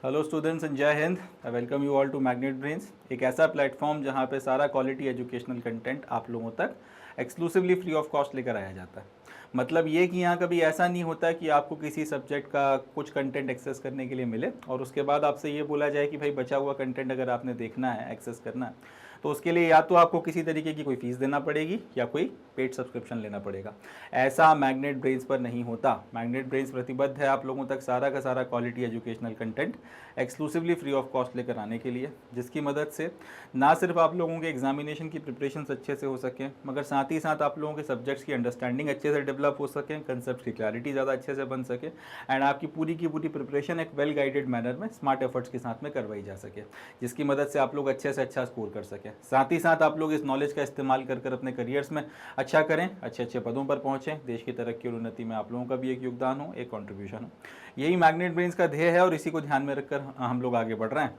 Hello students and जय हिंद। I welcome you all to magnet brains, एक ऐसा प्लेटफॉर्म जहां पे सारा क्वालिटी एजुकेशनल कंटेंट आप लोगों तक एक्सक्लूसिवली फ्री ऑफ कॉस्ट लेकर आया जाता है। मतलब ये कि यहाँ कभी ऐसा नहीं होता कि आपको किसी सब्जेक्ट का कुछ कंटेंट एक्सेस करने के लिए मिले और उसके बाद आपसे ये बोला जाए कि भाई बचा हुआ कंटेंट अगर आपने देखना है, एक्सेस करना है, तो उसके लिए या तो आपको किसी तरीके की कोई फीस देना पड़ेगी या कोई पेड सब्सक्रिप्शन लेना पड़ेगा। ऐसा मैग्नेट ब्रेन्स पर नहीं होता। मैग्नेट ब्रेन्स प्रतिबद्ध है आप लोगों तक सारा का सारा quality educational content exclusively free of cost लेकर आने के लिए, जिसकी मदद से ना सिर्फ आप लोगों के एग्जामिनेशन की प्रिपरेशन अच्छे से हो सके, मगर साथ ही साथ आप लोगों के सब्जेक्ट्स की अंडरस्टैंडिंग अच्छे से डेवलप हो सके, कंसेप्ट की क्लैरिटी ज़्यादा अच्छे से बन सके एंड आपकी पूरी की पूरी प्रिपरेशन एक वेल गाइडेड मैनर में स्मार्ट एफर्ट्स के साथ में करवाई जा सके, जिसकी मदद से आप लोग अच्छे से अच्छा स्कोर कर सकें। साथ ही साथ आप लोग इस नॉलेज का इस्तेमाल कर अपने करियर्स में अच्छा करें, अच्छे अच्छे पदों पर पहुँचें, देश की तरक्की और उन्नति में आप लोगों का भी एक योगदान हो, एक कॉन्ट्रीब्यूशन हो। यही मैग्नेट ब्रेन्स का ध्येय है और इसी को ध्यान में रखकर हम लोग आगे बढ़ रहे हैं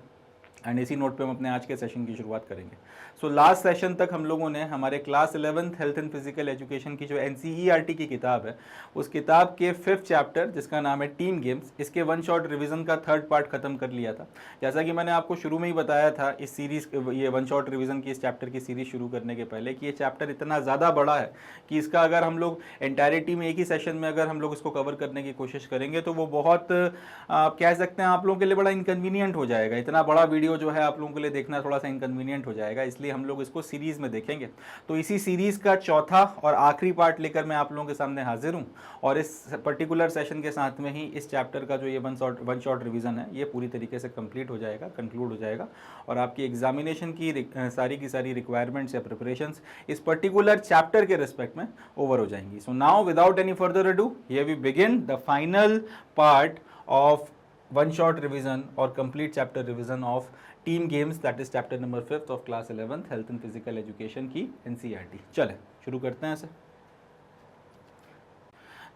एंड इसी नोट पे हम अपने आज के सेशन की शुरुआत करेंगे। सो लास्ट सेशन तक हम लोगों ने हमारे class 11th health and physical education की जो NCERT की किताब है, उस किताब के 5th चैप्टर जिसका नाम है टीम गेम्स, इसके वन शॉट रिवीजन का 3rd पार्ट खत्म कर लिया था। जैसा कि मैंने आपको शुरू में ही बताया था इस सीरीज, ये वन शॉट रिवीजन की इस चैप्टर की सीरीज शुरू करने के पहले, कि ये चैप्टर इतना ज़्यादा बड़ा है कि इसका अगर हम लोग एंटायरिटी में एक ही सेशन में अगर हम लोग इसको कवर करने की कोशिश करेंगे तो वो बहुत कह सकते हैं आप लोगों के लिए बड़ा इनकन्वीनियंट हो जाएगा। इतना बड़ा वीडियो जो है आप लोगों के लिए देखना थोड़ा सा इनकन्वीनियंट हो जाएगा, इसलिए हम लोग इसको सीरीज में देखेंगे। तो इसी सीरीज का चौथा और आखिरी पार्ट लेकर मैं आप लोगों के सामने हाजिर हूं और इस पर्टिकुलर सेशन के साथ में ही इस चैप्टर का जो ये वन शॉट रिवीजन है ये पूरी तरीके से कंप्लीट हो जाएगा, कंक्लूड हो जाएगा और आपकी एग्जामिनेशन की सारी रिक्वायरमेंट्स या प्रिपरेशंस इस पर्टिकुलर चैप्टर के रिस्पेक्ट में ओवर हो जाएंगी। So now without any further ado, here we begin the final part of one shot revision or complete chapter revision of team games, that is chapter number 5th of class 11th health and physical education की NCERT। चलें शुरू करते हैं इसे।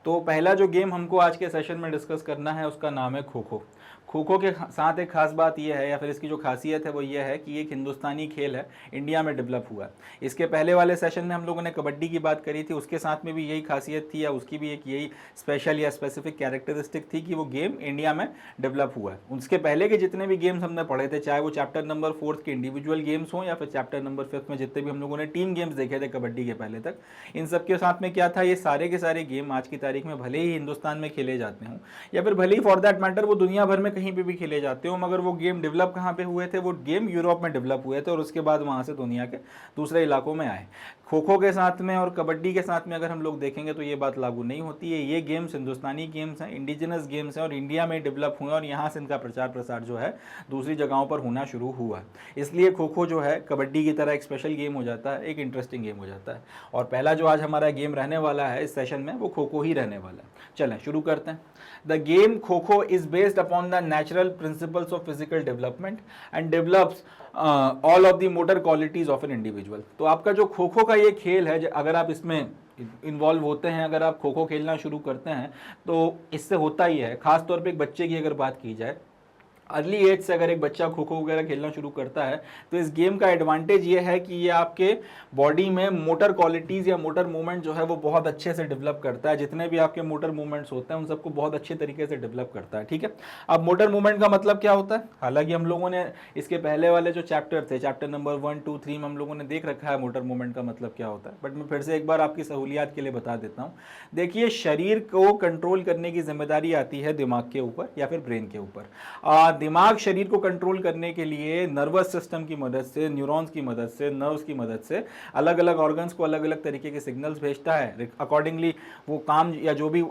तो पहला जो game हमको आज के सेशन में डिस्कस करना है उसका नाम है खो खो। खो खो के साथ एक खास बात यह है या फिर इसकी जो खासियत है वो ये है कि एक हिंदुस्तानी खेल है, इंडिया में डेवलप हुआ है। इसके पहले वाले सेशन में हम लोगों ने कबड्डी की बात करी थी, उसके साथ में भी यही खासियत थी या उसकी भी एक यही स्पेशल या स्पेसिफिक कैरेक्टरिस्टिक थी कि वो गेम इंडिया में डेवलप हुआ है। उसके पहले के जितने भी गेम्स हमने पढ़े थे, चाहे वो चैप्टर नंबर 4 के इंडिविजुअल गेम्स हों या फिर चैप्टर नंबर 5 में जितने भी हम लोगों ने टीम गेम्स देखे थे कबड्डी के पहले तक, इन सब के साथ में क्या था, ये सारे के सारे गेम आज की तारीख में भले ही हिंदुस्तान में खेले जाते हों या फिर भले ही फॉर दैट मैटर वो दुनिया भर में कहीं पे भी खेले जाते हो, मगर वो गेम डेवलप कहाँ पे हुए थे, वो गेम यूरोप में डेवलप हुए थे और उसके बाद वहाँ से दुनिया के दूसरे इलाकों में आए। खो खो के साथ में और कबड्डी के साथ में अगर हम लोग देखेंगे तो ये बात लागू नहीं होती है। ये गेम्स हिंदुस्तानी गेम्स हैं, इंडिजिनस गेम्स हैं और इंडिया में डेवलप हुए और यहाँ से इनका प्रचार प्रसार जो है दूसरी जगहों पर होना शुरू हुआ। इसलिए खो खो जो है कबड्डी की तरह एक स्पेशल गेम हो जाता है, एक इंटरेस्टिंग गेम हो जाता है। और पहला जो आज हमारा गेम रहने वाला है इस सेशन में वो खो खो ही रहने वाला है। चलें शुरू करते हैं। The game Kho-Kho is based upon the natural principles of physical development and develops all of the motor qualities of an individual। तो आपका जो खो खो का ये खेल है, अगर आप इसमें इन्वॉल्व होते हैं, अगर आप खो खो खेलना शुरू करते हैं तो इससे होता ही है, खास तौर पे एक बच्चे की अगर बात की जाए, अर्ली एज से अगर एक बच्चा खो खो वगैरह खेलना शुरू करता है तो इस गेम का एडवांटेज ये है कि ये आपके बॉडी में मोटर क्वालिटीज़ या मोटर मूवमेंट जो है वो बहुत अच्छे से डेवलप करता है। जितने भी आपके मोटर मूवमेंट्स होते हैं उन सबको बहुत अच्छे तरीके से डेवलप करता है। ठीक है, अब मोटर मूवमेंट का मतलब क्या होता है, हालांकि हम लोगों ने इसके पहले वाले जो चैप्टर थे, चैप्टर नंबर 1, 2, 3 में हम लोगों ने देख रखा है मोटर मूवमेंट का मतलब क्या होता है, बट मैं फिर से एक बार आपकी सहूलियात के लिए बता देता हूँ। देखिए, शरीर को कंट्रोल करने की जिम्मेदारी आती है दिमाग के ऊपर या फिर ब्रेन के ऊपर। दिमाग शरीर को कंट्रोल करने के लिए नर्वस सिस्टम की मदद से, न्यूरॉन्स की मदद से, नर्व्स की मदद से अलग अलग ऑर्गन्स को अलग अलग तरीके के सिग्नल्स भेजता है। अकॉर्डिंगली वो काम या जो भी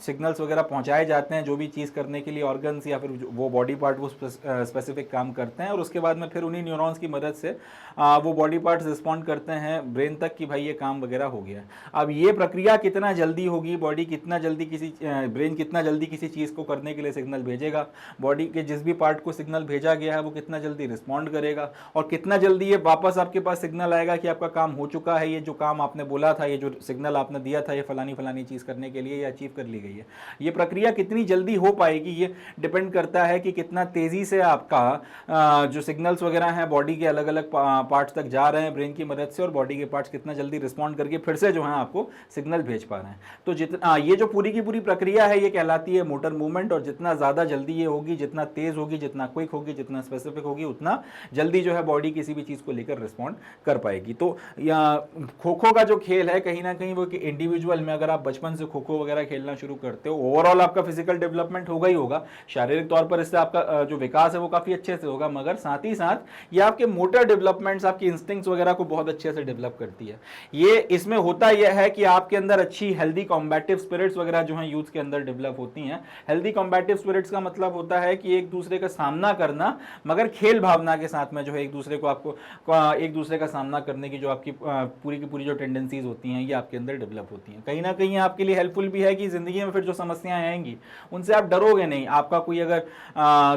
सिग्नल्स वगैरह पहुंचाए जाते हैं, जो भी चीज़ करने के लिए ऑर्गन्स या फिर वो बॉडी पार्ट वो स्पेसिफिक काम करते हैं और उसके बाद में फिर उन्हीं न्यूरॉन्स की मदद से वो बॉडी पार्ट्स रिस्पॉन्ड करते हैं ब्रेन तक कि भाई ये काम वगैरह हो गया। अब ये प्रक्रिया कितना जल्दी होगी, बॉडी कितना जल्दी ब्रेन कितना जल्दी किसी चीज़ को करने के लिए सिग्नल भेजेगा, बॉडी के जिस भी पार्ट को सिग्नल भेजा गया है वो कितना जल्दी रिस्पॉन्ड करेगा और कितना जल्दी ये वापस आपके पास सिग्नल आएगा कि आपका काम हो चुका है, ये जो काम आपने बोला था, ये जो सिग्नल आपने दिया था, ये फलानी चीज़ करने के लिए ये अचीव कर ली गई है। ये प्रक्रिया कितनी जल्दी हो पाएगी ये डिपेंड करता है कि कितना तेज़ी से आपका जो सिग्नल्स वगैरह हैं बॉडी के अलग अलग पार्ट्स तक जा रहे हैं ब्रेन की मदद से और बॉडी के पार्ट्स कितना जल्दी रिस्पॉन्ड करके फिर से जो है आपको सिग्नल भेज पा रहे हैं। तो जितना ये जो पूरी की पूरी प्रक्रिया है ये कहलाती है मोटर मूवमेंट और जितना ज़्यादा जल्दी ये होगी, जितना तेज तेज होगी, जितना क्विक होगी, जितना स्पेसिफिक होगी, उतना जल्दी जो है बॉडी किसी भी चीज़ को लेकर रिस्पॉन्ड कर पाएगी। तो खो खो का जो खेल है कहीं ना कहीं वो कि इंडिविजुअल में अगर आप बचपन से खो खो वगैरह खेलना शुरू करते हो, ओवरऑल आपका फिजिकल डेवलपमेंट होगा ही होगा, शारीरिक तौर पर इससे आपका जो विकास है वो काफ़ी अच्छे से होगा, मगर साथ ही साथ ये आपके मोटर डेवलपमेंट्स, आपकी इंस्टिंक्ट्स वगैरह को बहुत अच्छे से डेवलप करती है। ये इसमें होता यह है कि आपके अंदर अच्छी हेल्दी कॉम्बैटिव स्पिरिट्स वगैरह जो हैं यूथ के अंदर डेवलप होती हैं। हेल्दी कॉम्बैटिव स्पिरिट्स का मतलब होता है कि एक दूसरे का सामना करना, मगर खेल भावना के साथ में जो है एक दूसरे को आपको एक दूसरे का सामना करने की जो आपकी पूरी की पूरी जो टेंडेंसीज होती हैं ये आपके अंदर डेवलप होती हैं। कहीं ना कहीं आपके लिए हेल्पफुल भी है कि जिंदगी में फिर जो समस्याएं आएंगी उनसे आप डरोगे नहीं। आपका कोई अगर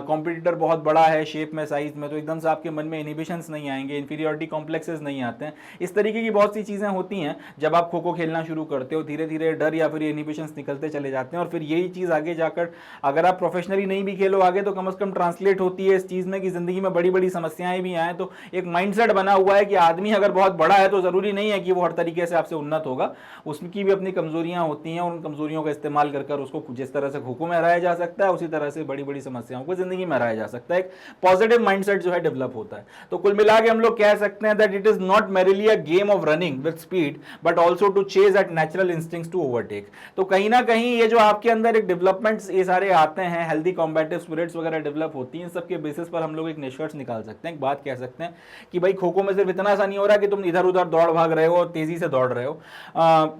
कॉम्पिटिटर बहुत बड़ा है शेप में, साइज में, तो एकदम से आपके मन में इनहिबिशंस नहीं आएंगे, इंफीरियरिटी कॉम्प्लेक्सेस नहीं आते हैं। इस तरीके की बहुत सी चीज़ें होती हैं जब आप खो खो खेलना शुरू करते हो, धीरे धीरे डर या फिर इनहिबिशंस निकलते चले जाते हैं। और फिर यही चीज़ आगे जाकर अगर आप प्रोफेशनली नहीं भी खेलो आगे, तो कम से कम ट्रांसलेट होती है इस चीज़ में कि जिंदगी में बड़ी बड़ी समस्याएं भी आए तो एक माइंडसेट बना हुआ है कि आदमी अगर बहुत बड़ा है तो जरूरी नहीं है कि वो हर तरीके से आपसे उन्नत होगा, उसकी भी अपनी कमजोरियां होती हैं, उन कमजोरियों का इस्तेमाल कर उसको जिस तरह से खो खो में हराया जा सकता है उसी तरह से बड़ी बड़ी समस्याओं को जिंदगी में हराया जा सकता है। एक पॉजिटिव माइंडसेट जो है डेवलप होता है। तो कुल मिला के हम लोग कह सकते हैं that it is not merely a game of running with speed but also to chase at natural instincts to overtake. तो कहीं ना कहीं ये जो आपके अंदर एक डेवलपमेंट्स ये सारे आते हैं, हेल्दी कॉम्बैटिव स्पिरिट्स वगैरह डेवलप होती हैं, सबके बेसिस पर हम लोग एक निष्कर्ष निकाल सकते हैं, एक बात कह सकते हैं कि भाई खो खो में सिर्फ इतना सा नहीं हो रहा कि तुम इधर उधर दौड़ भाग रहे हो, तेजी से दौड़ रहे हो,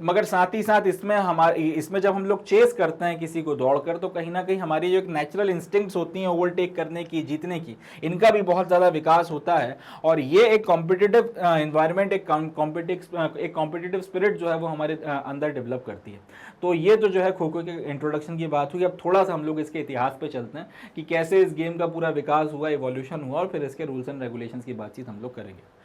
मगर साथ ही साथ इसमें जब हम लोग चेस करते हैं किसी को दौड़कर, तो कहीं ना कहीं हमारी जो एक नेचुरल इंस्टिंक्ट्स होती हैं ओवरटेक करने की, जीतने की, इनका भी बहुत ज़्यादा विकास होता है। और ये एक कॉम्पिटिटिव एनवायरनमेंट, एक कॉम्पिटिटिव स्पिरिट जो है वो हमारे अंदर डेवलप करती है। तो ये तो जो है खो खो के इंट्रोडक्शन की बात हुई। अब थोड़ा सा हम लोग इसके इतिहास पे चलते हैं कि कैसे इस गेम का पूरा विकास हुआ, इवोल्यूशन हुआ, और फिर इसके रूल्स एंड रेगुलेशंस की बातचीत हम लोग करेंगे।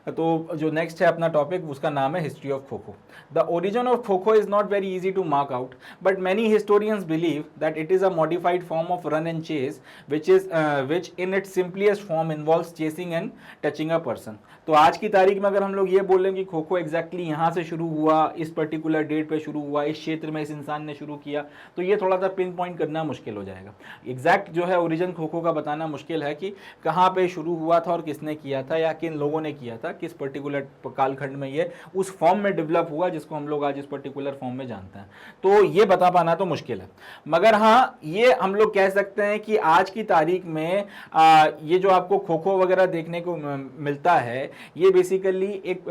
तो जो नेक्स्ट है अपना टॉपिक उसका नाम है history of kho kho. The origin of kho kho is not very easy to mark out but many historians believe that it is a modified form of run and chase which in its simplest form involves chasing and touching a person. तो आज की तारीख में अगर हम लोग ये बोलें कि खो खो एग्जैक्टली यहाँ से शुरू हुआ, इस पर्टिकुलर डेट पे शुरू हुआ, इस क्षेत्र में इस इंसान ने शुरू किया, तो ये थोड़ा सा पिन पॉइंट करना मुश्किल हो जाएगा। एग्जैक्ट जो है ओरिजिन खो खो का बताना मुश्किल है कि कहाँ पे शुरू हुआ था और किसने किया था या किन लोगों ने किया था, किस पर्टिकुलर कालखंड में ये उस फॉर्म में डेवलप हुआ जिसको हम लोग आज इस पर्टिकुलर फॉर्म में जानते हैं। तो ये बता पाना तो मुश्किल है, मगर हाँ ये हम लोग कह सकते हैं कि आज की तारीख में ये जो आपको खो खो वगैरह देखने को मिलता है, ये बेसिकली एक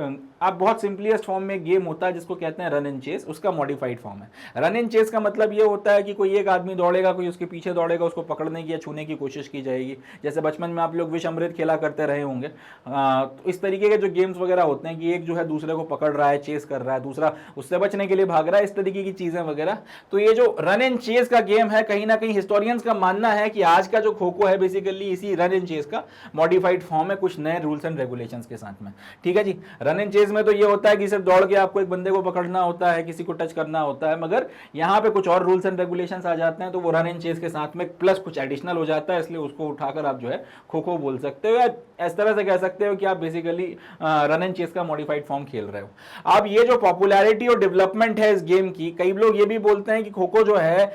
आप बहुत सिंपलीस्ट फॉर्म में गेम होता है जिसको कहते हैं रन एंड चेस, उसका मॉडिफाइड फॉर्म है। रन एंड चेस का मतलब ये होता है कि कोई एक आदमी दौड़ेगा, कोई उसके पीछे दौड़ेगा, उसको पकड़ने की या छूने की कोशिश की जाएगी। जैसे बचपन में आप लोग विष अमृत खेला करते रहे होंगे, तो इस तरीके के जो गेम्स वगैरह होते हैं कि एक जो है दूसरे को पकड़ रहा है, चेस कर रहा है, दूसरा उससे बचने के लिए भाग रहा है, इस तरीके की चीजें वगैरह। तो ये जो रन एंड चेस का गेम है, कहीं ना कहीं हिस्टोरियंस का मानना है कि आज का जो खो खो है बेसिकली इसी रन एंड चेस का मॉडिफाइड फॉर्म है, कुछ नए रूल्स एंड रेगुलेशंस के साथ में। ठीक है जी। रन एंड चेस में तो ये होता है कि सिर्फ दौड़ के आपको एक बंदे को पकड़ना होता है, किसी को टच करना होता है, मगर यहाँ पे कुछ और रूल्स एंड रेगुलेशंस आ जाते हैं, तो वो रन एंड चेस के साथ में प्लस कुछ एडिशनल हो जाता है, इसलिए उसको उठाकर आप जो है खो खो बोल सकते हो, या इस तरह से कह सकते हो कि आप बेसिकली रन एंड चेस का मॉडिफाइड फॉर्म खेल रहे हो। अब ये जो पॉपुलैरिटी और डेवलपमेंट है इस गेम की, कई लोग ये भी बोलते हैं कि खो खो जो है,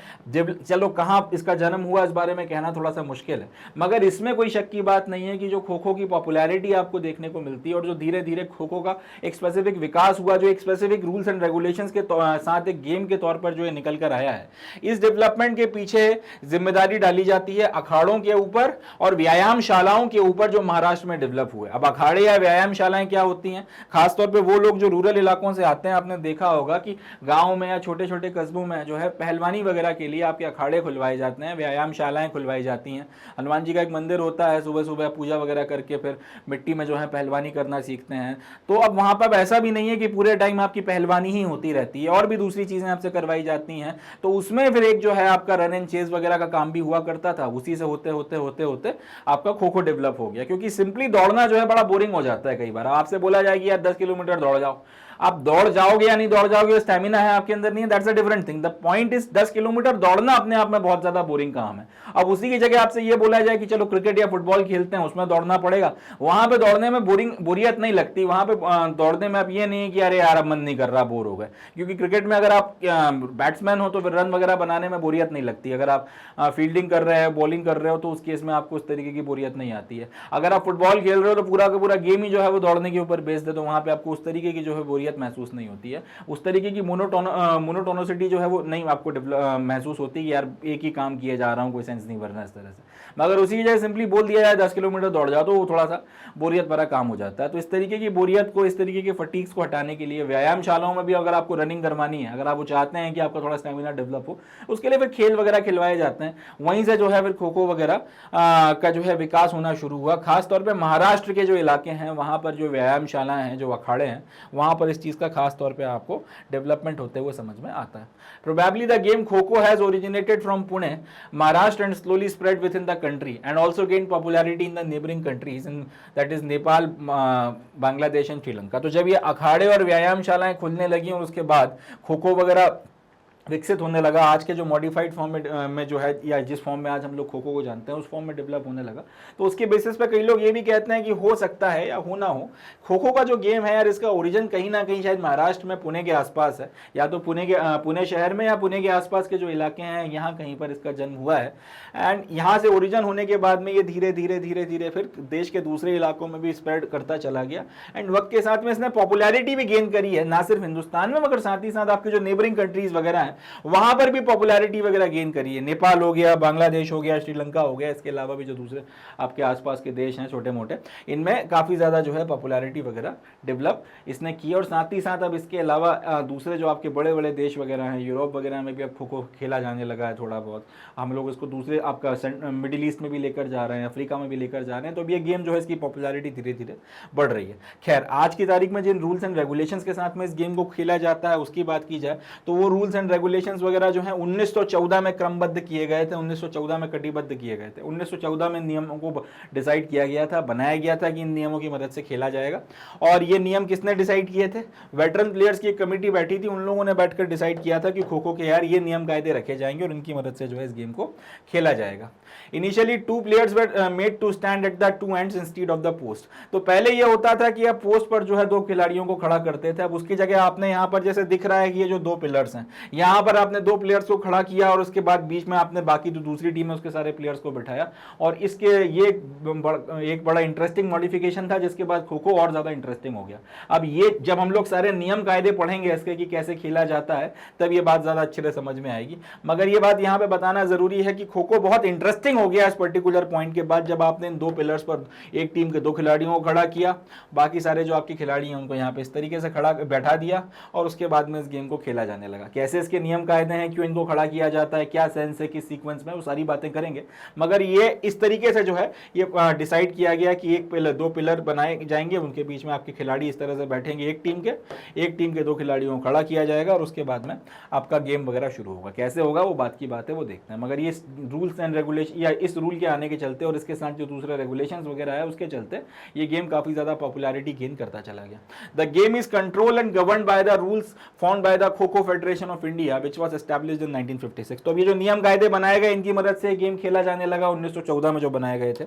चलो कहाँ इसका जन्म हुआ इस बारे में कहना थोड़ा सा मुश्किल है, मगर इसमें कोई शक की बात नहीं है कि जो खो खो की पॉपुलैरिटी आपको देखने को मिलती है और जो धीरे धीरे खो खो का एक स्पेसिफिक विकास हुआ, जो एक स्पेसिफिक रूल्स एंड रेगुलेशंस के साथ एक गेम के तौर पर जो है निकल कर आया है, इस डेवलपमेंट के पीछे जिम्मेदारी डाली जाती है अखाड़ों के ऊपर और व्यायामशालाओं के ऊपर जो महाराष्ट्र में डेवलप हुए। अब अखाड़े या व्यायामशालाएं क्या होती हैं? खासतौर पे वो लोग जो रूरल इलाकों से आते हैं, आपने देखा होगा कि गांव में या छोटे छोटे कस्बों में जो है पहलवानी वगैरह के लिए आपके अखाड़े खुलवाए जाते हैं, व्यायामशालाएं खुलवाई जाती हैं। हनुमान जी का एक मंदिर होता है, सुबह सुबह पूजा वगैरह करके फिर मिट्टी में जो है पहलवानी करना सीखते हैं। तो अब वहां पर ऐसा भी नहीं है कि पूरे टाइम आपकी पहलवानी ही होती रहती है, और भी दूसरी चीजें आपसे करवाई जाती हैं। तो उसमें फिर एक जो है आपका रन एंड चेस वगैरह का काम भी हुआ करता था, उसी से होते होते होते होते आपका खो खो डेवलप हो गया। क्योंकि सिंपली दौड़ना जो है बड़ा बोरिंग हो जाता है। कई बार आपसे बोला जाए कि यार 10 किलोमीटर दौड़ जाओ, आप दौड़ जाओगे या नहीं दौड़ जाओगे, स्टेमिना है आपके अंदर नहीं है, that's a different thing. The point is 10 kilometre दौड़ना अपने आप में बहुत ज्यादा बोरिंग काम है। अब उसी की जगह आपसे ये बोला जाए कि चलो क्रिकेट या फुटबॉल खेलते हैं, उसमें दौड़ना पड़ेगा, वहां पे दौड़ने में बोरियत नहीं लगती, वहां पे दौड़ने में आप ये नहीं कि अरे यार अब मन नहीं कर रहा, बोर हो गए। क्योंकि क्रिकेट में अगर आप बैट्समैन हो तो फिर रन वगैरह बनाने में बोरियत नहीं लगती। अगर आप फील्डिंग कर रहे हैं, बॉलिंग कर रहे हो, तो उस केस में आपको उस तरीके की बोरियत नहीं आती है। अगर आप फुटबॉल खेल रहे हो तो पूरा का पूरा गेम ही जो है वो दौड़ने के ऊपर बेस्ड है, तो वहां पे आपको उस तरीके की जो है बोरियत महसूस नहीं होती है, उस तरीके की मोनोटोनोसिटी जो है वो नहीं आपको महसूस होती है कि यार एक ही काम किए जा रहा हूँ, कोई सेंस नहीं भरना इस तरह से। मगर उसी की जगह सिंपली बोल दिया जाए 10 किलोमीटर दौड़ जाओ तो वो थोड़ा सा बोरियत भरा काम हो जाता है। तो इस तरीके की बोरियत को, इस तरीके के फटीग्स को हटाने के लिए व्यायामशालाओं में भी अगर आपको रनिंग करवानी है, अगर आप वो चाहते हैं कि आपका थोड़ा स्टेमिना डेवलप हो, उसके लिए फिर खेल वगैरह खिलवाए जाते हैं। वहीं से जो है फिर खो खो वगैरह का जो है विकास होना शुरू हुआ। खासतौर पर महाराष्ट्र के जो इलाके हैं वहाँ पर जो व्यायामशालाएँ हैं, जो अखाड़े हैं, वहाँ पर इस चीज़ का खास तौर पर आपको डेवलपमेंट होते हुए समझ में आता है। प्रोबेबली द गेम खो खो has originated from Pune, Maharashtra, and slowly spread with in the country and also gained popularity in the neighboring countries, and that is Nepal, Bangladesh and Sri Lanka. तो जब ये अखाड़े और व्यायामशालाएं खुलने लगी और उसके बाद खो खो वगैरह विकसित होने लगा, आज के जो मॉडिफाइड फॉर्म में जो है, या जिस फॉर्म में आज हम लोग खो खो को जानते हैं उस फॉर्म में डेवलप होने लगा, तो उसके बेसिस पे कई लोग ये भी कहते हैं कि हो सकता है या हो ना हो, खो खो का जो गेम है यार, इसका ओरिजिन कहीं ना कहीं शायद महाराष्ट्र में, पुणे के आसपास है, या तो पुणे शहर में या पुणे के आसपास के जो इलाके हैं यहाँ कहीं पर इसका जन्म हुआ है। एंड यहाँ से ओरिजिन होने के बाद में ये धीरे धीरे धीरे धीरे फिर देश के दूसरे इलाकों में भी स्प्रेड करता चला गया। एंड वक्त के साथ में इसने पॉपुलैरिटी भी गेन करी है, ना सिर्फ हिंदुस्तान में मगर साथ ही साथ आपके जो नेबरिंग कंट्रीज वगैरह हैं वहां पर भी पॉपुलैरिटी वगैरह गेन करी है। नेपाल हो गया, बांग्लादेश हो गया, श्रीलंका हो गया, इसके अलावा भी जो दूसरे आपके आसपास के देश हैं छोटे मोटे, इनमें काफ़ी ज़्यादा जो है पॉपुलैरिटी वगैरह डेवलप इसने की। और साथ ही साथ अब इसके अलावा दूसरे जो आपके बड़े बड़े देश वगैरह हैं, यूरोप वगैरह में भी अब खो खो खेला जाने लगा है थोड़ा बहुत। हम लोग इसको दूसरे आपका मिडिल ईस्ट में भी लेकर जा रहे हैं, अफ्रीका में भी लेकर जा रहे हैं, तो अब ये गेम जो है इसकी पॉपुलैरिटी धीरे धीरे बढ़ रही है। खैर, आज की तारीख में जिन रूल्स एंड रेगुलेशंस के साथ में इस गेम को खेला जाता है उसकी बात की जाए तो वो रूल्स एंड रेगुलेशंस वगैरह जो है 1914 में क्रमबद्ध किए गए थे, 1914 में कटिबद्ध किए गए थे। 1914 में नियमों को डिसाइड किया गया था, बनाया गया था कि इन नियमों की मदद से खेला जाएगा। और ये नियम किसने डिसाइड किए थे? वेटरन प्लेयर्स की एक कमेटी बैठी थी, उन लोगों ने बैठकर डिसाइड किया था कि खो खो के यार ये नियम कायदे रखे जाएंगे और इनकी मदद से जो है इस गेम को खेला जाएगा। Initially 2 players were made to stand at the 2 ends instead of the post. तो पहले ये होता था कि आप पोस्ट पर जो है 2 खिलाड़ियों को खड़ा करते थे, अब उसकी जगह आपने यहाँ पर जैसे दिख रहा है कि ये जो 2 पिलर्स हैं, यहाँ पर आपने 2 प्लेयर्स को खड़ा किया और उसके बाद बीच में आपने बाकी जो दूसरी टीम है उसके सारे प्लेयर्स को बिठाया। और इसके ये एक बड़ा इंटरेस्टिंग मॉडिफिकेशन था जिसके बाद खो खो और ज्यादा इंटरेस्टिंग हो गया। अब ये जब हम लोग सारे नियम कायदे पढ़ेंगे इसके कि कैसे खेला जाता है तब ये बात ज्यादा अच्छे से समझ में आएगी। मगर ये बात यहाँ पे बताना जरूरी है कि खो खो बहुत इंटरेस्टिंग हो गया इस पर्टिकुलर पॉइंट के बाद, जब आपने इन 2 पिलर्स पर एक टीम के 2 खिलाड़ियों को खड़ा किया, बाकी सारे जो आपके खिलाड़ी हैं उनको यहाँ पे इस तरीके से खड़ा बैठा दिया और उसके बाद में इस गेम को खेला जाने लगा। कैसे इसके नियम कायदे हैं, क्यों इनको खड़ा किया जाता है, क्या सेंस है, किस सीक्वेंस में, वो सारी बातें करेंगे। मगर ये इस तरीके से जो है ये डिसाइड किया गया कि 2 पिलर बनाए जाएंगे, उनके बीच में आपके खिलाड़ी इस तरह से बैठेंगे, एक टीम के 2 खिलाड़ियों को खड़ा किया जाएगा और उसके बाद में आपका गेम वगैरह शुरू होगा। कैसे होगा वो बात की बात है, वो देखते हैं। मगर ये रूल्स एंड रेगुलेशन या इस रूल के आने के चलते और इसके साथ जो दूसरे रेगुलेशंस वगैरह है उसके चलते ये गेम काफी ज्यादा पॉपुलैरिटी गेन करता चला गया। The game is controlled and governed by the rules found by the kho kho federation of India which was established in 1956। तो अब ये जो नियम कायदे बनाए गए इनकी मदद से गेम खेला जाने लगा 1914 में जो बनाए गए थे।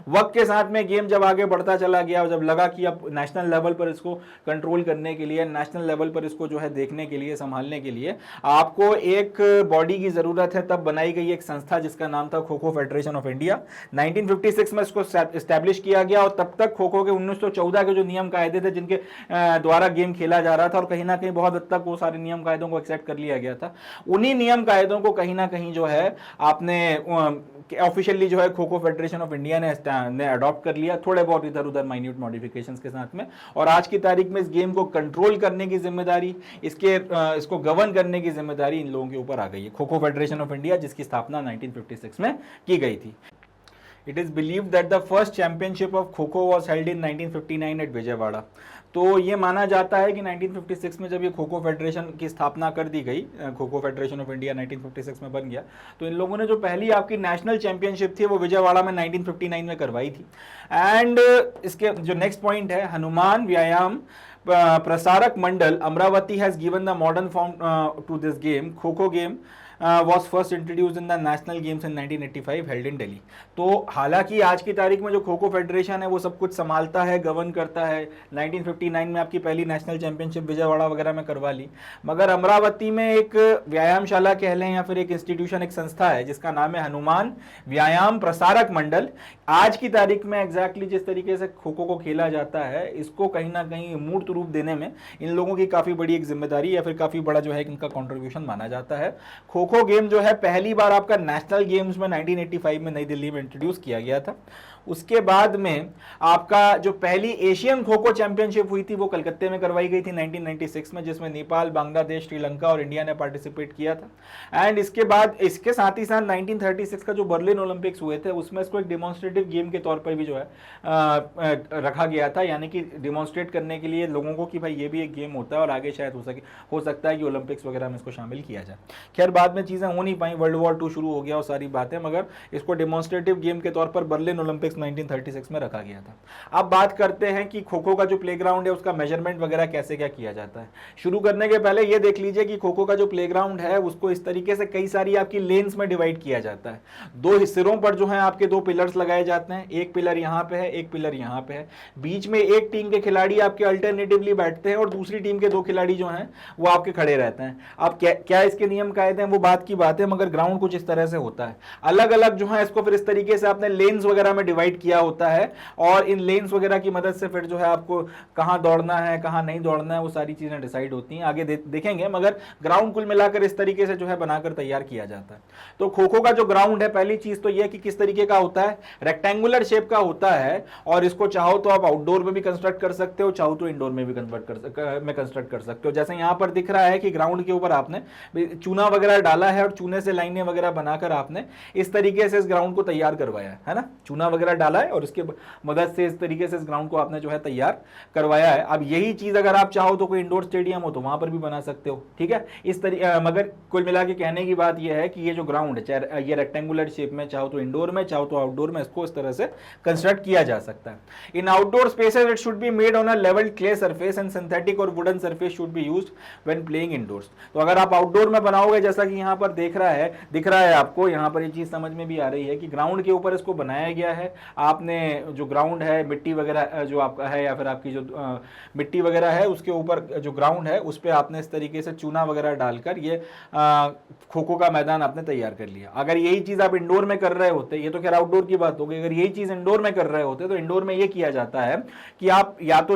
वक्त के साथ में गेम जब आगे बढ़ता चला गया और जब लगा कि अब नेशनल लेवल पर इसको कंट्रोल करने के लिए, नेशनल लेवल पर इसको जो है देखने के लिए, संभालने के लिए आपको एक बॉडी की जरूरत है, तब बनाई गई एक संस्था जिसका नाम था kho kho federation of India. 1956 में इसको एस्टैब्लिश किया गया और तब तक खो खो के 1914 के जो नियम कायदे थे जिनके द्वारा गेम खेला जा रहा था और कहीं ना कहीं बहुत हद तक वो सारे नियम कायदों को एक्सेप्ट कर लिया गया था, उन्हीं नियम कायदों को कहीं ना कहीं जो है आपने ऑफिशियली जो है kho kho federation of India ने अडॉप्ट कर लिया, थोड़े बहुत इधर उधर माइन्यूट मॉडिफिकेशंस के साथ में। और आज की तारीख में इस गेम को कंट्रोल करने की जिम्मेदारी, इसको गवर्न करने की जिम्मेदारी इन लोगों के ऊपर आ गई है, kho kho federation of India, जिसकी स्थापना 1956 में की गई थी। It is believed that the first championship of Kho-Kho was held in 1959 at Vijayawada. तो ये माना जाता है कि 1956 में जब ये खो खो फेडरेशन की स्थापना कर दी गई, kho kho federation of India 1956 में बन गया, तो इन लोगों ने जो पहली आपकी नेशनल चैंपियनशिप थी वो विजयवाड़ा में 1959 में करवाई थी। एंड इसके जो नेक्स्ट पॉइंट है, Hanuman Vyayam Prasarak Mandal Amravati has given the modern form to this game. Kho kho game was first introduced in the national games in 1985 held in Delhi। तो हालांकि आज की तारीख में जो खो खो फेडरेशन है वो सब कुछ संभालता है, गवर्न करता है, 1959 में आपकी पहली नेशनल चैंपियनशिप विजयवाड़ा वगैरह में करवा ली, मगर अमरावती में एक व्यायामशाला कह लें या फिर एक इंस्टीट्यूशन, एक संस्था है जिसका नाम है हनुमान व्यायाम प्रसारक मंडल। आज की तारीख में एग्जैक्टली जिस तरीके से खो खो को खेला जाता है, इसको कहीं ना कहीं मूर्त रूप देने में इन लोगों की काफ़ी बड़ी एक जिम्मेदारी या फिर काफ़ी बड़ा जो है इनका कॉन्ट्रीब्यूशन माना जाता है। खो खो गेम जो है पहली बार आपका नेशनल गेम्स में 1985 में नई दिल्ली में इंट्रोड्यूस किया गया था। उसके बाद में आपका जो पहली एशियन खो खो चैंपियनशिप हुई थी वो कलकत्ते में करवाई गई थी 1996 में, जिसमें नेपाल, बांग्लादेश, श्रीलंका और इंडिया ने पार्टिसिपेट किया था। एंड इसके बाद इसके साथ ही साथ 1936 का जो बर्लिन ओलंपिक्स हुए थे उसमें इसको एक डिमॉन्स्ट्रेटिव गेम के तौर पर भी जो है रखा गया था, यानी कि डिमॉन्स्ट्रेट करने के लिए लोगों को कि भाई ये भी एक गेम होता है और आगे शायद हो सकता है कि ओलंपिक्स वगैरह में इसको शामिल किया जाए। खैर बाद में चीज़ें हो नहीं पाई, वर्ल्ड वॉर 2 शुरू हो गया और सारी बातें, मगर इसको डिमॉन्स्ट्रेटिव गेम के तौर पर बर्लिन ओलंपिक्स 1936 में रखा गया था। अब बात करते हैं कि खो खो का जो प्लेग्राउंड है उसका मेजरमेंट वगैरह कैसे क्या किया जाता है। शुरू करने के पहले ये देख लीजिए कि खो खो का जो प्लेग्राउंड है उसको इस तरीके से कई सारी आपकी लेन्स में डिवाइड किया जाता है। 2 सिरों पर जो है आपके 2 पिलर्स लगाए जाते हैं, एक पिलर यहाँ पे है, एक पिलर यहाँ पे है। बीच में एक टीम के खिलाड़ी आपके अल्टरनेटिवली बैठते हैं और दूसरी टीम के 2 खिलाड़ी जो हैं वो आपके खड़े रहते हैं। अब क्या इसके नियम कायदे हैं वो बात की बात है, मगर ग्राउंड कुछ इस तरह से होता है। अलग अलग जो है इसको फिर इस तरीके से आपने लेन्स वगैरह में डिवाइड किया होता है और इन लेन्स वगैरह की मदद से फिर जो है आपको कहां दौड़ना है कहां नहीं दौड़ना है वो सारी चीजें डिसाइड होती हैं, आगे देखेंगे, मगर ग्राउंड कुल मिलाकर इस तरीके से जो है बनाकर तैयार किया जाता है। तो खो खो का जो ग्राउंड है, पहली चीज तो यह कि किस तरीके का होता है, रेक्टेंगुलर शेप का होता है और इसको चाहो तो आप आउटडोर में भी कंस्ट्रक्ट कर सकते हो, चाहो तो इंडोर में भी कंस्ट्रक्ट कर सकते हो। जैसे यहां पर दिख रहा है कि ग्राउंड के ऊपर आपने चूना वगैरह डाला है और चूने से लाइनें वगैरह बनाकर आपने इस तरीके से इस ग्राउंड को तैयार करवाया है ना, चूना वगैरह डाला है और इसके मदद से इस तरीके से इस ग्राउंड को आपने जो है तैयार करवाया है। अब यही चीज अगर आप चाहो तो कोई इंडोर स्टेडियम हो तो वहां पर भी बना सकते हो, ठीक है। इस तरीके मगर कुल मिला के कहने की बात यह है कि ये जो ग्राउंड है, चाहे ये रेक्टेंगुलर शेप में, चाहो तो इंडोर में, चाहो तो आउटडोर में, इसको इस तरह से कंस्ट्रक्ट किया जा सकता है। In outdoor spaces it should be made on a levelled clay surface and synthetic or wooden surface should be used when playing indoors. तो अगर आप आउटडोर में बनाओगे, जैसा कि यहाँ पर दिख रहा है आपको, यहाँ पर ये चीज समझ में भी आ रही है कि ग्राउंड के ऊपर इसको बनाया गया है। आपने जो ग्राउंड है, मिट्टी वगैरह जो आपका है या फिर आपकी जो मिट्टी वगैरह है उसके ऊपर जो ग्राउंड है उस पर आपने इस तरीके से चूना वगैरह डालकर ये खो खो का मैदान आपने तैयार कर लिया। अगर यही चीज आप इंडोर में कर रहे होते, ये तो खैर आउटडोर की बात होगी, अगर यही चीज इंडोर में कर रहे होते तो इंडोर में ये किया जाता है कि आप या तो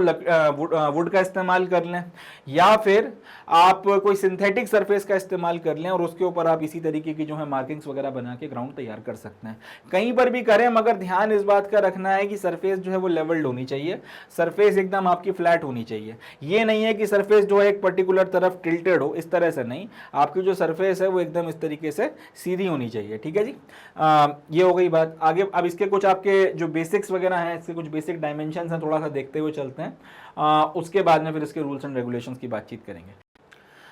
वुड का इस्तेमाल कर लें या फिर आप कोई सिंथेटिक सरफेस का इस्तेमाल कर लें और उसके ऊपर आप इसी तरीके की जो है मार्किंग्स वगैरह बना के ग्राउंड तैयार कर सकते हैं। कहीं पर भी करें, मगर ध्यान इस बात का रखना है कि सरफेस जो है वो लेवल्ड होनी चाहिए, सरफेस एकदम आपकी फ्लैट होनी चाहिए। ये नहीं है कि सरफेस जो है एक पर्टिकुलर तरफ टिल्टेड हो, इस तरह से नहीं, आपकी जो सरफेस है वो एकदम इस तरीके से सीधी होनी चाहिए, ठीक है जी। ये हो गई बात। आगे अब इसके कुछ आपके जो बेसिक्स वगैरह हैं, इसके कुछ बेसिक डायमेंशंस हैं, थोड़ा सा देखते हुए चलते हैं, उसके बाद में फिर इसके रूल्स एंड रेगुलेशंस की बातचीत करेंगे।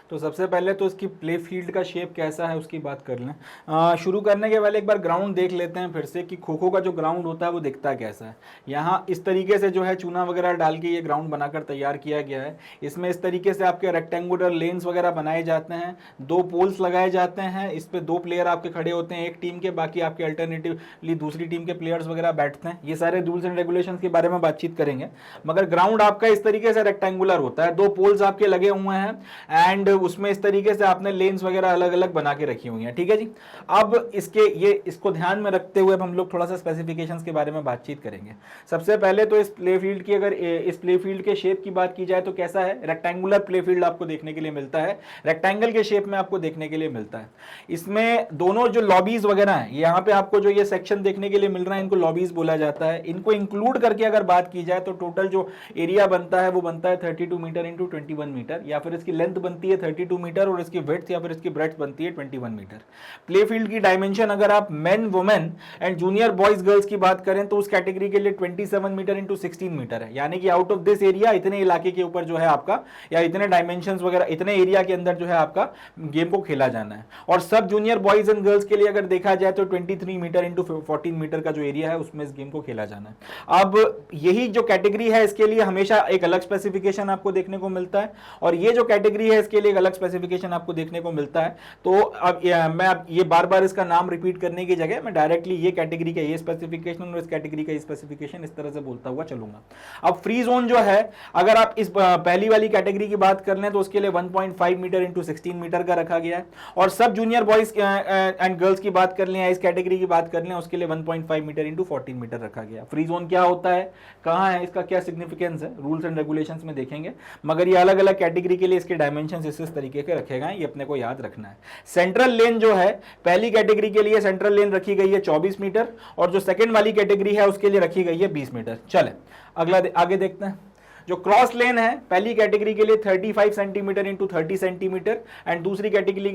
तो सबसे पहले तो इसकी प्ले फील्ड का शेप कैसा है उसकी बात कर लें। शुरू करने के पहले एक बार ग्राउंड देख लेते हैं फिर से कि खो खो का जो ग्राउंड होता है वो दिखता कैसा है। यहाँ इस तरीके से जो है चूना वगैरह डाल के ये ग्राउंड बनाकर तैयार किया गया है। इसमें इस तरीके से आपके रेक्टेंगुलर लेन्स वगैरह बनाए जाते हैं, 2 पोल्स लगाए जाते हैं, इस पर 2 प्लेयर आपके खड़े होते हैं एक टीम के, बाकी आपके अल्टरनेटिवली दूसरी टीम के प्लेयर्स वगैरह बैठते हैं। ये सारे रूल्स एंड रेगुलेशन के बारे में बातचीत करेंगे, मगर ग्राउंड आपका इस तरीके से रेक्टेंगुलर होता है, 2 पोल्स आपके लगे हुए हैं एंड उसमें इस तरीके से आपने लेन्स वगैरह अलग अलग बना के रखी हुई हैं, ठीक है जी। अब इसको ध्यान में रखते हुए अब हम लोग थोड़ा सा स्पेसिफिकेशंस के बारे में बातचीत करेंगे। सबसे पहले तो इस प्ले फील्ड की, अगर इस प्ले फील्ड के शेप की बात की जाए तो कैसा है, रेक्टेंगुलर प्ले फील्ड आपको देखने के लिए मिलता है, रेक्टेंगल के शेप में आपको देखने के लिए मिलता है। इसमें दोनों जो लॉबीज वगैरह हैं, यहाँ पे आपको जो ये सेक्शन देखने के लिए मिल रहा है, इनको लॉबीज बोला जाता है। इनको इंक्लूड करके अगर बात की जाए तो टोटल जो एरिया बनता है वो बनता है 32 मीटर इंटू 21 मीटर, या फिर इसकी लेंथ बनती है 32 मीटर और इसकी विड्थ या फिर इसकी ब्रेड्थ बनती है 21 मीटर। प्ले फील्ड की डायमेंशन अगर आप main, women and junior boys girls की बात करें तो उस कैटेगरी के लिए 27 मीटर इंटू 16 मीटर है, यानी कि आउट ऑफ दिस एरिया, इतने इलाके के ऊपर जो है आपका, या इतने डायमेंशंस वगैरह, इतने एरिया के अंदर जो है आपका गेम को खेला जाना है। और सब जूनियर बॉयज एंड गर्ल्स के लिए अगर देखा जाए तो 23 मीटर इंटू 14 मीटर का जो एरिया है उसमें इस गेम को खेला जाना है। अब यही जो कैटेगरी है इसके लिए हमेशा एक अलग स्पेसिफिकेशन आपको देखने को मिलता है, और ये जो कैटेगरी है इसके लिए एक अलग स्पेसिफिकेशन आपको देखने को मिलता है। तो अब मैं अब ये बार बार इसका नाम रिपीट करने की जगह मैं डायरेक्टली ये कैटेगरी का ये स्पेसिफिकेशन और इस कैटेगरी का ये स्पेसिफिकेशन इस तरह से बोलता हुआ चलूंगा। अब फ्री जोन जो है, अगर आप इस पहली वाली कैटेगरी की बात कर लें तो उसके लिए 1.5 मीटर इंटू 16 मीटर का रखा गया है, और सब जूनियर बॉयज एंड गर्ल्स की बात कर लें, इस कैटेगरी की बात कर लें, उसके लिए 1.5 मीटर इंटू 14 मीटर रखा गया। फ्री जोन क्या होता है, कहां है, इसका क्या सिग्निफिकेंस है, रूल्स एंड रेगुलेशंस में देखेंगे, मगर ये अलग अलग कैटेगरी के लिए इसके डायमेंशंस इस तरीके के रखे गए, ये अपने को याद रखना है। सेंट्रल लेन जो है पहली कैटेगरी के लिए सेंट्रल लेन रखी गई है 24 मीटर, और जो सेकंड वाली कैटेगरी है उसके लिए रखी गई है 20 मीटर। चले अगला आगे देखते हैं। जो क्रॉस लेन है पहली कैटेगरी के लिए 35 सेंटीमीटर इंटू 30 सेंटीमीटर, एंड दूसरी कैटेगरी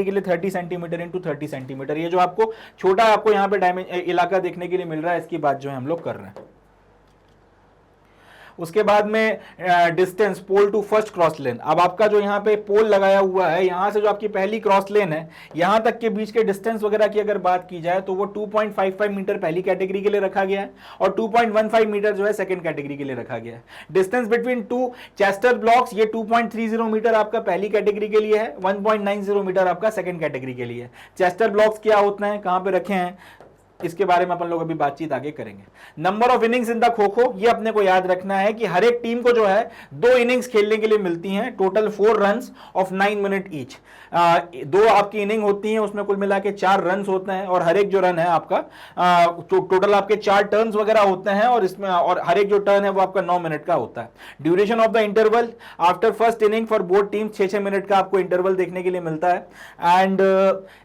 के लिए 30 सेंटीमीटर इंटू 30 सेंटीमीटर। ये जो आपको छोटा आपको यहाँ पे इलाका देखने के लिए मिल रहा है, इसकी बात जो है हम लोग कर रहे हैं। उसके बाद में distance pole to first cross lane. अब आपका जो यहाँ पे पोल लगाया हुआ है, यहां से जो आपकी पहली क्रॉस लेन है यहां तक के बीच के डिस्टेंस वगैरह की अगर बात की जाए तो वो 2.55 मीटर पहली कैटेगरी के लिए रखा गया है, और 2.15 मीटर जो है सेकंड कैटेगरी के लिए रखा गया है। Distance between two Chester blocks, ये 2.30 मीटर आपका पहली कैटेगरी के लिए है, 1.90 मीटर आपका सेकंड कैटेगरी के लिए है। चेस्टर ब्लॉक्स क्या होते हैं, कहां पे रखे हैं, इसके बारे में अपन लोग अभी बातचीत आगे करेंगे। Number of innings in the kho kho, ये अपने को याद रखना है कि हर एक टीम को जो है 2 इनिंग्स खेलने के लिए मिलती हैं, total 4 runs off 9 minute each. 2 आपकी इनिंग होती हैं, उसमें कुल मिला के 4 रन होते हैं, और हर एक जो रन है आपका टोटल आपके 4 टर्न्स वगैरह होते हैं, और इसमें और हर एक जो टर्न है वो आपका 9 मिनट का होता है। Duration of the interval after first inning for both team 6-6 minute का आपको इंटरवल देखने के लिए मिलता है। एंड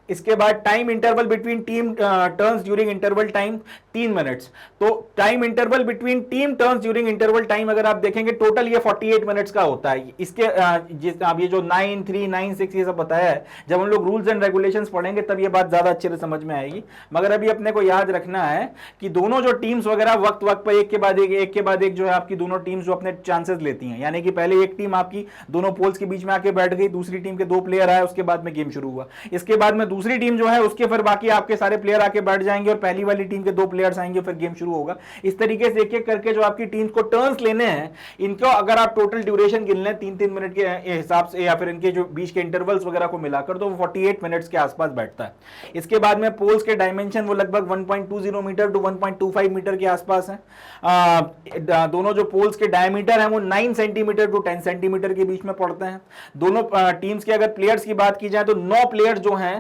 इसके बाद time interval between team turns during interval time 3 minutes. तो time interval between team turns during interval time अगर आप देखेंगे टोटल ये 48 मिनट्स का होता है। इसके अब ये जो 9, 3, 9, 6 ये सब बताया है, जब हम लोग रूल्स एंड रेगुलेशंस पढ़ेंगे तब ये बात ज्यादा अच्छे से समझ में आएगी। मगर अभी अपने को याद रखना है कि दोनों जो टीम्स वगैरह वक्त वक्त पर एक के बाद एक जो है आपकी दोनों टीम्स जो अपने चांसेस लेती हैं, यानी कि पहले एक टीम आपकी दोनों पोल्स के बीच में आके बैठ गई, दूसरी टीम के 2 प्लेयर आए, उसके बाद में गेम शुरू हुआ। इसके बाद में दूसरी टीम जो है उसके फिर बाकी आपके सारे प्लेयर आके बैठ जाएंगे, और पहली वाली टीम के 2 प्लेयर्स आएंगे, फिर गेम शुरू होगा। इस तरीके से एक एक करके जो आपकी टीम्स को टर्न्स लेने हैं, इनको अगर आप टोटल ड्यूरेशन गिन लें 3-3 मिनट के हिसाब से, या फिर इनके जो बीच के इंटरवल्स वगैरह को मिलाकर, तो वो 48 मिनट्स के आसपास बैठता है। इसके बाद में पोल्स के डायमेंशन वो लगभग 1.20 मीटर टू 1.25 मीटर के आसपास है। दोनों जो पोल्स के डायमीटर है वो 9 सेंटीमीटर टू 10 सेंटीमीटर के बीच में पड़ते हैं। दोनों टीम्स के अगर प्लेयर्स की बात की जाए तो 9 प्लेयर्स जो हैं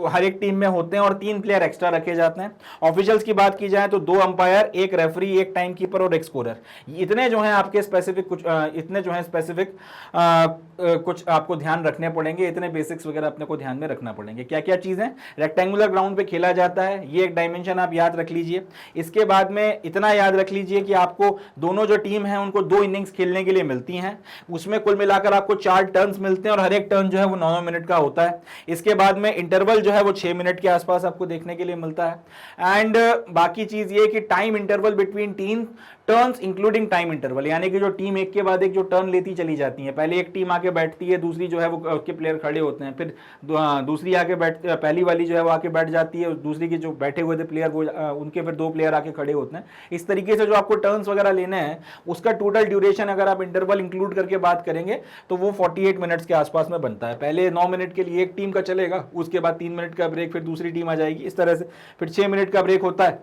हर एक टीम में होते हैं, और 3 प्लेयर एक्स्ट्रा रखे जाते हैं। ऑफिशियल्स की बात की जाए तो 2 अंपायर, 1 रेफरी, 1 टाइम कीपर और 1 स्कोरर। इतने जो हैं आपके स्पेसिफिक कुछ आपको ध्यान रखने पड़ेंगे, इतने बेसिक्स वगैरह अपने को ध्यान में रखना पड़ेंगे। क्या क्या चीजें, रेक्टेंगुलर ग्राउंड पे खेला जाता है, ये एक डायमेंशन आप याद रख लीजिए। इसके बाद में इतना याद रख लीजिए कि आपको दोनों जो टीम है उनको 2 इनिंग्स खेलने के लिए मिलती हैं, उसमें कुल मिलाकर आपको 4 टर्न्स मिलते हैं, और हर एक टर्न जो है वो 9 मिनट का होता है। इसके बाद में इंटरवल जो है वो 6 मिनट के आसपास आपको देखने के लिए मिलता है। एंड बाकी चीज ये कि time interval between team turns including time interval, यानी कि जो टीम एक के बाद एक जो टर्न लेती चली जाती है, पहले एक टीम आके बैठती है, दूसरी जो है वो उसके प्लेयर खड़े होते हैं, फिर दूसरी आके पहली वाली जो है वो आके बैठ जाती है, दूसरी के जो बैठे हुए थे प्लेयर वो उनके फिर 2 प्लेयर आके खड़े होते हैं। इस तरीके से जो आपको टर्न्स वगैरह लेने हैं उसका टोटल ड्यूरेशन अगर आप इंटरवल इंक्लूड करके बात करेंगे तो वो 48 मिनट्स के आसपास में बनता है। पहले 9 मिनट के लिए एक टीम का चलेगा, उसके बाद 3 मिनट का ब्रेक, फिर दूसरी टीम आ जाएगी, इस तरह से फिर 6 मिनट का ब्रेक होता है,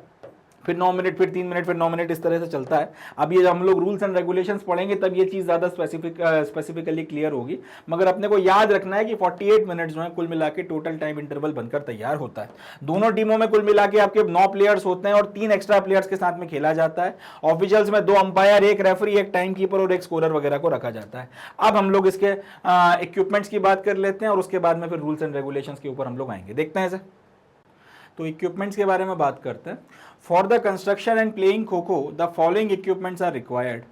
फिर 9 मिनट, फिर 3 मिनट, फिर 9 मिनट, इस तरह से चलता है। अब ये जब हम लोग रूल्स एंड रेगुलेशंस पढ़ेंगे तब ये चीज़ ज़्यादा स्पेसिफिकली क्लियर होगी, मगर अपने को याद रखना है कि 48 मिनट जो है कुल मिला के टोटल टाइम इंटरवल बनकर तैयार होता है। दोनों टीमों में कुल मिला के आपके 9 प्लेयर्स होते हैं, और 3 एक्स्ट्रा प्लेयर्स के साथ में खेला जाता है। ऑफिशियल्स में 2 अंपायर, 1 रेफरी, 1 टाइम कीपर और 1 स्कोरर वगैरह को रखा जाता है। अब हम लोग इसके इक्विपमेंट्स की बात कर लेते हैं, और उसके बाद में फिर रूल्स एंड रेगुलेशंस के ऊपर हम लोग आएंगे, देखते हैं इसे। तो इक्विपमेंट्स के बारे में बात करते हैं। For the construction and playing kho kho the following equipments are required.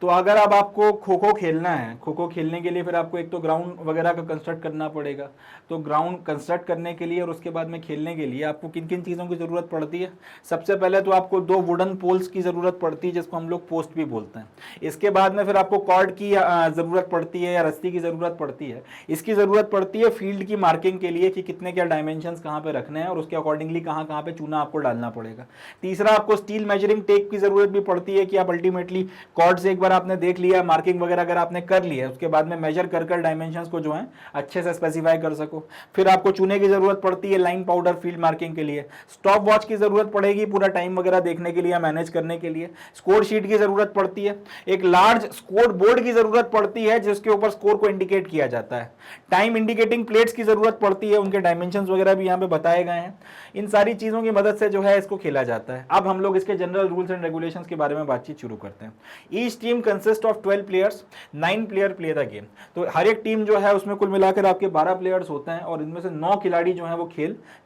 तो अगर अब आपको खो खो खेलना है, खो खो खेलने के लिए फिर आपको एक तो ग्राउंड वगैरह का कंस्ट्रक्ट करना पड़ेगा। तो ग्राउंड कंस्ट्रक्ट करने के लिए और उसके बाद में खेलने के लिए आपको किन किन चीज़ों की ज़रूरत पड़ती है? सबसे पहले तो आपको 2 वुडन पोल्स की ज़रूरत पड़ती है, जिसको हम लोग पोस्ट भी बोलते हैं। इसके बाद में फिर आपको कॉर्ड की ज़रूरत पड़ती है या रस्सी की ज़रूरत पड़ती है। इसकी ज़रूरत पड़ती है फील्ड की मार्किंग के लिए कि कितने क्या डायमेंशंस कहाँ पे रखने हैं और उसके अकॉर्डिंगली कहाँ कहाँ पे चूना आपको डालना पड़ेगा। तीसरा, आपको स्टील मेजरिंग टेप की ज़रूरत भी पड़ती है कि आप अल्टीमेटली कॉर्ड से एक बार आपने देख लिया, मार्किंग वगैरह अगर आपने कर लिया, उसके बाद में मेजर कर कर डायमेंशंस को जो है अच्छे से स्पेसिफाई कर सको। फिर आपको चूने की जरूरत पड़ती है लाइन पाउडर फील्ड मार्किंग के लिए। स्टॉप वॉच की जरूरत पड़ेगी पूरा टाइम वगैरह देखने के लिए, मैनेज करने के लिए। स्कोर शीट की जरूरत पड़ती है। एक लार्ज स्कोर बोर्ड की जरूरत पड़ती है जिसके ऊपर स्कोर को इंडिकेट किया जाता है। टाइम इंडिकेटिंग प्लेट्स की जरूरत पड़ती है, उनके डायमेंशंस वगैरह भी यहाँ पे बताए गए हैं। इन सारी चीजों की मदद से जो है इसको खेला जाता है। अब हम लोग इसके जनरल रूल्स एंड रेगुलेशंस के बारे में बातचीत शुरू करते हैं। Each team consist of 12 players, 9 player play the game. तो हर एक टीम जो है उसमें कुल मिलाकर आपके 12 प्लेयर्स होते हैं और इनमें से 9 खिलाड़ी जो है वो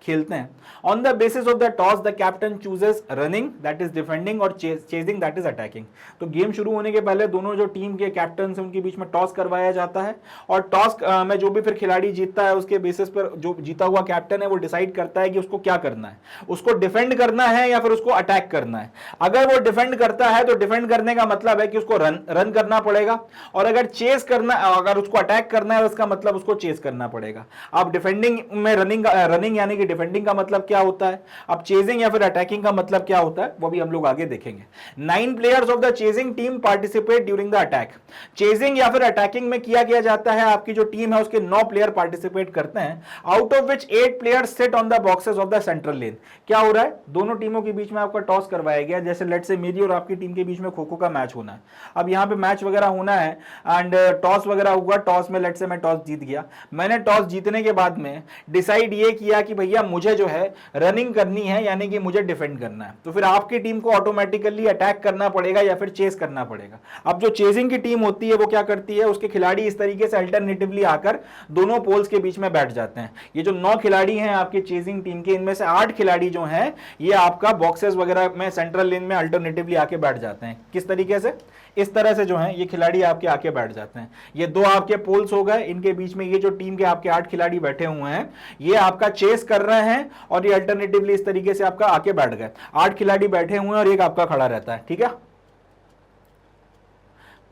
खेलते हैं। On the basis of the toss the captain chooses running that is defending और चेजिंग दैट इज अटैकिंग। तो गेम शुरू होने के पहले दोनों जो टीम के कैप्टन है उनके बीच में टॉस करवाया जाता है और टॉस में जो भी फिर खिलाड़ी जीतता है उसके बेसिस पर जो जीता हुआ कैप्टन है वो डिसाइड करता है कि उसको क्या करना है, उसको डिफेंड करना है या फिर उसको अटैक करना है। अगर वो डिफेंड करता है तो डिफेंड करने का मतलब है कि उसको रन करना पड़ेगा, और अगर चेस करना, अगर उसको अटैक करना है उसका मतलब उसको चेस करना पड़ेगा। अब डिफेंडिंग में रनिंग यानी कि डिफेंडिंग का मतलब क्या होता है, अब चेजिंग या फिर अटैकिंग का मतलब क्या होता है वो भी हम लोग आगे देखेंगे। 9 players of the chasing team participate during the attack. Chasing या फिर अटैकिंग में किया जाता है, आपकी जो टीम है उसके 9 प्लेयर पार्टिसिपेट करते हैं, out of which 8 players sit on the boxes of the central lane. क्या हो रहा है, दोनों टीमों के बीच में आपका टॉस करवाया गया, जैसे लेट्स से मेरी और आपकी टीम के बीच में खो खो का मैच होना है। अब यहाँ पे मैच वगैरह होना है एंड टॉस वगैरह हुआ, टॉस में लेट्स से मैं टॉस जीत गया। मैंने टॉस जीतने के बाद में डिसाइड ये किया कि भैया मुझे जो है रनिंग करनी है, यानी कि मुझे डिफेंड करना है। तो फिर आपकी टीम को ऑटोमेटिकली अटैक करना पड़ेगा या फिर चेस करना पड़ेगा। अब जो चेजिंग की टीम होती है वो क्या करती है, उसके खिलाड़ी इस तरीके से अल्टरनेटिवली आकर दोनों पोल्स के बीच में बैठ जाते हैं। ये जो 9 खिलाड़ी हैं आपकी चेजिंग टीम के, इनमें से 8 खिलाड़ी जो हैं ये आपका बॉक्सेस वगैरह में सेंट्रल लेन में अल्टरनेटिवली आके बैठ जाते हैं। किस तरीके से, इस तरह से जो है ये खिलाड़ी आपके आके बैठ जाते हैं। ये 2 आपके पोल्स हो गए, इनके बीच में ये जो टीम के आपके 8 खिलाड़ी बैठे हुए हैं ये आपका चेस कर रहे हैं और ये अल्टरनेटिवली इस तरीके से आपका आके बैठ गए। 8 खिलाड़ी बैठे हुए हैं और एक आपका खड़ा रहता है, ठीक है।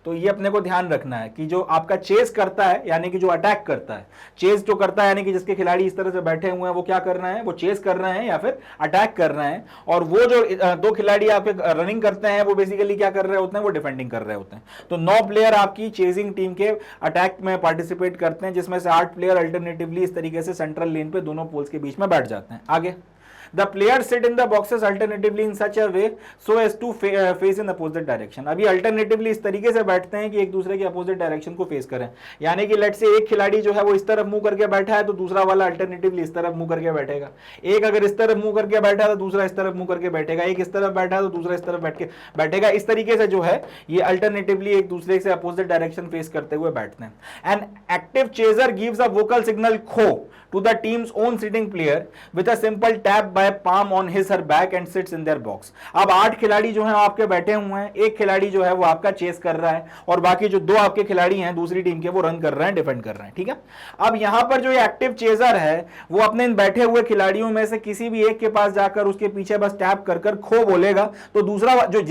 तो ये अपने को ध्यान रखना है कि जो आपका चेस करता है यानी कि जो अटैक करता है, चेस जो करता है यानी कि जिसके खिलाड़ी इस तरह से बैठे हुए हैं वो क्या कर रहे हैं, वो चेस कर रहे हैं या फिर अटैक कर रहे हैं। और वो जो 2 खिलाड़ी आपके रनिंग करते हैं वो बेसिकली क्या कर रहे होते हैं, वो डिफेंडिंग कर रहे होते हैं। तो 9 प्लेयर आपकी चेजिंग टीम के अटैक में पार्टिसिपेट करते हैं, जिसमें से 8 प्लेयर अल्टरनेटिवली इस तरीके से सेंट्रल लेन पे दोनों पोल्स के बीच में बैठ जाते हैं। आगे, The players sit in the boxes alternatively in such a way so as to face in opposite direction। अभी अल्टरनेटिवली इस तरीके से बैठते हैं कि एक दूसरे के अपोजिट डायरेक्शन को फेस करें, यानी कि लेट से एक खिलाड़ी जो है वो इस तरफ मुंह करके बैठा है तो दूसरा वाला अल्टरनेटिवली इस तरफ मुंह करके बैठेगा। एक अगर इस तरफ मुंह करके बैठा है तो दूसरा इस तरफ मुंह करके बैठेगा। एक इस तरफ बैठा है तो दूसरा इस तरफ बैठेगा। इस तरीके से जो है ये अल्टरनेटिवली एक दूसरे से अपोजिट डायरेक्शन फेस करते हुए बैठते हैं। An active chaser gives a vocal signal खो to the team's own sitting player with a simple tap by palm on his her back and sits in their box। अब 8 खिलाड़ी जो हैं आपके बैठे हुए हैं, एक खिलाड़ी जो है वो आपका चेस कर रहा है और बाकी जो 2 आपके खिलाड़ी हैं दूसरी टीम के वो रन कर रहे हैं, डिफेंड कर रहे हैं, ठीक है। अब यहां पर जो ये एक्टिव चेजर है वो अपने इन बैठे हुए खिलाड़ियों में से किसी भी एक के पास जाकर उसके पीछे बस टैप कर कर खो बोलेगा तो दूसरा जो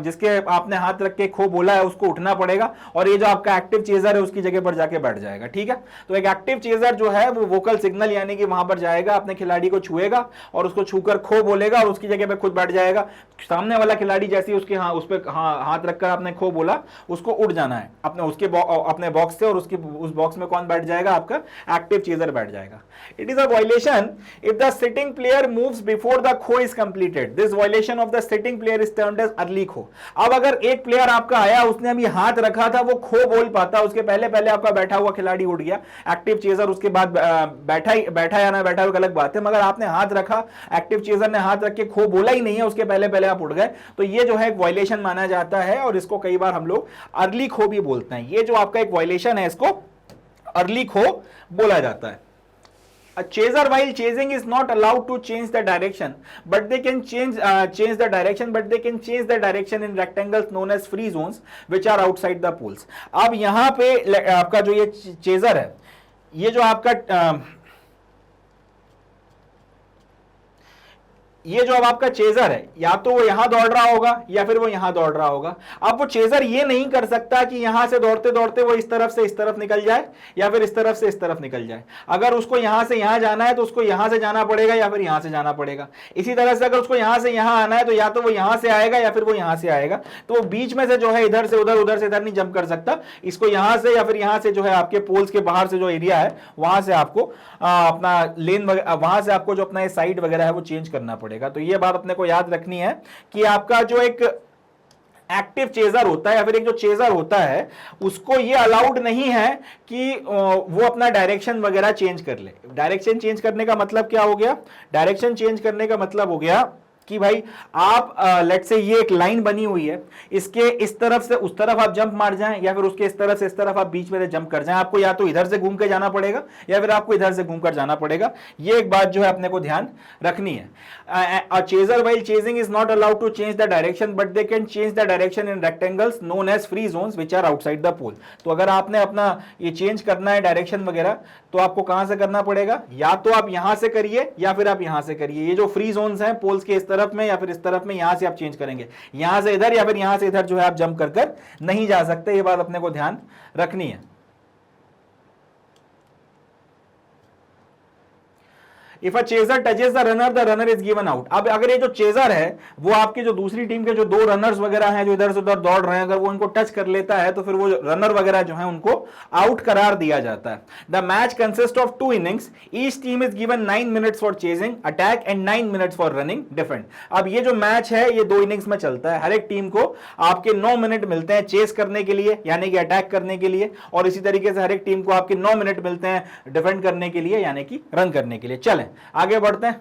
जिसके आपने हाथ रख के खो बोला है उसको उठना पड़ेगा और ये जो आपका एक्टिव चेजर है उसकी जगह पर जाके बैठ जाएगा, ठीक है। तो एक एक्टिव चेजर जो है वो वोकल सिग्नल यानी कि वहां पर जाएगा, अपने खिलाड़ी को छुएगा और उसको छूकर खो बोलेगा और उसकी जगह पे खुद बैठ जाएगा। सामने वाला खिलाड़ी जैसे ही उसके उस पे हाथ रखकर आपने खो बोला उसको उड़ जाना है अपने बॉक्स से और उस बॉक्स में कौन बैठ जाएगा, आपका एक्टिव चेजर बैठ जाएगा। It is a violation if the sitting player moves before the kho is completed. This violation of the sitting player is termed as early kho. अब अगर एक प्लेयर आपका आया, उसने अभी हाथ रखा था, वो खो बोल पाता, उसके पहले आपका बैठा हुआ खिलाड़ी उड़ गया, एक्टिव चेजर उसके बाद बैठा या ना बैठा हुआ अलग बात है, मगर आपने हाथ रखा, एक्टिव चेजर ने हाथ रख के खो बोला ही नहीं है, उसके पहले आप उड़ गए, तो ये जो है एक वायलेशन माना जाता है और इसको कई बार हम लोग अर्ली खो भी बोलते हैं। ये जो आपका एक वायलेशन है इसको अर्ली खो बोला जाता है। A chaser while chasing is not allowed to change the direction, but they can change the direction, but they can change the direction in rectangles known as free zones, which are outside the poles. अब यहां पे आपका जो ये chaser है, ये जो आपका ये जो अब आपका चेजर है, या तो वो यहां दौड़ रहा होगा या फिर वो यहां दौड़ रहा होगा। अब वो चेजर ये नहीं कर सकता कि यहां से दौड़ते दौड़ते वो इस तरफ से इस तरफ निकल जाए या फिर इस तरफ से इस तरफ निकल जाए। अगर उसको यहां से यहां जाना है तो उसको यहां से जाना पड़ेगा या फिर यहां से जाना पड़ेगा। इसी तरह से अगर उसको यहां से यहां आना है तो या तो वो यहां से आएगा या फिर वो यहां से आएगा। तो वो बीच में से जो है इधर से उधर, उधर से इधर नहीं जंप कर सकता। इसको यहां से या फिर यहां से जो है आपके पोल्स के बाहर से जो एरिया है वहां से आपको अपना लेन वहां से आपको जो अपना साइड वगैरह है वो चेंज करना पड़ेगा। तो ये बात अपने को याद रखनी है कि आपका जो एक एक्टिव चेजर होता है या फिर एक जो चेजर होता है उसको ये अलाउड नहीं है कि वो अपना डायरेक्शन वगैरह चेंज कर ले। डायरेक्शन चेंज करने का मतलब क्या हो गया? डायरेक्शन चेंज करने का मतलब हो गया कि भाई आप लेट से ये एक लाइन बनी हुई है, इसके इस तरफ से उस तरफ आप जंप मार जाएं या फिर उसके इस तरफ से इस तरफ आप बीच में से जंप कर जाएं। आपको या तो इधर से घूम के जाना पड़ेगा या फिर आपको इधर से घूम कर जाना पड़ेगा। ये एक बात जो है अपने को ध्यान रखनी है। A chaser while chasing is not allowed to change the direction, but they can change the direction in rectangles known as free zones which are outside the pole. तो अगर आपने अपना ये चेंज करना है डायरेक्शन वगैरह तो आपको कहां से करना पड़ेगा? या तो आप यहां से करिए या फिर आप यहां से करिए। ये जो फ्री जोन्स हैं पोल्स के इस तरफ में या फिर इस तरफ में, यहां से आप चेंज करेंगे। यहां से इधर या फिर यहां से इधर जो है आप जंप कर नहीं जा सकते। ये बात अपने को ध्यान रखनी है। If a chaser touches the runner is given out. अब अगर ये जो चेजर है वो आपकी जो दूसरी टीम के जो दो रनर्स वगैरह हैं जो इधर से उधर दौड़ रहे हैं, अगर वो उनको टच कर लेता है तो फिर वो रनर वगैरह जो है उनको आउट करार दिया जाता है। The match consist of 2 innings, each team is given 9 minutes for chasing, attack and 9 minutes for running, defend. अब ये जो मैच है ये 2 इनिंग्स में चलता है। हर एक टीम को आपके 9 मिनट मिलते हैं चेस करने के लिए यानी कि अटैक करने के लिए, और इसी तरीके से हर एक टीम को आपके 9 मिनट मिलते हैं डिफेंड करने के लिए यानी कि रन करने के लिए। चलें आगे बढ़ते हैं।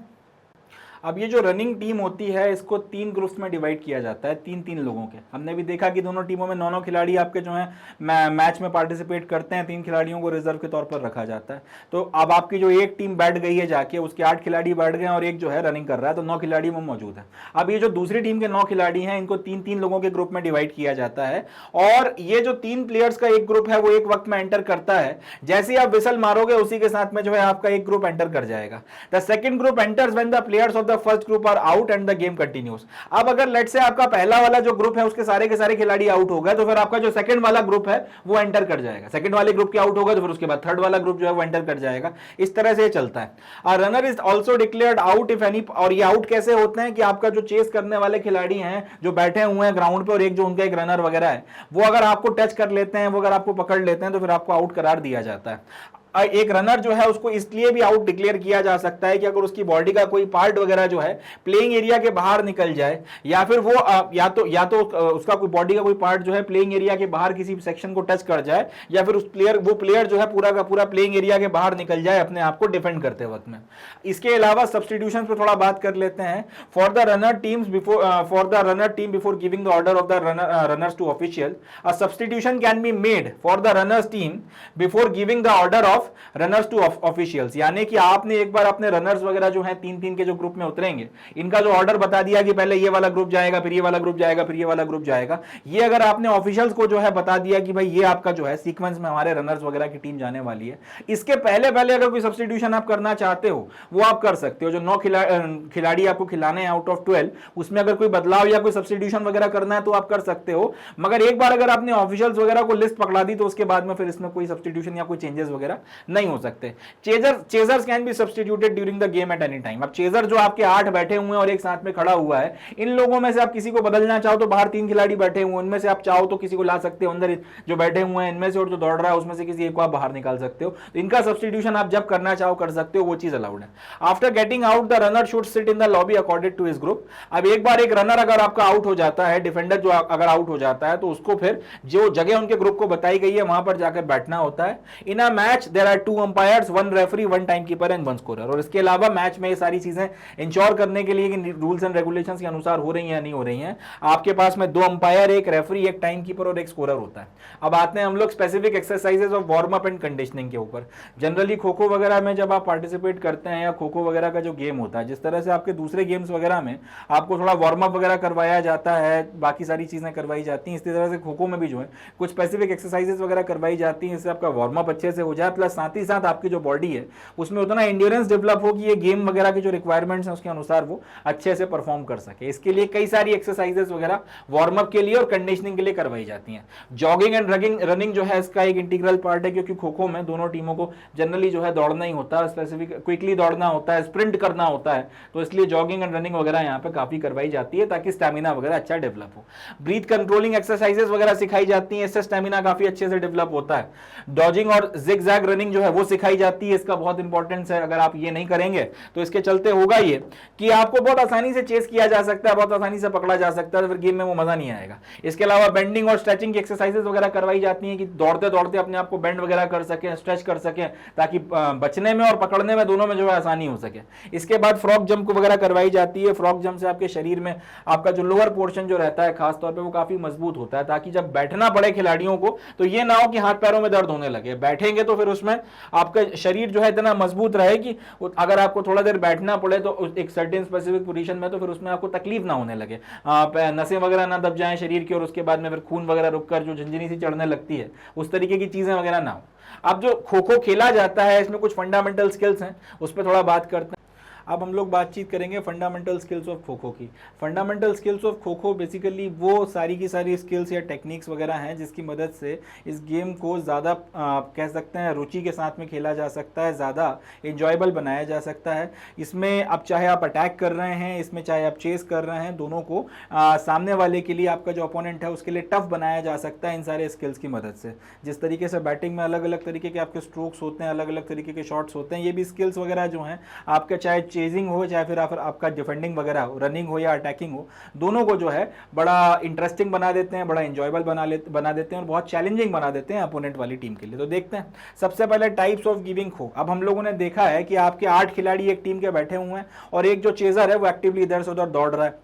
अब ये जो रनिंग टीम होती है इसको 3 ग्रुप्स में डिवाइड किया जाता है, 3-3 लोगों के। हमने भी देखा कि दोनों टीमों में 9 खिलाड़ी आपके जो हैं मैच में पार्टिसिपेट करते हैं, 3 खिलाड़ियों को रिजर्व के तौर पर रखा जाता है। तो अब आपकी जो एक टीम बैठ गई है जाके, उसके 8 खिलाड़ी बैठ गए और एक जो है रनिंग कर रहा है, तो 9 खिलाड़ी वो मौजूद है। अब ये जो दूसरी टीम के 9 खिलाड़ी हैं इनको 3-3 लोगों के ग्रुप में डिवाइड किया जाता है, और ये जो 3 प्लेयर्स का एक ग्रुप है वो एक वक्त में एंटर करता है। जैसे ही आप विसल मारोगे उसी के साथ में जो है आपका एक ग्रुप एंटर कर जाएगा। The second group enters when the players of the first group are out and the game continues. अब अगर लेट से आपका पहला वाला जो ग्रुप है उसके सारे के सारे खिलाड़ी आउट हो गए तो फिर आपका जो सेकंड वाला ग्रुप है वो एंटर कर जाएगा। सेकंड वाले ग्रुप के आउट होगा तो फिर उसके बाद थर्ड वाला ग्रुप जो है वो एंटर कर जाएगा। इस तरह से चलता है। A runner is also declared out if any, और ये आउट कैसे होते हैं कि आपका जो चेस करने वाले खिलाड़ी हैं जो बैठे हुए हैं ग्राउंड पे और एक जो उनका एक रनर वगैरह है वो अगर आपको टच कर लेते हैं, वो अगर आपको पकड़ लेते हैं तो फिर आपको आउट करार दिया जाता है। एक रनर जो है उसको इसलिए भी आउट डिक्लेयर किया जा सकता है कि अगर उसकी बॉडी का कोई पार्ट वगैरह जो है प्लेइंग एरिया के बाहर निकल जाए, या फिर वो या तो उसका कोई बॉडी का कोई पार्ट जो है प्लेइंग एरिया के बाहर किसी सेक्शन को टच कर जाए, या फिर वो प्लेयर जो है पूरा का पूरा प्लेइंग एरिया के बाहर निकल जाए अपने आप को डिफेंड करते वक्त में। इसके अलावा सब्स्टिट्यूशन पे थोड़ा बात कर लेते हैं। For the runner team before giving the order of the runners to official, a substitution can be made for the runners team before giving the order of runners to officials. यानी कि आपने एक बार अपने रनर्स वगैरह जो हैं 3-3 के जो ग्रुप में उतरेंगे, इनका जो ऑर्डर बता दिया कि पहले ये वाला ग्रुप जाएगा, फिर ये वाला ग्रुप जाएगा, फिर ये वाला ग्रुप जाएगा। ये अगर आपने ऑफिशियल्स को जो है बता दिया कि भाई ये आपका जो है सीक्वेंस में हमारे रनर्स वगैरह की टीम जाने वाली है, इसके पहले अगर कोई सब्स्टिट्यूशन आप करना चाहते हो वो आप कर सकते हो। जो 9 खिलाड़ी आपको खिलाने हैं आउट ऑफ 12, उसमें अगर कोई बदलाव या कोई सब्स्टिट्यूशन वगैरह करना है तो आप कर सकते हो। मगर एक बार अगर आपने ऑफिशियल्स वगैरह को लिस्ट पकड़ा दी तो उसके बाद में फिर इसमें कोई सब्स्टिट्यूशन या कोई चेंजेस वगैरह नहीं हो सकते। Chasers can be substituted during the game at any time. अब चेजर जो आपके 8 बैठे हुए हैं और एक साथ में खड़ा हुआ है, इन लोगों में से आप किसी को बदलना चाहो तो बाहर 3 खिलाड़ी बैठे हुए हैं, उनमें से आप चाहो तो किसी को ला सकते हो अंदर जो बैठे हुए हैं इनमें से, और जो दौड़ रहा है उसमें से किसी एक को आप बाहर निकाल सकते हो। तो इनका सब्स्टिट्यूशन आप जब करना चाहो कर सकते हो, वो चीज अलाउड है। After getting out the runner should sit in the lobby according to his group. अब एक बार एक रनर अगर आपका आउट हो जाता है, डिफेंडर जो अगर आउट हो जाता है, तो उसको फिर जो जगह उनके ग्रुप को बताई गई है वहां पर जाकर बैठना होता है। In a match there there are 2 umpires, 1 referee, 1 time keeper and 1 scorer. और इसके अलावा मैच में ये सारी चीजें इंश्योर करने के लिए कि रूल्स एंड रेगुलेशंस के अनुसार हो रही हैं या नहीं हो रही हैं, आपके पास में 2 अंपायर, 1 रेफरी, 1 टाइम कीपर और 1 स्कोरर होता है। अब आते हैं हम लोग specific exercises of warm up and conditioning के ऊपर। जनरली खो खो वगैरह में जब आप पार्टिसिपेट करते हैं या खो खो वगैरह का जो गेम होता है, जिस तरह से आपके दूसरे गेम्स वगैरह में आपको थोड़ा वार्म अप वगैरह करवाया जाता है, बाकी सारी चीजें करवाई जाती हैं, इसी तरह से खो खो में भी जो है कुछ स्पेसिफिक एक्सरसाइजेस वगैरह करवाई जाती हैं, इससे आपका वार्म अप अच्छे से हो जाए, प्लस साथ ही साथ आपकी जो बॉडी है उसमें उतना एंड्योरेंस डेवलप हो कि ये गेम वगैरह की जो रिक्वायरमेंट्स हैं उसके अनुसार वो अच्छे से परफॉर्म कर सके। इसके लिए कई सारी एक्सरसाइजेस वगैरह वार्म अप के लिए और कंडीशनिंग के लिए करवाई जाती हैं। जॉगिंग एंड रनिंग जो है इसका एक इंटीग्रल पार्ट है, क्योंकि खो खो में दोनों टीमों को जनरली जो है दौड़ना ही होता है, स्पेसिफिक क्विकली दौड़ना होता है, स्प्रिंट करना होता है, तो इसलिए जॉगिंग एंड रनिंग वगैरह यहाँ पे काफी करवाई जाती है ताकि स्टैमिना वगैरह अच्छा डेवलप हो। ब्रीथ कंट्रोलिंग एक्सरसाइजेस वगैरह सिखाई जाती हैं, इससे स्टैमिना काफी अच्छे से डेवलप होता है। डॉजिंग और जिगजैग रनिंग जो है वो सिखाई जाती है, इसका बहुत इंपॉर्टेंस है। अगर आप ये नहीं करेंगे तो इसके चलते होगा ये कि आपको बहुत आसानी से चेस किया जा सकता है, बहुत आसानी से पकड़ा जा सकता है, तो फिर गेम में वो मजा नहीं आएगा। इसके अलावा बेंडिंग और स्ट्रेचिंग की एक्सरसाइजेस वगैरह करवाई जाती हैं कि दौड़ते दौड़ते अपने आप को बेंड वगैरह कर सकें, स्ट्रेच कर सकें, ताकि बचने में और पकड़ने में दोनों में जो है आसानी हो सके। इसके बाद फ्रॉग जंप वगैरह करवाई जाती है। फ्रॉग जंप से आपके शरीर में आपका जो लोअर पोर्शन जो रहता है खासतौर पर वो काफी मजबूत होता है, ताकि जब बैठना पड़े खिलाड़ियों को तो ये ना हो कि हाथ पैरों में दर्द होने लगे। बैठेंगे तो फिर उसमें आपका शरीर जो है इतना मजबूत रहे कि अगर आपको थोड़ा देर बैठना पड़े तो एक सर्टेन स्पेसिफिक पोजीशन में, तो फिर उसमें आपको तकलीफ ना होने लगे, नसें वगैरह ना दब जाएं शरीर की और उसके बाद में फिर खून वगैरह रुककर जो झंझनी सी चढ़ने लगती है उस तरीके की चीजें वगैरह ना हो। अब जो खो खो खेला जाता है इसमें कुछ फंडामेंटल स्किल्स हैं, उस पर थोड़ा बात करते हैं। अब हम लोग बातचीत करेंगे फंडामेंटल स्किल्स ऑफ खो खो की। फंडामेंटल स्किल्स ऑफ खो खो बेसिकली वो सारी की सारी स्किल्स या टेक्निक्स वगैरह हैं जिसकी मदद से इस गेम को ज़्यादा कह सकते हैं रुचि के साथ में खेला जा सकता है, ज़्यादा इंजॉयबल बनाया जा सकता है। इसमें अब चाहे आप अटैक कर रहे हैं, इसमें चाहे आप चेस कर रहे हैं, दोनों को सामने वाले के लिए, आपका जो अपोनेंट है उसके लिए टफ बनाया जा सकता है इन सारे स्किल्स की मदद से। जिस तरीके से बैटिंग में अलग अलग तरीके के आपके स्ट्रोक्स होते हैं, अलग अलग तरीके के शॉट्स होते हैं, ये भी स्किल्स वगैरह जो हैं आपके चाहे चेजिंग हो चाहे फिर आपका डिफेंडिंग वगैरह हो, रनिंग हो या अटैकिंग हो, दोनों को जो है बड़ा इंटरेस्टिंग बना देते हैं, बड़ा इंजॉयबल बना देते हैं और बहुत चैलेंजिंग बना देते हैं अपोनेंट वाली टीम के लिए। तो देखते हैं सबसे पहले टाइप्स ऑफ गिविंग खो। अब हम लोगों ने देखा है कि आपके 8 खिलाड़ी एक टीम के बैठे हुए हैं और एक जो चेजर है वो एक्टिवली इधर से उधर दौड़ रहा है,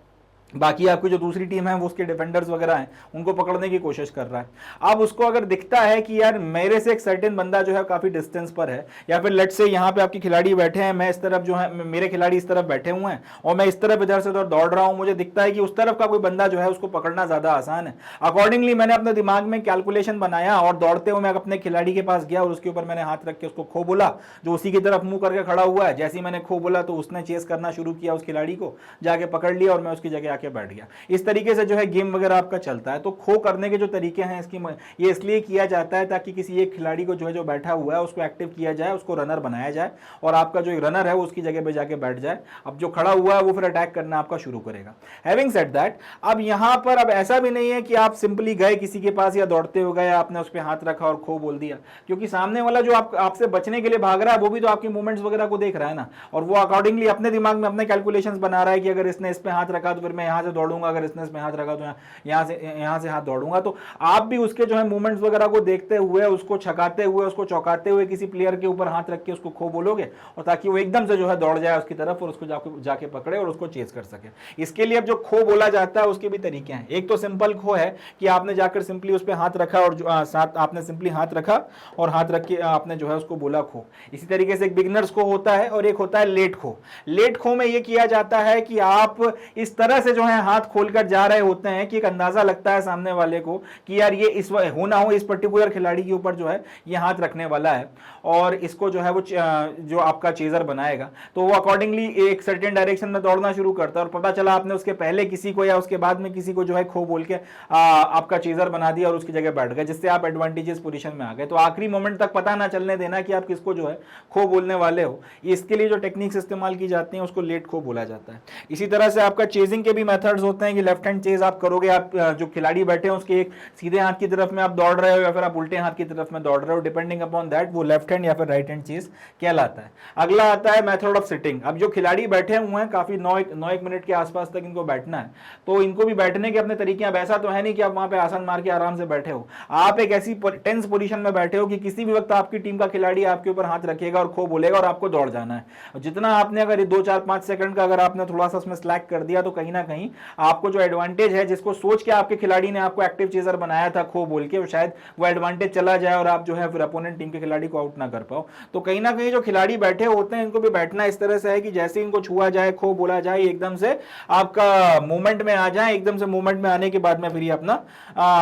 बाकी आपकी जो दूसरी टीम है वो उसके डिफेंडर्स वगैरह हैं उनको पकड़ने की कोशिश कर रहा है। अब उसको अगर दिखता है कि यार मेरे से एक सर्टेन बंदा जो है काफी डिस्टेंस पर है, या फिर लेट्स से यहाँ पे आपके खिलाड़ी बैठे हैं, मैं इस तरफ जो है मेरे खिलाड़ी इस तरफ बैठे हुए हैं और मैं इस तरफ इधर से उधर दौड़ रहा हूँ, मुझे दिखता है कि उस तरफ का कोई बंदा जो है उसको पकड़ना ज्यादा आसान है। अकॉर्डिंगली मैंने अपने दिमाग में कैलकुलेशन बनाया और दौड़ते हुए मैं अपने खिलाड़ी के पास गया और उसके ऊपर मैंने हाथ रख के उसको खो बोला, जो उसी की तरफ मुंह करके खड़ा हुआ है। जैसे ही मैंने खो बोला तो उसने चेस करना शुरू किया, उस खिलाड़ी को जाके पकड़ लिया और मैं उसकी जगह आके बैठ गया। इस तरीके से जो है गेम वगैरह आपका चलता है। तो खो करने के जो तरीके हैं इसकी ये इसलिए किया जाता है ताकि किसी एक खिलाड़ी को जो है जो बैठा हुआ है उसको एक्टिव किया जाए, उसको रनर बनाया जाए और आपका जो रनर है वो उसकी जगह पे जाके बैठ जाए। अब जो खड़ा हुआ है वो फिर अटैक करना आपका शुरू करेगा। हैविंग सेड दैट, अब यहां पर अब ऐसा भी नहीं है कि आप सिंपली गए किसी के पास या दौड़ते हो गए, आपने उस पर हाथ रखा और खो बोल दिया, क्योंकि सामने वाला जो आपसे बचने के लिए भाग रहा है वो भी तो आपकी मूवमेंट्स वगैरह को देख रहा है ना, और वो अकॉर्डिंगली अपने दिमाग में अपने कैलकुलेशंस बना रहा है कि अगर इसने इस पे हाथ रखा तो फिर मैं यहां से दौड़ूंगा, अगर इसने इस पे हाथ रखा तो यहां से हाथ दौड़ूंगा। तो आप भी उसके जो है मूवमेंट्स वगैरह को देखते हुए, उसको छकाते हुए, उसको चौंकाते हुए किसी प्लेयर के ऊपर हाथ रख के उसको खो बोलोगे, और ताकि वो एकदम से जो है दौड़ जाए उसकी तरफ और उसको जाके पकड़े और उसको चेस कर सके। इसके लिए अब जो खो बोला जाता है उसके भी तरीके हैं। एक तो सिंपल खो है कि आपने जाकर सिंपली उस पर हाथ रखा और साथ आपने सिंपली हाथ रखा और हाथ रख के आपने जो है उसको बोला खो। इसी तरीके से एक बिगिनर्स खो होता है और एक होता है लेट खो। लेट खो में यह किया जाता है कि आप इस तरह से जो है हाथ खोलकर जा रहे होते हैं कि एक अंदाजा लगता है सामने वाले को कि यार ये इस हो ना हो इस पर्टिकुलर खिलाड़ी के ऊपर जो है ये हाथ रखने वाला है और इसको जो है वो जो आपका चेजर बनाएगा, तो वो अकॉर्डिंगली एक सर्टेन डायरेक्शन में दौड़ना शुरू करता है और पता चला आपने उसके पहले किसी को या उसके बाद में किसी को जो है खो बोल के आपका चेजर बना दिया और उसकी जगह बैठ गए, जिससे आप एडवांटेजेस पोजीशन में आ गए। तो आखिरी मोमेंट तक पता ना चलने देना कि आप किसको जो है खो बोलने वाले हो। इसके लिए जो टेक्निक्स इस्तेमाल की जाती हैं उसको लेट खो बोला जाता है। इसी तरह से आपका चेजिंग के भी मेथड्स होते हैं कि लेफ्ट हैंड चेज आप करोगे, आप जो खिलाड़ी बैठे हैं उसके एक सीधे हाथ की तरफ में आप दौड़ रहे हो या फिर आप उल्टे हाथ की तरफ में दौड़ रहे हो, डिपेंडिंग अपॉन दैट वो लेफ्ट हैंड या फिर राइट हैंड चेज कहलाता है। अगला आता है मेथड ऑफ सिटिंग। अब जो खिलाड़ी बैठे हुए हैं काफी 9 मिनट के आसपास तक इनको बैठना है, तो इनको भी बैठने के अपने तरीके हैं। ऐसा तो है नहीं कि आप वहां पे आसन मार के आराम से बैठे हो, आप एक ऐसी टेंस पोजीशन में बैठे हो कि किसी भी वक्त आपकी टीम का खिलाड़ी आपके ऊपर हाथ रखेगा और खो बोलेगा और आपको दौड़ जाना है। जितना आपने अगर 2 4 5 सेकंड का अगर आपने थोड़ा सा उसमें स्लैक कर दिया तो कहीं ना कहीं आपको जो एडवांटेज है, जिसको सोच के आपके खिलाड़ी ने आपको एक्टिव चेजर बनाया था खो बोल के, वो शायद वो एडवांटेज चला जाए और आप जो है फिर अपोनेंट टीम के खिलाड़ी को आउट ना कर पाओ। तो कहीं ना कहीं जो खिलाड़ी बैठे होते हैं इनको भी बैठना इस तरह से है कि जैसे इनको छुआ जाए, खो बोला जाए, एकदम से आपका मूवमेंट में आ जाए, एकदम से मूवमेंट में आने के बाद में फिर ये अपना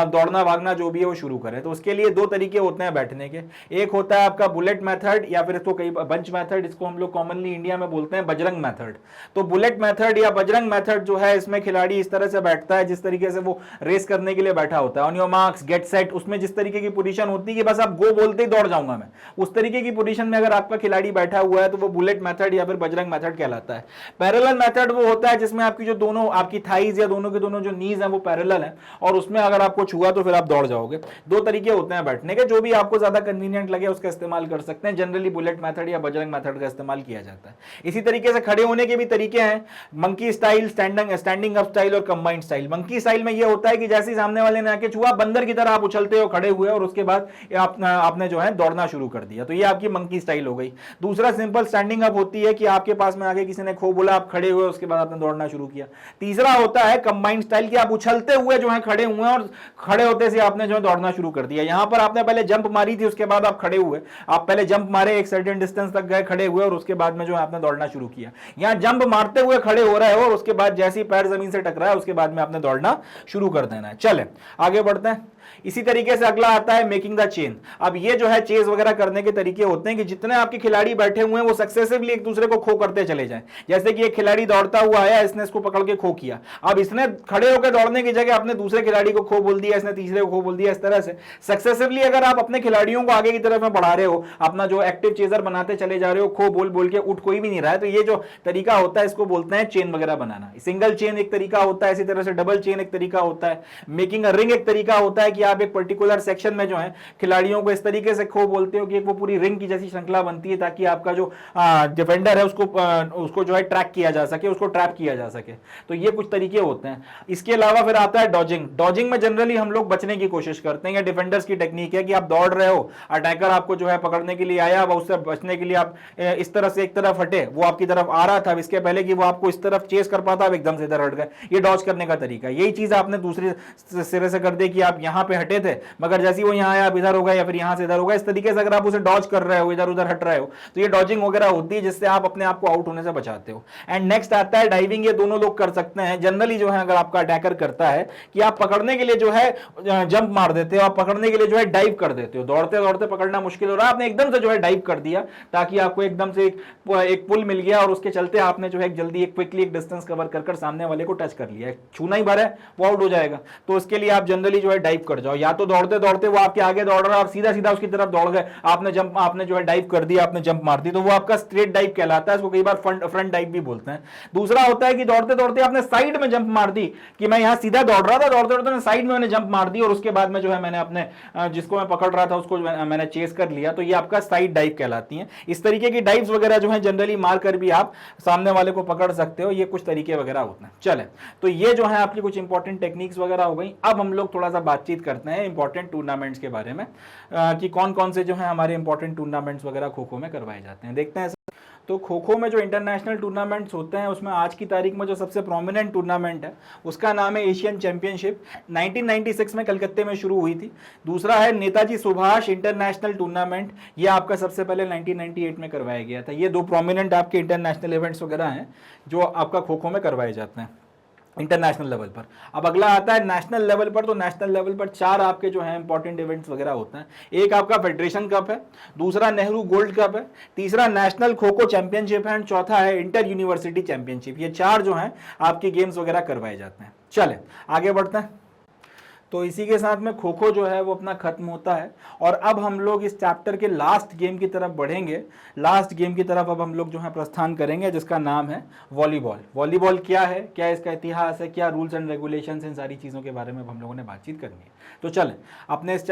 दौड़ना भागना जो भी है वो शुरू करें। तो उसके लिए 2 तरीके होते हैं बैठने के। एक होता है आपका बुलेट मेथड या फिर इसको कई बंच मेथड, इसको हम लोग कॉमनली इंडिया में बोलते हैं बजरंग मेथड। तो बुलेट मेथड या बजरंग मेथड जो है, इसमें खिलाड़ी इस तरह से बैठता है जिस तरीके से वो रेस करने के लिए बैठा होता है। On your marks get set, उसमें जिस तरीके की पोजीशन होती है कि बस आप गो बोलते ही दौड़ जाऊंगा मैं, उस तरीके की पोजीशन में अगर आपका खिलाड़ी बैठा हुआ है तो वो बुलेट मेथड या फिर बजरंग मेथड कहलाता है। पैरेलल मेथड वो होता है जिसमें आपकी जो दोनों आपकी थाइज या दोनों के दोनों जो नीज है वो पैरेलल है और उसमें अगर आपको छुआ तो फिर आप दौड़ जाओगे। 2 तरीके होते हैं बैठने के, जो भी आपको ज्यादा कन्वीनियंट लगे उसका इस्तेमाल कर सकते हैं। जनरली बुलेट मेथड या बजरंग मेथड का इस्तेमाल किया जाता है। इसी तरीके से खड़े होने के भी तरीके हैं, monkey style, standing up style और कंबाइंड स्टाइल। मंकी स्टाइल में ये होता है कि जैसे सामने वाले ने आके छुआ, बंदर की तरह आप उछलते हो खड़े हुए और उसके बाद आपने जो है दौड़ना शुरू कर दिया, तो ये आपकी मंकी स्टाइल हो गई। दूसरा सिंपल स्टैंडिंग अप होती है कि आपके पास में आके किसी ने खो बोला, आप खड़े हुए, उसके बाद आपने दौड़ना शुरू किया। तीसरा होता है कंबाइंड स्टाइल कि आप उछलते हुए जो है खड़े हुए और खड़े होते से आपने जो है दौड़ना शुरू कर दिया। यहां पर आपने पहले जंप मारी थी, उसके बाद आप खड़े हुए, आप पहले जंप मारे, एक सर्टेन डिस्टेंस तक गए, खड़े हुए और उसके बाद में जो है आपने दौड़ना शुरू किया। यहां जंप मारते हुए खड़े हो रहे हो और उसके बाद जैसे ही पैर जमीन से टकराया उसके बाद में आपने दौड़ना शुरू कर देना है। चले आगे बढ़ते हैं। इसी तरीके से अगला आता है मेकिंग द चेन। अब ये जो है चेज वगैरह करने के तरीके होते हैं कि जितने आपके खिलाड़ी बैठे हुए हैं वो सक्सेसिवली एक दूसरे को खो करते चले जाएं। जैसे कि एक खिलाड़ी दौड़ता हुआ आया, इसने इसको पकड़ के खो किया, अब इसने खड़े होकर दौड़ने की जगह अपने दूसरे खिलाड़ी को खो बोल दिया, इसने तीसरे को खो बोल दिया। इस तरह से सक्सेसिवली अगर आप अपने खिलाड़ियों को आगे की तरफ में बढ़ा रहे हो, अपना जो एक्टिव चेजर बनाते चले जा रहे हो, खो बोल बोल के उठ कोई भी नहीं रहा है, तो ये जो तरीका होता है इसको बोलते हैं चेन वगैरह बनाना। सिंगल चेन एक तरीका होता है, इसी तरह से डबल चेन एक तरीका होता है। मेकिंग अ रिंग एक तरीका होता है कि आप एक पर्टिकुलर सेक्शन में जो है खिलाड़ियों को इस तरीके से खो बोलते हो कि एक वो पूरी रिंग की जैसी श्रृंखला बनती है ताकि आपका जो डिफेंडर है उसको जो है ट्रैक किया जा सके, उसको ट्रैप किया जा सके। तो ये कुछ तरीके होते हैं। इसके अलावा फिर आता है डॉजिंग। डॉजिंग में जनरली हम लोग बचने की कोशिश करते हैं, या डिफेंडर्स की टेक्निक है कि आप दौड़ रहे हो, अटैकर आपको जो है पकड़ने के लिए आया, अब उससे बचने के लिए आप इस तरह से एक तरफ हटे, वो आपकी तरफ आ रहा था, इसके पहले कि वो आपको इस तरफ चेस कर पाता, आप एकदम से इधर हट गए। ये डॉज करने का तरीका। यही चीज आपने दूसरे सिरे से कर दी कि आप यहां पे हटे थे, मगर जैसे वो यहाँ आया आप इधर हो गए या फिर यहां से इधर हो गए। इस तरीके से अगर आप उसे डॉज कर रहे हो, इधर उधर हट रहे हो, तो ये डॉजिंग वगैरह होती है जिससे आप अपने आप को आउट होने से बचाते हो। एंड नेक्स्ट आता है डाइविंग। ये दोनों लोग कर सकते हैं जनरली जो है, अगर आपका अटैकर करता है कि आप पकड़ने के लिए जो है जंप मार देते हो, आप पकड़ने के लिए जो है डाइव कर देते हो, दौड़ते दौड़ते पकड़ना मुश्किल हो रहा है, आपने एकदम से जो है डाइव कर दिया ताकि आपको एकदम से एक पुल मिल गया और उसके चलते आपने जो है जल्दी क्विकली एक डिस्टेंस कवर कर सामने वाले को टच कर लिया। छूना ही भर है, वो आउट हो जाएगा। तो उसके लिए आप जनरली जो है डाइव कर जाओ, या तो दौड़ते दौड़ते वो आपके आगे दौड़ रहा है, आप सीधा सीधा उसकी तरफ दौड़ गए, आपने जो है डाइव कर दिया, आपने जंप मार दी, तो वो आपका स्ट्रेट डाइव कहलाता है। इसको कई बार फ्रंट डाइव भी बोलते हैं। दूसरा होता है कि दौड़ते दौड़ते आपने साइड में जंप मार दी, कि मैं यहां सीधा दौड़ रहा था, दौड़ते दौड़ते साइड में मैंने जंप मार दी और उसके बाद में जो है मैंने अपने जिसको मैं पकड़ रहा था उसको मैंने चेस कर लिया, तो ये आपका साइड डाइव कहलाती है। इस तरीके की डाइव्स वगैरह जो है जनरली मार कर भी आप सामने वाले को पकड़ सकते हो। ये कुछ तरीके वगैरह होते हैं। चले, तो ये जो है आपकी कुछ इंपॉर्टेंट टेक्निक्स वगैरह हो गई। अब हम लोग थोड़ा सा बातचीत करते हैं इंपॉर्टेंट टूर्नामेंट्स के बारे में, कि कौन कौन से जो है हमारे इंपॉर्टेंट टूर्नामेंट्स वगैरह खो खो में करवाए जाते हैं। देखते हैं। तो खो खो में जो इंटरनेशनल टूर्नामेंट्स होते हैं उसमें आज की तारीख में जो सबसे प्रोमिनेंट टूर्नामेंट है उसका नाम है एशियन चैंपियनशिप। 1996 में कलकत्ते में शुरू हुई थी। दूसरा है नेताजी सुभाष इंटरनेशनल टूर्नामेंट, ये आपका सबसे पहले 1998 में करवाया गया था। ये 2 प्रोमिनेंट आपके इंटरनेशनल इवेंट्स वगैरह हैं जो आपका खो खो में करवाए जाते हैं इंटरनेशनल लेवल पर। अब अगला आता है नेशनल लेवल पर। तो नेशनल लेवल पर 4 आपके जो हैं इंपॉर्टेंट इवेंट्स वगैरह होते हैं। एक आपका फेडरेशन कप है, दूसरा नेहरू गोल्ड कप है, तीसरा नेशनल खो खो चैंपियनशिप है, एंड चौथा है इंटर यूनिवर्सिटी चैंपियनशिप। ये 4 जो हैं आपके गेम्स वगैरह करवाए जाते हैं। चले आगे बढ़ते हैं। तो इसी के साथ में खो खो जो है वो अपना खत्म होता है और अब हम लोग इस चैप्टर के लास्ट गेम की तरफ बढ़ेंगे। लास्ट गेम की तरफ अब हम लोग जो है प्रस्थान करेंगे, जिसका नाम है वॉलीबॉल। वॉलीबॉल क्या है, क्या इसका इतिहास है, क्या रूल्स एंड रेगुलेशंस, इन सारी चीज़ों के बारे में अब हम लोगों ने बातचीत करनी है। तो चलें अपने इस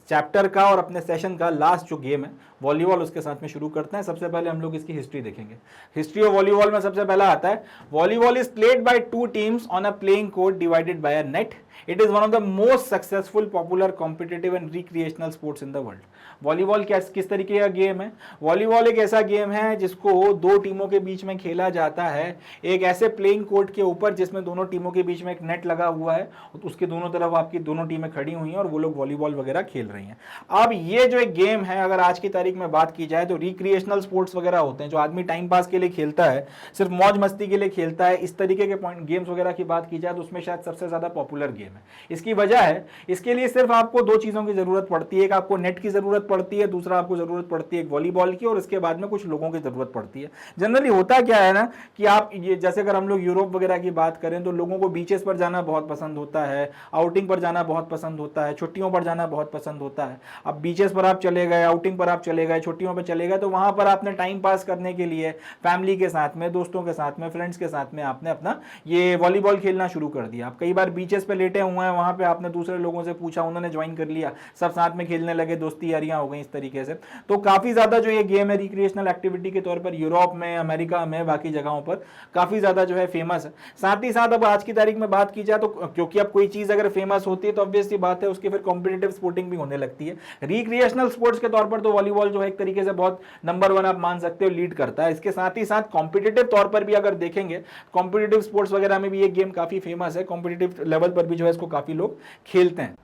चैप्टर का और अपने सेशन का लास्ट जो गेम है वॉलीबॉल, उसके साथ में शुरू करते हैं। सबसे पहले हम लोग इसकी हिस्ट्री देखेंगे। हिस्ट्री ऑफ वॉलीबॉल में सबसे पहला आता है, volleyball is played by two teams on a playing court divided by a net. It is one of the most successful popular competitive and recreational sports in the world. Volleyball किस तरीके का game है? Volleyball एक ऐसा game है जिसको दो टीमों के बीच में खेला जाता है, एक ऐसे प्लेइंग कोर्ट के ऊपर जिसमें दोनों टीमों के बीच में एक नेट लगा हुआ है, उसके दोनों तरफ आपकी दोनों टीमें खड़ी हुई हैं और वो लोग वॉलीबॉल वगैरह खेल रही हैं। अब ये जो एक गेम है, अगर आज की तारीख में बात की जाए तो रिक्रिएशनल स्पोर्ट्स वगैरह होते हैं जो आदमी टाइम पास के लिए खेलता है, सिर्फ मौज मस्ती के लिए खेलता है, इस तरीके के पॉइंट गेम्स वगैरह की बात की जाए तो उसमें शायद सबसे ज्यादा पॉपुलर गेम है। इसकी वजह है, इसके लिए सिर्फ आपको दो चीजों की जरूरत पड़ती है, एक आपको नेट की जरूरत पड़ती है, दूसरा आपको जरूरत पड़ती है एक वॉलीबॉल की, और इसके बाद में कुछ लोगों की जरूरत पड़ती है। जनरली होता क्या है ना कि आप ये जैसे अगर हम लोग यूरोप वगैरह की बात करें तो लोगों को बीचेस पर जाना बहुत पसंद होता है, आउटिंग पर जाना बहुत पसंद होता है, छुट्टियों पर जाना बहुत पसंद होता है। अब बीचेस पर आप चले गए, आउटिंग पर आप चले गए, छुट्टियों पर चले गए, तो वहां पर आपने टाइम पास करने के लिए फैमिली के साथ में, दोस्तों के साथ में, फ्रेंड्स के साथ में आपने अपना ये वॉलीबॉल खेलना शुरू कर दिया। आप कई बार बीचेस पे लेटे हुए हैं, वहां पे आपने दूसरे लोगों से पूछा, उन्होंने ज्वाइन कर लिया, सब साथ में खेलने लगे, दोस्ती यारियां हो गई इस तरीके से। तो काफी ज्यादा जो ये गेम है रिक्रिएशनल एक्टिविटी के तौर पर यूरोप में, अमेरिका में, बाकी जगहों पर काफी ज्यादा जो है फेमस है। साथ ही साथ अब आज की तारीख में बात की जाए तो क्योंकि अब कोई चीज अगर फेमस होती है तो ऑब्वियस सी बात है उसकी फिर कॉम्पिटिटिव स्पोर्टिंग भी होने लगती है। रिक्रिएशनल स्पोर्ट्स के तौर पर तो वॉलीबॉल जो है एक तरीके से बहुत नंबर 1 आप मान सकते हो, लीड करता है। इसके साथ ही साथ कॉम्पिटिटिव तौर पर भी अगर देखेंगे, कॉम्पिटिटिव स्पोर्ट्स वगैरह में भी ये गेम काफी फेमस है, कॉम्पिटिटिव लेवल पर भी जो है इसको काफी लोग खेलते हैं।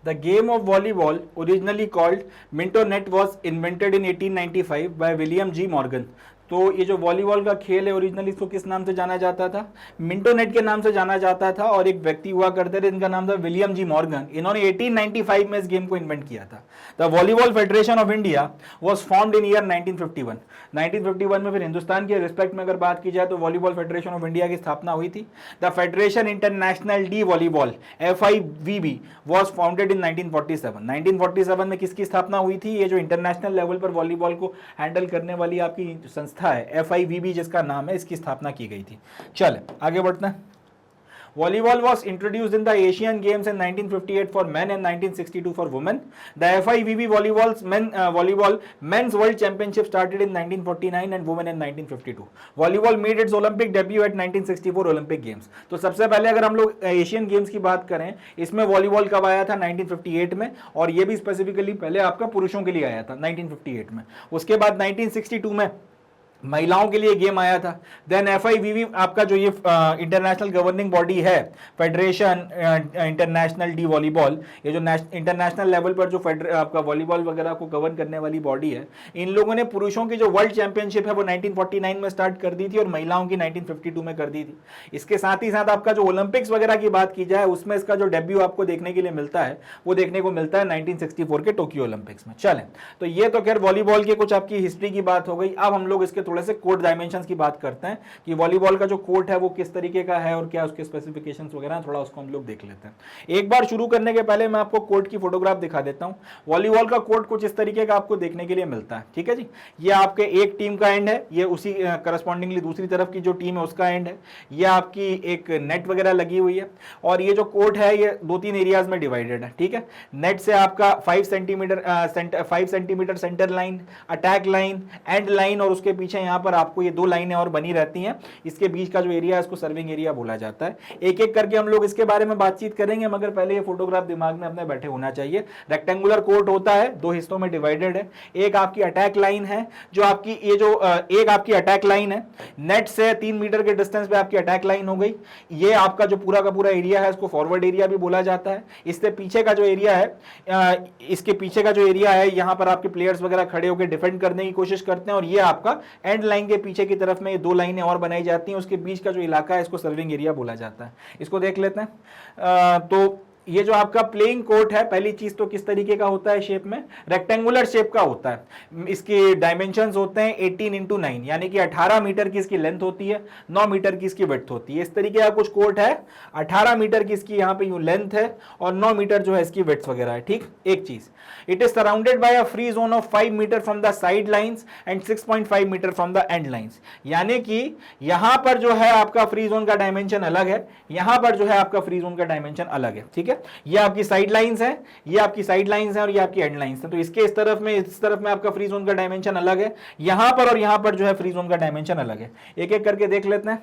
The game of volleyball, originally called Minto Net, was invented in 1895 by William G. Morgan. तो ये जो वॉलीबॉल का खेल है ओरिजिनली इसको किस नाम से जाना जाता था? मिंटो नेट के नाम से जाना जाता था, और एक व्यक्ति हुआ करते थे इनका नाम था विलियम जी मॉर्गन। इन्होंने 1895 में इस गेम को इन्वेंट किया था। The volleyball federation of India was formed in year 1951। 1951 में फिर हिंदुस्तान के रिस्पेक्ट में अगर बात की जाए तो वॉलीबॉल फेडरेशन ऑफ इंडिया की स्थापना हुई थी। The federation international D volleyball FIVB was founded in 1947। 1947 में किसकी स्थापना हुई थी? ये जो इंटरनेशनल लेवल पर वॉलीबॉल को हैंडल करने वाली आपकी संस्था है FIVB जिसका नाम है, इसकी स्थापना की गई थी। चले आगे बढ़ते हैं। Volleyball was introduced in the Asian Games in 1958 for men and 1962 for women. The FIVB volleyball men's world championship started in 1949 and women in 1952. Volleyball made its Olympic debut at 1964 Olympic Games. तो सबसे पहले अगर हम लोग Asian games की बात करें, इसमें वॉलीबॉल कब आया था? 1958 में, और ये भी स्पेसिफिकली पहले आपका पुरुषों के लिए आया था 1958 में। उसके बाद 1962 में महिलाओं के लिए गेम आया था। देन FIVB आपका जो ये इंटरनेशनल गवर्निंग बॉडी है, फेडरेशन इंटरनेशनल डी वॉलीबॉल, ये जो इंटरनेशनल लेवल पर जो आपका वॉलीबॉल वगैरह को गवर्न करने वाली बॉडी है, इन लोगों ने पुरुषों की जो वर्ल्ड चैंपियनशिप है वो 1949 में स्टार्ट कर दी थी और महिलाओं की 1952 में कर दी थी। इसके साथ ही साथ आपका जो ओलंपिक्स वगैरह की बात की जाए उसमें इसका जो डेब्यू आपको देखने के लिए मिलता है वो देखने को मिलता है 1964 के टोक्यो ओलंपिक्स में। चलें, तो ये तो खैर वॉलीबॉल की कुछ आपकी हिस्ट्री की बात हो गई। अब हम लोग इसके थोड़े से कोर्ट डायमेंशंस की बात करते हैं कि वॉलीबॉल का जो कोर्ट है वो किस तरीके का है और क्या उसके स्पेसिफिकेशंस वगैरह, थोड़ा उसको हम लोग देख लेते हैं। एक बार शुरू करने के पहले मैं आपको कोर्ट की फोटोग्राफ दिखा देता हूं। वॉलीबॉल का कोर्ट कुछ इस तरीके का आपको देखने के लिए मिलता है, ठीक है जी। ये आपके एक टीम का एंड है, ये उसी करस्पॉन्डिंगली दूसरी तरफ की जो टीम है उसका एंड है। ये आपकी एक नेट वगैरह लगी हुई है, और ये जो कोर्ट है ये 2-3 एरियाज में डिवाइडेड है, ठीक है। नेट से आपका 5 centimetre centre line, attack line, and line, और उसके पीछे यहाँ पर आपको ये 2 लाइनें और बनी रहती हैं। इसके बीच का जो एरिया है इसको सर्विंग एरिया बोला जाता है। एक एक करके हम लोग इसके बारे में बातचीत करेंगे, मगर पहले ये फोटोग्राफ दिमाग में अपने बैठे होना चाहिए। रेक्टेंगुलर कोर्ट होता है, 2 हिस्सों में डिवाइडेड है। एक आपकी अटैक लाइन है, जो आपकी ये जो एक आपकी अटैक लाइन है, नेट से 3 मीटर के डिस्टेंस पे आपकी अटैक लाइन हो गई। ये आपका जो पूरा का पूरा एरिया है इसको फॉरवर्ड एरिया भी बोला जाता है। इससे पीछे का जो एरिया है, इसके पीछे का जो एरिया है, यहाँ पर आपके प्लेयर्स वगैरह खड़े होकर डिफेंड करने की कोशिश करते हैं, और ये आपका एंड लाइन के पीछे की तरफ में ये 2 लाइनें और बनाई जाती हैं। उसके बीच का जो इलाका है इसको सर्विंग एरिया बोला जाता है। इसको देख लेते हैं। तो ये जो आपका प्लेइंग कोर्ट है, पहली चीज तो किस तरीके का होता है शेप में, रेक्टेंगुलर शेप का होता है। इसके डायमेंशंस होते हैं 18 इंटू 9, यानी कि 18 मीटर की इसकी लेंथ होती है, 9 मीटर की इसकी विड्थ होती है। इस तरीके का कुछ कोर्ट है, 18 मीटर की इसकी यहाँ पे यूं लेंथ है और 9 मीटर जो है इसकी विड्थ वगैरह है। ठीक, एक चीज, it is surrounded by a free zone of 5 metre from the side lines and 6.5 metre from the end lines, यानी कि यहां पर जो है आपका फ्री जोन का डायमेंशन अलग है, यहां पर जो है आपका फ्री जोन का डायमेंशन अलग है। ठीक है, ये आपकी साइड लाइंस है, ये आपकी साइड लाइंस है और ये आपकी एंड लाइंस है। तो इसके इस तरफ में आपका फ्री जोन का डायमेंशन अलग है, यहां पर और यहां पर जो है फ्री जोन का डायमेंशन अलग है। एक एक करके देख लेते हैं।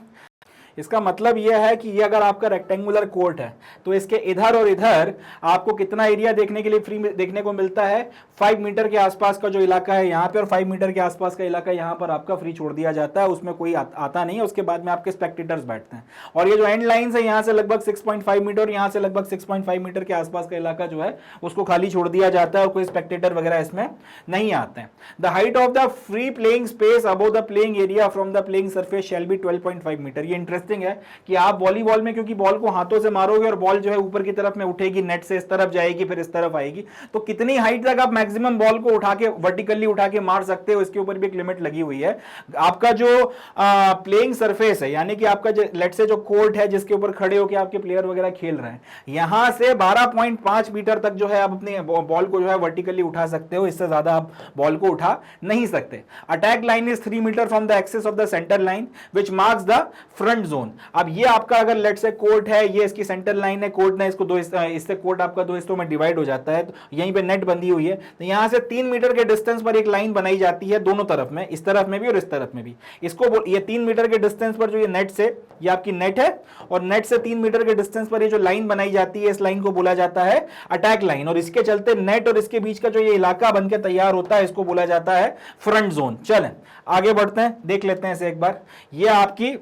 इसका मतलब यह है कि ये अगर आपका रेक्टेंगुलर कोर्ट है तो इसके इधर और इधर आपको कितना एरिया देखने के लिए फ्री देखने को मिलता है, 5 मीटर के आसपास का जो इलाका है यहाँ पे और 5 मीटर के आसपास का इलाका यहाँ पर आपका फ्री छोड़ दिया जाता है, उसमें कोई आता नहीं है। उसके बाद में आपके स्पेक्टेटर्स बैठते हैं और ये जो एंड लाइंस है यहाँ से लगभग 6.5 मीटर, यहाँ से लगभग 6.5 मीटर के आसपास का इलाका जो है उसको खाली छोड़ दिया जाता है और कोई स्पेक्टेटर वगैरह इसमें नहीं आते हैं। The height of the free playing space above the playing area from the playing surface shall be 12.5 metre. ये इंटरेस्टिंग है कि आप वॉलीबॉल में क्योंकि बॉल को हाथों से मारोगे और बॉल जो है ऊपर की तरफ में उठेगी, नेट से इस तरफ जाएगी फिर इस तरफ आएगी, तो कितनी हाइट तक आप मैक्सिमम बॉल को उठा के वर्टिकली उठा के मार सकते हो, इसके ऊपर भी एक लिमिट लगी हुई है। आपका जो प्लेइंग सरफेस है, यानी कि आपका लेट से जो कोर्ट है जिसके ऊपर खड़े होकर आपके प्लेयर वगैरह खेल रहे हैं, यहां से 12.5 मीटर तक जो है आप अपने बॉल को जो है वर्टिकली उठा सकते हो, इससे ज्यादा आप बॉल को उठा नहीं सकते। Attack line is 3 metre from the axis of the centre line which marks the front zone. अब ये आपका अगर लेट से कोर्ट है, ये इसकी सेंटर लाइन है, कोर्ट ने इसको इससे कोर्ट आपका दो हिस्सों में डिवाइड हो जाता है, तो यहीं पे नेट बंधी हुई है, तो यहां से 3 मीटर के डिस्टेंस पर एक लाइन बनाई जाती है दोनों तरफ में, इस तरफ में भी और इस तरफ में भी। इसको ये 3 मीटर के डिस्टेंस पर जो ये नेट से, ये आपकी नेट है और नेट से 3 मीटर के डिस्टेंस पर ये जो लाइन बनाई जाती है, इस लाइन को बोला जाता है अटैक लाइन। और इसके चलते नेट और इसके बीच का जो ये इलाका बनकर तैयार होता है, इसको बोला जाता है फ्रंट जोन। चलें आगे बढ़ते हैं, देख लेते हैं इसे एक बार। ये आपकी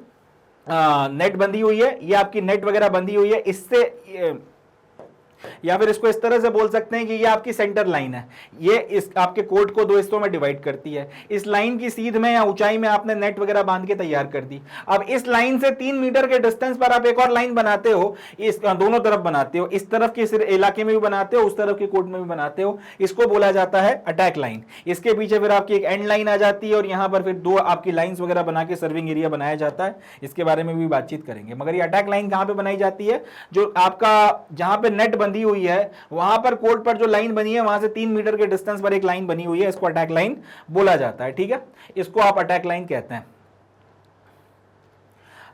नेट बंधी हुई है, ये आपकी नेट वगैरह बंधी हुई है, इससे या फिर इसको इस तरह से बोल सकते हैं कि ये आपकी सेंटर लाइन है, ये इस आपके कोर्ट को दो हिस्सों में डिवाइड करती है। इस लाइन की सीध में या ऊंचाई में आपने नेट वगैरह बांध के तैयार कर दी। अब इस लाइन से 3 मीटर के डिस्टेंस पर आप एक और लाइन बनाते हो, इस दोनों तरफ बनाते हो, इस तरफ के इलाके में भी बनाते हो, उस तरफ के कोर्ट में भी बनाते हो, इसको बोला जाता है अटैक लाइन। इसके पीछे फिर आपकी एक एंड लाइन आ जाती है और यहां पर फिर दो आपकी लाइंस वगैरह बना के सर्विंग एरिया बनाया जाता है, इसके बारे में भी बातचीत करेंगे। मगर ये अटैक लाइन कहां पर बनाई जाती है, जो आपका जहां पर नेट बंधी हुई है वहां पर कोर्ट पर जो लाइन बनी है, वहां से 3 मीटर के डिस्टेंस पर एक लाइन बनी हुई है, इसको अटैक लाइन बोला जाता है। ठीक है, इसको आप अटैक लाइन कहते हैं।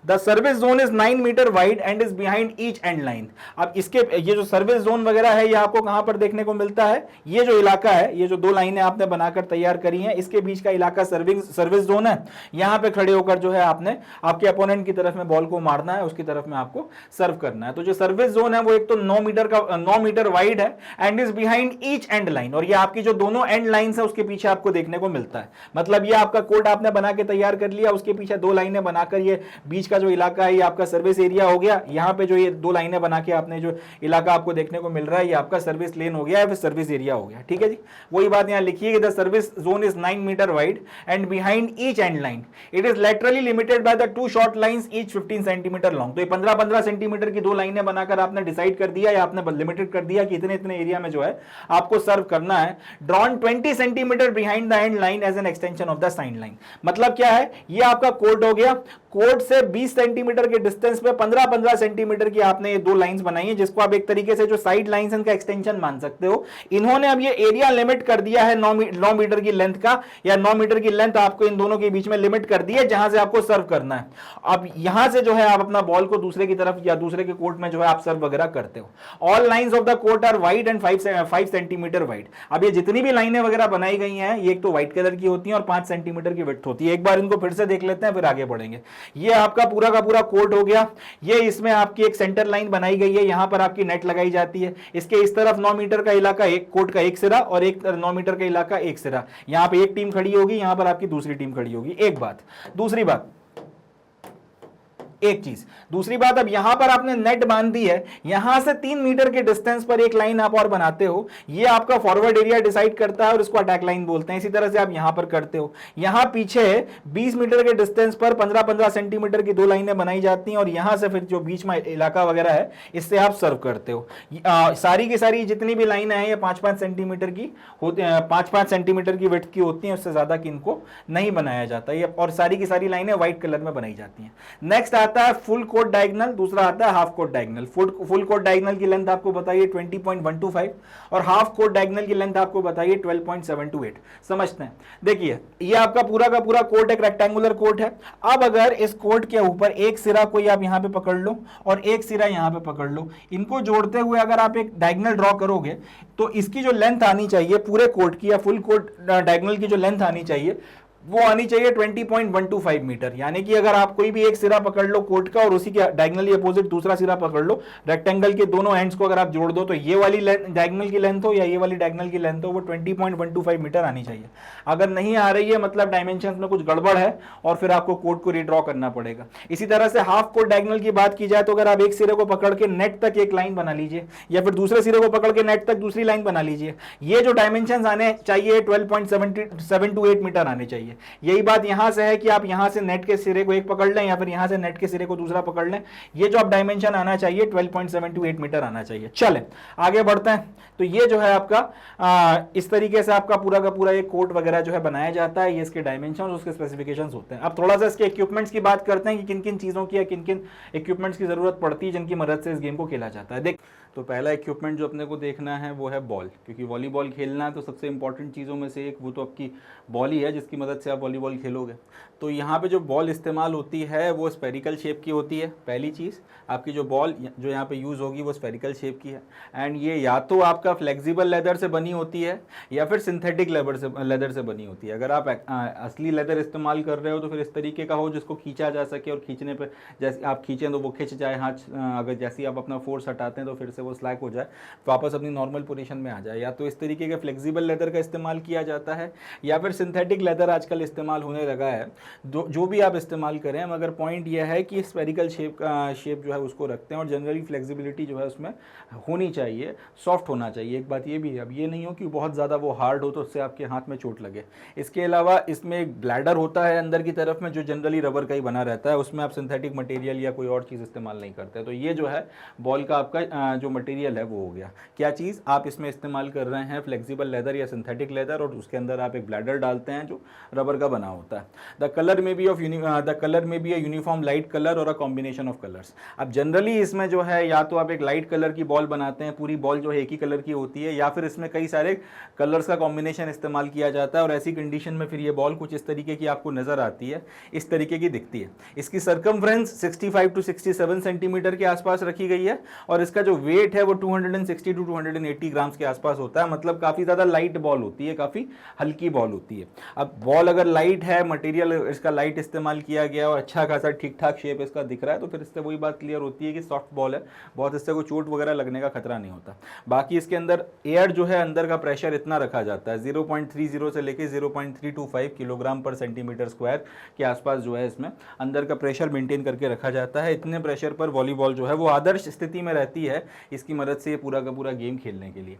The service zone is 9 metre wide and is behind each end line. अब इसके ये जो सर्विस जोन वगैरह है, ये आपको कहां पर देखने को मिलता है, ये जो इलाका है, ये जो दो लाइनें आपने बनाकर तैयार करी हैं, इसके बीच का इलाका सर्विस जोन है। यहां पे खड़े होकर जो है आपने आपके अपोनेंट की तरफ में बॉल को मारना है, उसकी तरफ में आपको सर्व करना है। तो जो सर्विस जोन है वो एक तो 9 मीटर वाइड है and is behind each end line, और ये आपकी जो दोनों एंड लाइंस है उसके पीछे आपको देखने को मिलता है। मतलब ये आपका कोर्ट आपने बना के तैयार कर लिया, उसके पीछे दो लाइनें बनाकर ये बीच जो इलाका है ये आपका सर्विस एरिया हो गया। यहां पे जो ये दो लाइनें बना के आपने जो इलाका आपको देखने को मिल रहा है, ये आपका सर्विस लेन हो गया है, फिर सर्विस एरिया हो गया। ठीक है जी, वही बात यहां लिखिए कि the service zone is 9 metre wide and behind each end line it is laterally limited by the 2 short lines each 15 centimetre long. तो ये 15-15 सेंटीमीटर की दो लाइनें बनाकर आपने डिसाइड कर दिया या आपने लिमिटेड कर दिया कि इतने इतने एरिया में जो है आपको सर्व करना है। Drawn 20 centimetre behind the end line as an extension of the side line. मतलब क्या है, ये आपका कोर्ट हो गया, कोर्ट से 20 सेंटीमीटर के डिस्टेंस पे 15-15 सेंटीमीटर की आपने ये दो लाइंस बनाई है, जिसको आप एक तरीके से जो साइड लाइंस का एक्सटेंशन मान सकते हो। इन्होंने अब ये एरिया लिमिट कर दिया है 9 मीटर की लेंथ का, या 9 मीटर की लेंथ आपको इन दोनों के बीच में लिमिट कर दी है जहां से आपको सर्व करना है। अब यहां से जो है आप अपना बॉल को दूसरे की तरफ या दूसरे के कोर्ट में जो है आप सर्व वगैरह करते हो। All lines of the court are wide and 5 centimetre wide. अब ये जितनी भी लाइनें वगैरह बनाई गई हैं, ये एक तो व्हाइट कलर की होती हैं और 5 सेंटीमीटर की विड्थ होती है। एक बार इनको फिर से देख लेते हैं, फिर आगे बढ़ेंगे। ये आपका पूरा का पूरा कोर्ट हो गया, ये इसमें आपकी एक सेंटर लाइन बनाई गई है, यहां पर आपकी नेट लगाई जाती है। इसके इस तरफ 9 मीटर का इलाका, एक कोर्ट का एक सिरा, और एक 9 मीटर का इलाका एक सिरा। यहां पे एक टीम खड़ी होगी, यहां पर आपकी दूसरी टीम खड़ी होगी। एक बात। दूसरी बात, एक चीज। दूसरी बात, अब यहां पर आपने नेट बांध दी है, यहां से 3 मीटर के डिस्टेंस पर एक लाइन आप और बनाते हो, ये आपका फॉरवर्ड एरिया डिसाइड करता है और इसको अटैक लाइन बोलते हैं। इसी तरह से आप यहां पर करते हो, यहां पीछे 20 मीटर के डिस्टेंस पर 15-15 सेंटीमीटर की 2 लाइनें बनाई जाती हैं और यहां से फिर जो बीच में इलाका वगैरह है इससे आप सर्व करते हो। सारी की सारी जितनी भी लाइनें हैं ये 5-5 सेंटीमीटर की होती हैं, 5-5 सेंटीमीटर की विड्थ की होती हैं, उससे ज्यादा की इनको नहीं बनाया जाता ये, और सारी की सारी लाइनें व्हाइट कलर में बनाई जाती हैं। नेक्स्ट आता है फुल कोट डायगोनल, दूसरा आता है half court diagonal. Full court diagonal की लेंथ आपको बताइए 20.125 और हाफ कोट डायगोनल की लेंथ आपको बताइए 12.728। समझते हैं, देखिए ये आपका पूरा का पूरा कोट एक रेक्टेंगुलर कोट है। अब अगर इस कोट के ऊपर एक सिरा कोई आप यहां पे पकड़ लो और एक सिरा यहां पे पकड़ लो, इनको जोड़ते हुए अगर आप एक डायगोनल ड्रॉ करोगे तो इसकी जो लेंथ आनी चाहिए पूरे कोट की या फुल कोट डायगोनल की जो लेंथ आनी चाहिए वो आनी चाहिए 20.125 मीटर। यानी कि अगर आप कोई भी एक सिरा पकड़ लो कोट का और उसी के डायगोनली अपोजिट दूसरा सिरा पकड़ लो, रेक्टेंगल के दोनों एंड्स को अगर आप जोड़ दो तो ये वाली डायगोनल की लेंथ हो या ये वाली डायगोनल की लेंथ हो वो 20.125 मीटर आनी चाहिए। अगर नहीं आ रही है मतलब डायमेंशन में कुछ गड़बड़ है और फिर आपको कोट को रीड्रॉ करना पड़ेगा। इसी तरह से हाफ कोट डायगोनल की बात की जाए तो अगर आप एक सिरे को पकड़ के नेट तक एक लाइन बना लीजिए या फिर दूसरे सिरे को पकड़ के नेट तक दूसरी लाइन बना लीजिए, ये जो डायमेंशन आने चाहिए 12.728 मीटर आने चाहिए। यही बात यहां से है कि आप यहां से नेट के सिरे को एक पकड़ लें या फिर यहां से नेट के सिरे को दूसरा पकड़ लें, ये जो आप डायमेंशन आना चाहिए 12.728 मीटर आना चाहिए। चलें आगे बढ़ते हैं। तो ये जो है आपका इस तरीके से आपका पूरा का पूरा एक कोट वगैरह जो है बनाया जाता है, ये इसके डायमेंशन और उसके स्पेसिफिकेशंस होते हैं। अब थोड़ा सा इसके इक्विपमेंट्स की बात करते हैं कि किन किन चीजों की या किन किन इक्विपमेंट्स की जरूरत पड़ती है जिनकी मदद से इस गेम को खेला जाता है। देख, तो पहला इक्विपमेंट जो अपने को देखना है वो है बॉल, क्योंकि वॉलीबॉल खेलना है तो सबसे इंपॉर्टेंट चीज़ों में से एक वो तो आपकी बॉल ही है जिसकी मदद से आप वॉलीबॉल खेलोगे। तो यहाँ पे जो बॉल इस्तेमाल होती है वो स्पेरिकल शेप की होती है। पहली चीज़, आपकी जो बॉल जो यहाँ पे यूज़ होगी वो स्पेरिकल शेप की है एंड ये या तो आपका फ्लेक्सिबल लेदर से बनी होती है या फिर सिंथेटिक लेदर से बनी होती है। अगर आप असली लेदर इस्तेमाल कर रहे हो तो फिर इस तरीके का हो जिसको खींचा जा सके और खींचने पर जैसे आप खींचें तो वो खिंच जाए, हाथ अगर जैसे ही आप अपना फोर्स हटाते हैं तो फिर से वो स्लैक हो जाए, वापस अपनी नॉर्मल पोजीशन में आ जाए। या तो इस तरीके के फ्लेक्सिबल लेदर का इस्तेमाल किया जाता है या फिर सिंथेटिक लेदर आजकल इस्तेमाल होने लगा है। जो भी आप इस्तेमाल करें, मगर पॉइंट यह है कि स्पेरिकल शेप जो है उसको रखते हैं और जनरली फ्लेक्सिबिलिटी जो है उसमें होनी चाहिए, सॉफ्ट होना चाहिए। एक बात ये भी है, अब ये नहीं हो कि बहुत ज़्यादा वो हार्ड हो तो उससे आपके हाथ में चोट लगे। इसके अलावा इसमें एक ब्लैडर होता है अंदर की तरफ में जो जनरली रबर का ही बना रहता है, उसमें आप सिंथेटिक मटेरियल या कोई और चीज़ इस्तेमाल नहीं करते। तो ये जो है बॉल का आपका जो मटेरियल है वो हो गया। क्या चीज़ आप इसमें इस्तेमाल कर रहे हैं, फ्लेक्सिबल लेदर या सिंथेटिक लेदर, और उसके अंदर आप एक ब्लैडर डालते हैं जो रबर का बना होता है। द कलर में be a uniform light colour और अ कॉम्बिनेशन ऑफ कलर्स। अब जनरली इसमें जो है या तो आप एक लाइट कलर की बॉल बनाते हैं, पूरी बॉल जो है एक ही कलर की होती है, या फिर इसमें कई सारे कलर्स का कॉम्बिनेशन इस्तेमाल किया जाता है और ऐसी कंडीशन में फिर ये बॉल कुछ इस तरीके की आपको नजर आती है, इस तरीके की दिखती है। इसकी सर्कमफ्रेंस 65 to 67 सेंटीमीटर के आसपास रखी गई है और इसका जो वेट है वो 260 to 280 ग्राम्स के आसपास होता है। मतलब काफ़ी ज़्यादा लाइट बॉल होती है, काफ़ी हल्की बॉल होती है। अब बॉल अगर लाइट है, मटेरियल इसका लाइट इस्तेमाल किया गया और अच्छा खासा ठीक ठाक शेप इसका दिख रहा है तो फिर इससे वही बात क्लियर होती है कि सॉफ्ट बॉल है, बहुत इससे कोई चोट वगैरह लगने का खतरा नहीं होता। बाकी इसके अंदर एयर जो है, अंदर का प्रेशर इतना रखा जाता है 0.30 से लेके 0.325 किलोग्राम पर सेंटीमीटर स्क्वायर के आसपास जो है इसमें अंदर का प्रेशर मेंटेन करके रखा जाता है। इतने प्रेशर पर वॉलीबॉल जो है वो आदर्श स्थिति में रहती है इसकी मदद से ये पूरा का पूरा गेम खेलने के लिए।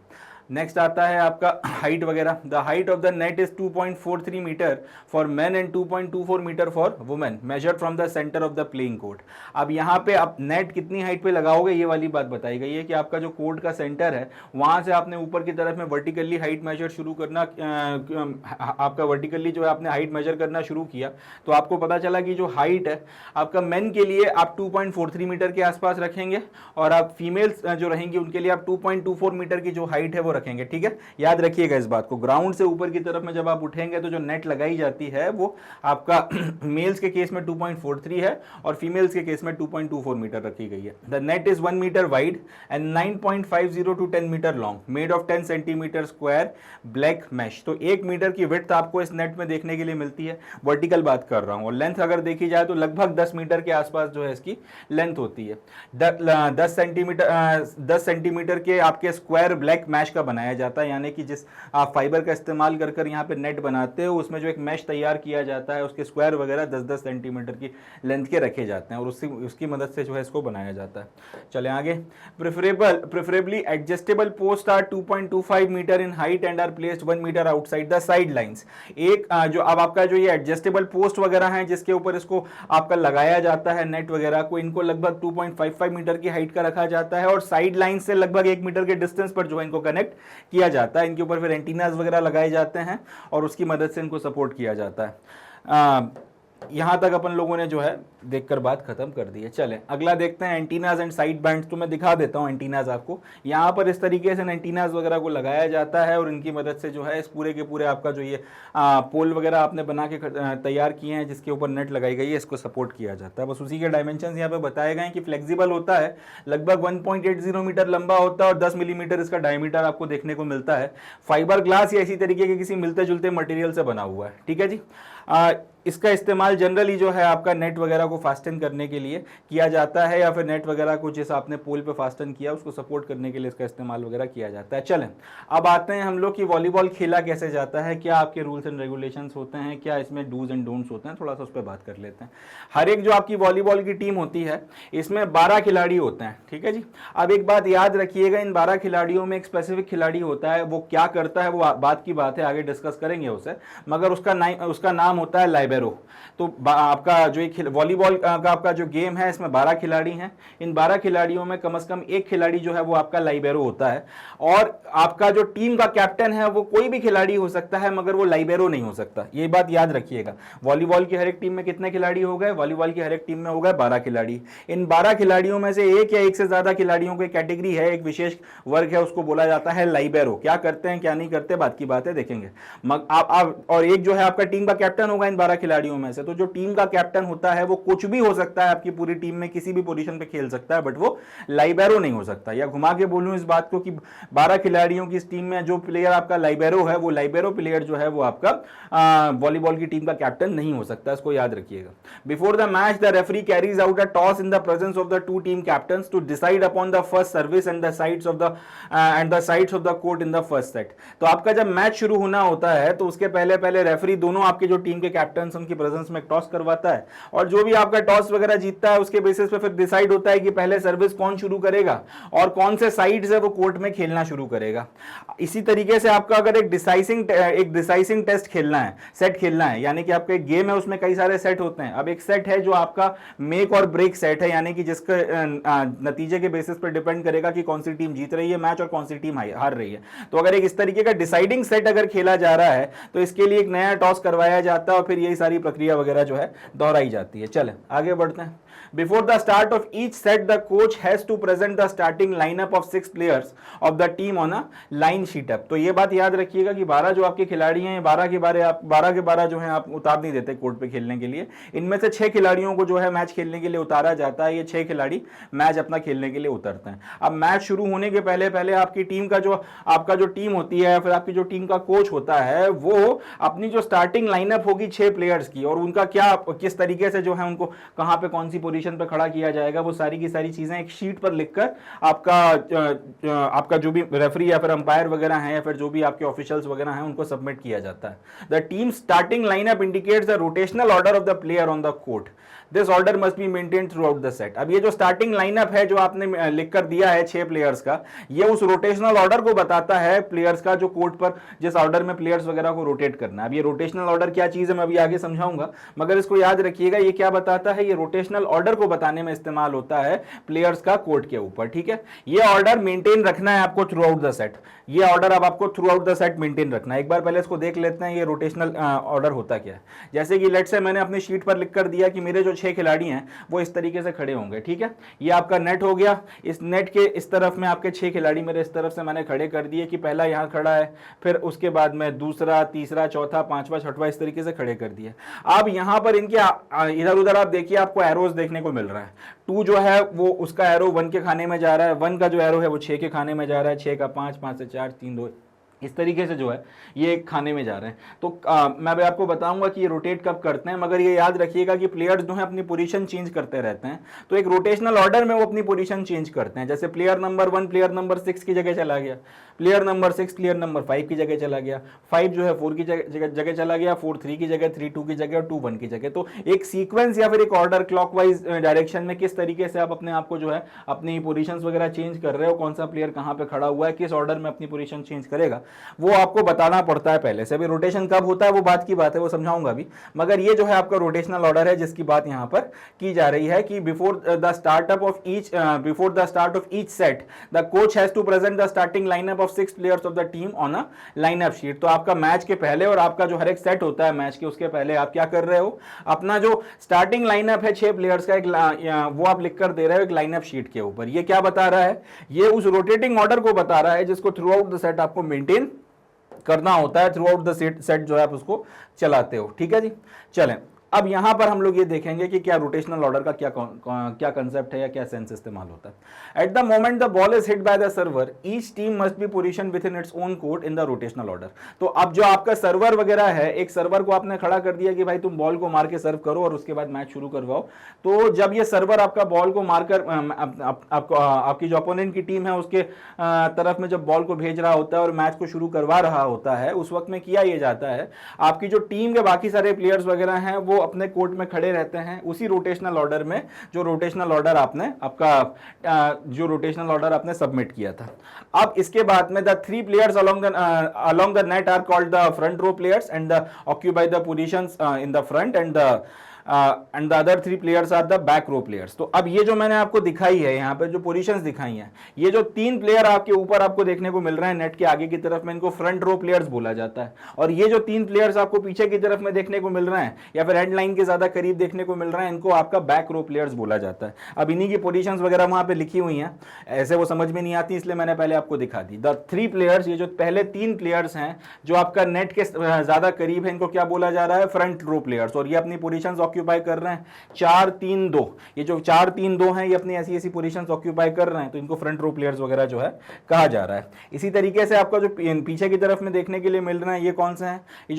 नेक्स्ट आता है आपका हाइट वगैरह। The height of the net is 2.43 metre for men and 2.24 metre for women measured from the centre of the playing court. अब यहाँ पे आप नेट कितनी हाइट पे लगाओगे ये वाली बात बताई गई है कि आपका जो कोर्ट का सेंटर है वहाँ से आपने ऊपर की तरफ में वर्टिकली हाइट मेजर शुरू करना, आपका वर्टिकली जो है आपने हाइट मेजर करना शुरू किया तो आपको पता चला कि जो हाइट है आपका मेन के लिए आप 2.43 मीटर के आसपास रखेंगे और आप फीमेल्स जो रहेंगी उनके लिए आप 2.24 मीटर की जो हाइट है वो रखेंगे। ठीक है, याद रखिएगा इस बात को। ग्राउंड से ऊपर की तरफ में जब आप उठेंगे तो जो नेट लगाई जाती है वो आपका मेल्स के केस में 2.43 है और फीमेल्स के केस में 2.24 मीटर रखी गई है। The net is 1 metre wide and 9.50 to 10 metre long, made of 10 centimetre square black mesh. तो 1 मीटर की विड्थ आपको इस नेट में देखने के लिए मिलती है, वर्टिकल बात कर रहा हूं। और लेंथ अगर देखी जाए तो लगभग 10 मीटर के आसपास जो है इसकी लेंथ होती है। 10 सेंटीमीटर के आपके स्क्वायर ब्लैक मैश का बनाया जाता है, यानी कि जिस आप फाइबर का इस्तेमाल कर कर यहाँ पे नेट बनाते हो उसमें जो एक मैश तैयार किया जाता है, उसके स्क्वायर वगैरह 10-10 सेंटीमीटर की लेंथ के रखे जाते हैं और उसकी मदद से जो है इसको बनाया जाता है। चले आगे। Preferably adjustable post are 2.25 metre in height and are placed 1 metre outside the side lines. एक जो अब आपका जो ये एडजस्टेबल पोस्ट वगैरह है जिसके ऊपर इसको आपका लगाया जाता है नेट वगैरह को, इनको लगभग 2.55 मीटर की हाइट का रखा जाता है और साइड लाइन से लगभग 1 मीटर के डिस्टेंस पर जो है इनको कनेक्ट किया जाता है। इनके ऊपर फिर एंटीनास वगैरह लगाए जाते हैं और उसकी मदद से इनको सपोर्ट किया जाता है। यहां तक अपन लोगों ने जो है देखकर बात खत्म कर दी है। चलें अगला देखते हैं एंटीनाज एंड साइड बैंड्स। तो मैं दिखा देता हूं एंटीनाज आपको। यहां पर इस तरीके से एंटीनाज वगैरह को लगाया जाता है और इनकी मदद से जो है इस पूरे के पूरे आपका जो ये पोल वगैरह आपने बना के तैयार किए हैं जिसके ऊपर नेट लगाई गई है, इसको सपोर्ट किया जाता है। बस उसी के डायमेंशन यहाँ पे बताए गए हैं कि फ्लेक्सिबल होता है, लगभग 1.80 मीटर लंबा होता है और 10 मिलीमीटर इसका डायमीटर आपको देखने को मिलता है। फाइबर ग्लास या इसी तरीके के किसी मिलते जुलते मटेरियल से बना हुआ है। ठीक है जी। इसका इस्तेमाल जनरली जो है आपका नेट वगैरह को फास्टन करने के लिए किया जाता है या फिर नेट वगैरह को जिस आपने पोल पे फास्टन किया उसको सपोर्ट करने के लिए इसका इस्तेमाल वगैरह किया जाता है। चलें अब आते हैं हम लोग कि वॉलीबॉल खेला कैसे जाता है, क्या आपके रूल्स एंड रेगुलेशंस होते हैं, क्या इसमें डूज एंड डोंट्स होते हैं, थोड़ा सा उस पर बात कर लेते हैं। हर एक जो आपकी वॉलीबॉल की टीम होती है इसमें 12 खिलाड़ी होते हैं। ठीक है जी। अब एक बात याद रखिएगा, इन 12 खिलाड़ियों में एक स्पेसिफिक खिलाड़ी होता है, वो क्या करता है वो बात की बात है, आगे डिस्कस करेंगे उसे, मगर उसका नाम होता है लाइबेरो। तो आपका जो एक वॉलीबॉल का आपका जो गेम है इसमें 12 खिलाड़ी हैं। इन 12 खिलाड़ियों में कम से कम एक खिलाड़ी जो है वो आपका लाइबेरो होता है और आपका जो टीम का कैप्टन है वो कोई भी खिलाड़ी हो सकता है मगर वो लाइबेरो नहीं हो सकता। ये बात याद रखिएगा। वॉलीबॉल की हर एक टीम में कितने खिलाड़ी हो गए? वॉलीबॉल की हर एक टीम में हो गए 12 खिलाड़ी। इन 12 खिलाड़ियों में से एक या एक से ज्यादा खिलाड़ियों की कैटेगरी है, एक विशेष वर्ग है, उसको बोला जाता है लाइबेरो। क्या करते हैं क्या नहीं करते बात की बात है, देखेंगे। और एक जो है आपका टीम का कैप्टन होगा इन 12 खिलाड़ियों में से। तो जो टीम का कैप्टन होता है वो कुछ भी हो सकता है, आपकी पूरी टीम में किसी भी पोजीशन पे खेल सकता है, बट वो लाइबेरो नहीं हो सकता। या घुमा के बोलूं इस बात को कि 12 खिलाड़ियों की इस टीम में जो प्लेयर आपका लाइबेरो है वो लाइबेरो प्लेयर जो है वो आपका वॉलीबॉल की टीम का कैप्टन नहीं हो सकता, इसको याद रखिएगा। Before the match the referee carries out a toss in the presence of the two team captains to decide upon the first service and the sides of the court in the first set. तो आपका जब match शुरू होना होता है तो उसके पहले पहले रेफरी दोनों आपके जो टीम के कैप्टन उनकी प्रेजेंस में टॉस करवाता है और जो भी आपका टॉस वगैरह जीतता है उसके बेसिस पे फिर डिसाइड होता है कि पहले सर्विस कौन शुरू करेगा और कौन से साइड से वो कोर्ट में खेलना शुरू करेगा। इसी तरीके से आपका अगर एक डिसाइसिंग टेस्ट खेलना है, सेट खेलना है, यानी कि आपका एक गेम है उसमें कई सारे सेट होते हैं। अब एक सेट है जो आपका मेक और ब्रेक सेट है, यानी कि जिसके नतीजे के बेसिस पर डिपेंड करेगा कि कौन सी टीम जीत रही है मैच और कौन सी टीम हार रही है। तो अगर एक इस तरीके का डिसाइडिंग सेट अगर खेला जा रहा है तो इसके लिए एक नया टॉस करवाया जाता है और फिर यही सारी प्रक्रिया वगैरह जो है दोहराई जाती है। चलें आगे बढ़ते हैं। Before the start of each set, the coach has to present the starting lineup of 6 players of the team on a line sheet up। तो ये बात याद रखिएगा कि 12 जो आपके खिलाड़ी हैं 12 के 12 जो हैं आप उतार नहीं देते कोर्ट पे खेलने के लिए। इनमें से 6 खिलाड़ियों को जो है मैच खेलने के लिए उतारा जाता है। ये 6 खिलाड़ी मैच अपना खेलने के लिए उतरते हैं। अब मैच शुरू होने के पहले पहले आपकी टीम का जो टीम होती है, फिर आपकी जो टीम का कोच होता है, वो अपनी जो स्टार्टिंग लाइनअप होगी 6 प्लेयर्स की और उनका क्या किस तरीके से जो है उनको कहां पे कौन सी पोजीशन पे खड़ा किया जाएगा, वो सारी की सारी चीजें एक शीट पर लिखकर आपका जो भी रेफरी या फिर अंपायर वगैरह हैं या फिर जो भी आपके ऑफिशियल्स वगैरह हैं उनको सबमिट किया जाता है। The team starting lineup indicates the rotational order of the player on the court. This order must be maintained through out the set. अब ये जो स्टार्टिंग लाइनअप है जो आपने लिखकर दिया है 6 प्लेयर्स का, ये उस रोटेशनल ऑर्डर को बताता है प्लेयर्स का, जो कोर्ट पर जिस ऑर्डर में प्लेयर्स वगैरह को रोटेट करना है। अब ये रोटेशनल ऑर्डर क्या चीज है मैं अभी आगे समझाऊंगा, मगर इसको याद रखिएगा। ये क्या बताता है? ये रोटेशनल ऑर्डर को बताने में इस्तेमाल होता है प्लेयर्स का कोर्ट के ऊपर। ठीक है, ये ऑर्डर मेंटेन रखना है आपको थ्रू आउट द सेट। ये ऑर्डर अब आपको through out the set maintain रखना है। एक बार पहले इसको देख लेते हैं ये रोटेशनल ऑर्डर होता क्या है। जैसे कि लेट से मैंने अपनी शीट पर लिखकर दिया कि मेरे जो 6 खिलाड़ी हैं वो इस तरीके से खड़े होंगे। ठीक है, ये आपका नेट हो गया। इस नेट के इस तरफ में आपके 6 खिलाड़ी मेरे इस तरफ से मैंने खड़े कर दिए कि पहला यहां खड़ा है, फिर उसके बाद में दूसरा, तीसरा, चौथा, पांचवा, छठवां इस तरीके से खड़े कर दिए। अब यहां पर इनके इधर उधर आप देखिए आपको एरोज देखने को मिल रहा है। 2 जो है वो उसका एरो 1 के खाने में जा रहा है, 1 का जो एरो है वो 6 के खाने में जा रहा है, 6 का 5, 5 से 4, 3, 2, इस तरीके से जो है ये खाने में जा रहे हैं। तो मैं भी आपको बताऊंगा कि ये रोटेट कब करते हैं, मगर ये याद रखिएगा कि प्लेयर्स जो है अपनी पोजीशन चेंज करते रहते हैं। तो एक रोटेशनल ऑर्डर में वो अपनी पोजीशन चेंज करते हैं। जैसे प्लेयर नंबर 1 प्लेयर नंबर 6 की जगह चला गया, प्लेयर नंबर 6 प्लेयर नंबर 5 की जगह चला गया, 5 जो है 4 की जगह चला गया, 4 3 की जगह, 3 2 की जगह और 2 1 की जगह। तो एक सीक्वेंस या फिर एक ऑर्डर क्लॉकवाइज डायरेक्शन में किस तरीके से आप अपने आप को जो है अपनी पोजीशंस वगैरह चेंज कर रहे हो, कौन सा प्लेयर कहां पे खड़ा हुआ है, किस ऑर्डर में अपनी पोजीशन चेंज करेगा, वो आपको बताना पड़ता है पहले से। अभी रोटेशन कब होता है वो बात की बात है, वो समझाऊंगा भी, मगर ये जो है आपका रोटेशनल ऑर्डर है जिसकी बात यहां पर की जा रही है कि before the start of each set the coach has to present the starting lineup of 6 players of the team on a lineup sheet. तो आपका मैच के पहले और आपका जो हर एक सेट होता है मैच के, उसके पहले आप क्या कर रहे हो, अपना जो स्टार्टिंग लाइनअप है 6 प्लेयर्स का, एक वो आप लिख कर दे रहे हो एक लाइनअप शीट के ऊपर। ये क्या बता रहा है, ये उस रोटेटिंग ऑर्डर को बता रहा है जिसको थ्रू आउट द सेट आपको मेंटेन करना होता है, थ्रू आउट द सेट जो है आप उसको चलाते हो। ठीक है जी, चलें अब यहां पर हम लोग ये देखेंगे कि क्या रोटेशनल ऑर्डर का क्या कंसेप्ट है या क्या सेंस इस्तेमाल होता है। Eight the moment the ball is hit by the server each team must be position with in its own court in the rotational order. तो अब जो आपका सर्वर वगैरह है, एक सर्वर को आपने खड़ा कर दिया कि भाई तुम बॉल को मार के सर्व करो और उसके बाद मैच शुरू करवाओ। तो जब ये सर्वर आपका बॉल को मारकर आपकी जो अपोनेंट की टीम है उसके तरफ में जब बॉल को भेज रहा होता है और मैच को शुरू करवा रहा होता है, उस वक्त में किया ये जाता है, आपकी जो टीम के बाकी सारे प्लेयर्स वगैरह हैं वो अपने कोर्ट में खड़े रहते हैं उसी रोटेशनल ऑर्डर में जो रोटेशनल ऑर्डर आपने सबमिट किया था। अब इसके बाद में the 3 players along the net are called the front row players and occupy the positions in the front and the other 3 players are the back row players। तो अब ये जो मैंने आपको दिखाई है यहाँ पे जो पोजीशंस दिखाई हैं, ये जो 3 प्लेयर आपके ऊपर आपको देखने को मिल रहे हैं नेट के आगे की तरफ में, इनको फ्रंट रो प्लेयर्स बोला जाता है। और ये जो 3 प्लेयर्स आपको पीछे की तरफ में देखने को मिल रहे हैं या फिर एंड लाइन के ज्यादा करीब देखने को मिल रहे हैं, इनको आपका बैक रो प्लेयर्स बोला जाता है। अब इन्हीं की पोजीशंस वगैरह वहां पे लिखी हुई हैं, ऐसे वो समझ में नहीं आती इसलिए मैंने पहले आपको दिखा दी। द 3 प्लेयर्स, ये जो पहले 3 प्लेयर्स हैं जो आपका नेट के ज्यादा करीब है, इनको क्या बोला जा रहा है, फ्रंट रो प्लेयर्स। और ये अपनी पोजीशंस ऑक्यूपाई कर रहे हैं 4-3-2, ये जो 4-3-2 हैं ये अपनी ऐसी पोजीशंस ऑक्यूपाई कर रहे हैं, तो इनको फ्रंट रो प्लेयर्स वगैरह जो है कहा जा रहा है। इसी तरीके से आपका जो पीछे की तरफ में देखने के लिए मिल रहे हैं ये कौन से हैं, ये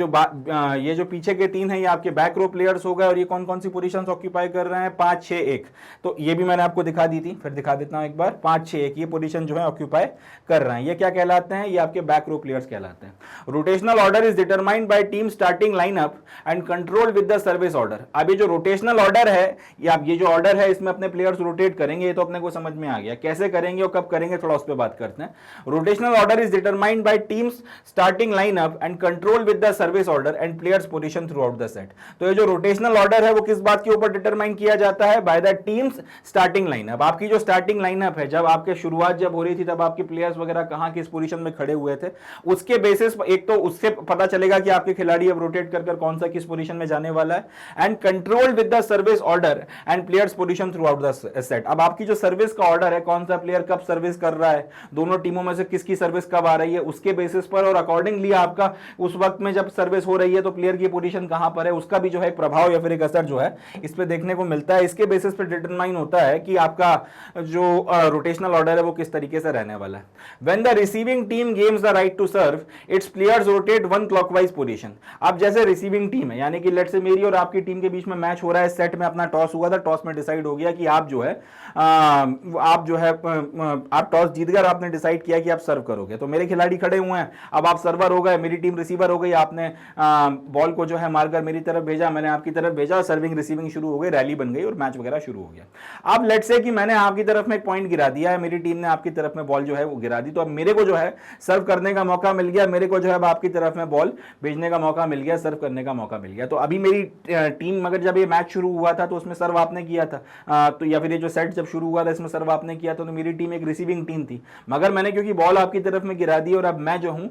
जो पीछे के 3 हैं ये आपके बैक रो प्लेयर्स हो गए। और ये कौन कौन सी पोजीशंस ऑक्यूपाई कर रहे हैं, 5-6-1। तो ये भी मैंने आपको दिखा दी थी, फिर दिखा देता हूं एक बार। 5-6-1 ये पोजीशन जो है ऑक्यूपाई कर रहे हैं, ये क्या कहलाते हैं, ये आपके बैक रो प्लेयर्स कहलाते हैं। Rotational order is determined by team starting lineup and control with the service order. अब ये जो रोटेशनल ऑर्डर है या ये जो ऑर्डर है इसमें अपने प्लेयर्स रोटेट करेंगे, ये तो अपने को समझ में आ गया। कैसे करेंगे और कब करेंगे थोड़ा उस पर बात करते हैं। Rotational order is determined by teams starting lineup and control with the service order and players position through out the set. तो ये जो रोटेशनल ऑर्डर है वो किस बात के ऊपर डिटरमाइन किया जाता है, by the teams starting lineup. आपकी जो स्टार्टिंग लाइनअप है, जब आपके शुरुआत जब हो रही थी तब आपके प्लेयर्स वगैरह कहां किस पोजीशन में खड़े हुए थे, उसके बेसिस एक तो उससे पता चलेगा कि आपके खिलाड़ी अब रोटेट कर कौन सा किस पोजीशन में जाने वाला है। And control with the service order and players position through out the set. अब आपकी जो सर्विस का ऑर्डर है, कौन सा प्लेयर कब सर्विस कर रहा है, दोनों टीमों में से किसकी सर्विस कब आ रही है, उसके बेसिस पर और अकॉर्डिंगली आपका उस वक्त में जब सर्विस हो रही है तो प्लेयर की पोजीशन कहां पर है, उसका भी जो है प्रभाव या फिर एक असर जो है इस पे देखने को मिलता है। इसके बेसिस पर डिटरमाइन होता है कि आपका जो रोटेशनल ऑर्डर है वो किस तरीके से रहने वाला है। When the receiving team games the right to serve, its players rotate 1 clockwise position. अब जैसे रिसीविंग टीम है, यानी कि लेट्स से मेरी और आपकी टीम के बीच में मैच हो रहा है, सेट में अपना टॉस हुआ था, टॉस में डिसाइड हो गया कि आप टॉस जीत गए, आपने डिसाइड किया कि आप सर्व करोगे। तो मेरे खिलाड़ी खड़े हुए हैं, अब आप सर्वर हो गए, मेरी टीम रिसीवर हो गई, आपने बॉल को जो है मारकर मेरी तरफ भेजा, मैंने आपकी तरफ भेजा, सर्विंग रिसीविंग शुरू हो गई, रैली बन गई और मैच वगैरह शुरू हो गया। अब लेट्स से कि मैंने आपकी तरफ में एक पॉइंट गिरा दिया है, मेरी टीम ने आपकी तरफ में बॉल जो है वो गिरा दी, तो अब मेरे को जो है सर्व करने का मौका मिल गया, मेरे को जो है आपकी तरफ में बॉल भेजने का मौका मिल गया, सर्व करने का मौका मिल गया। तो अभी मेरी टीम, मगर जब ये मैच शुरू हुआ था तो उसमें सर्व आपने किया था, तो या फिर ये जो सेट जब शुरू हुआ था इसमें सर्व आपने किया था, तो मेरी टीम एक रिसीविंग टीम थी। मगर मैंने क्योंकि बॉल आपकी तरफ में गिरा दी और अब मैं जो हूं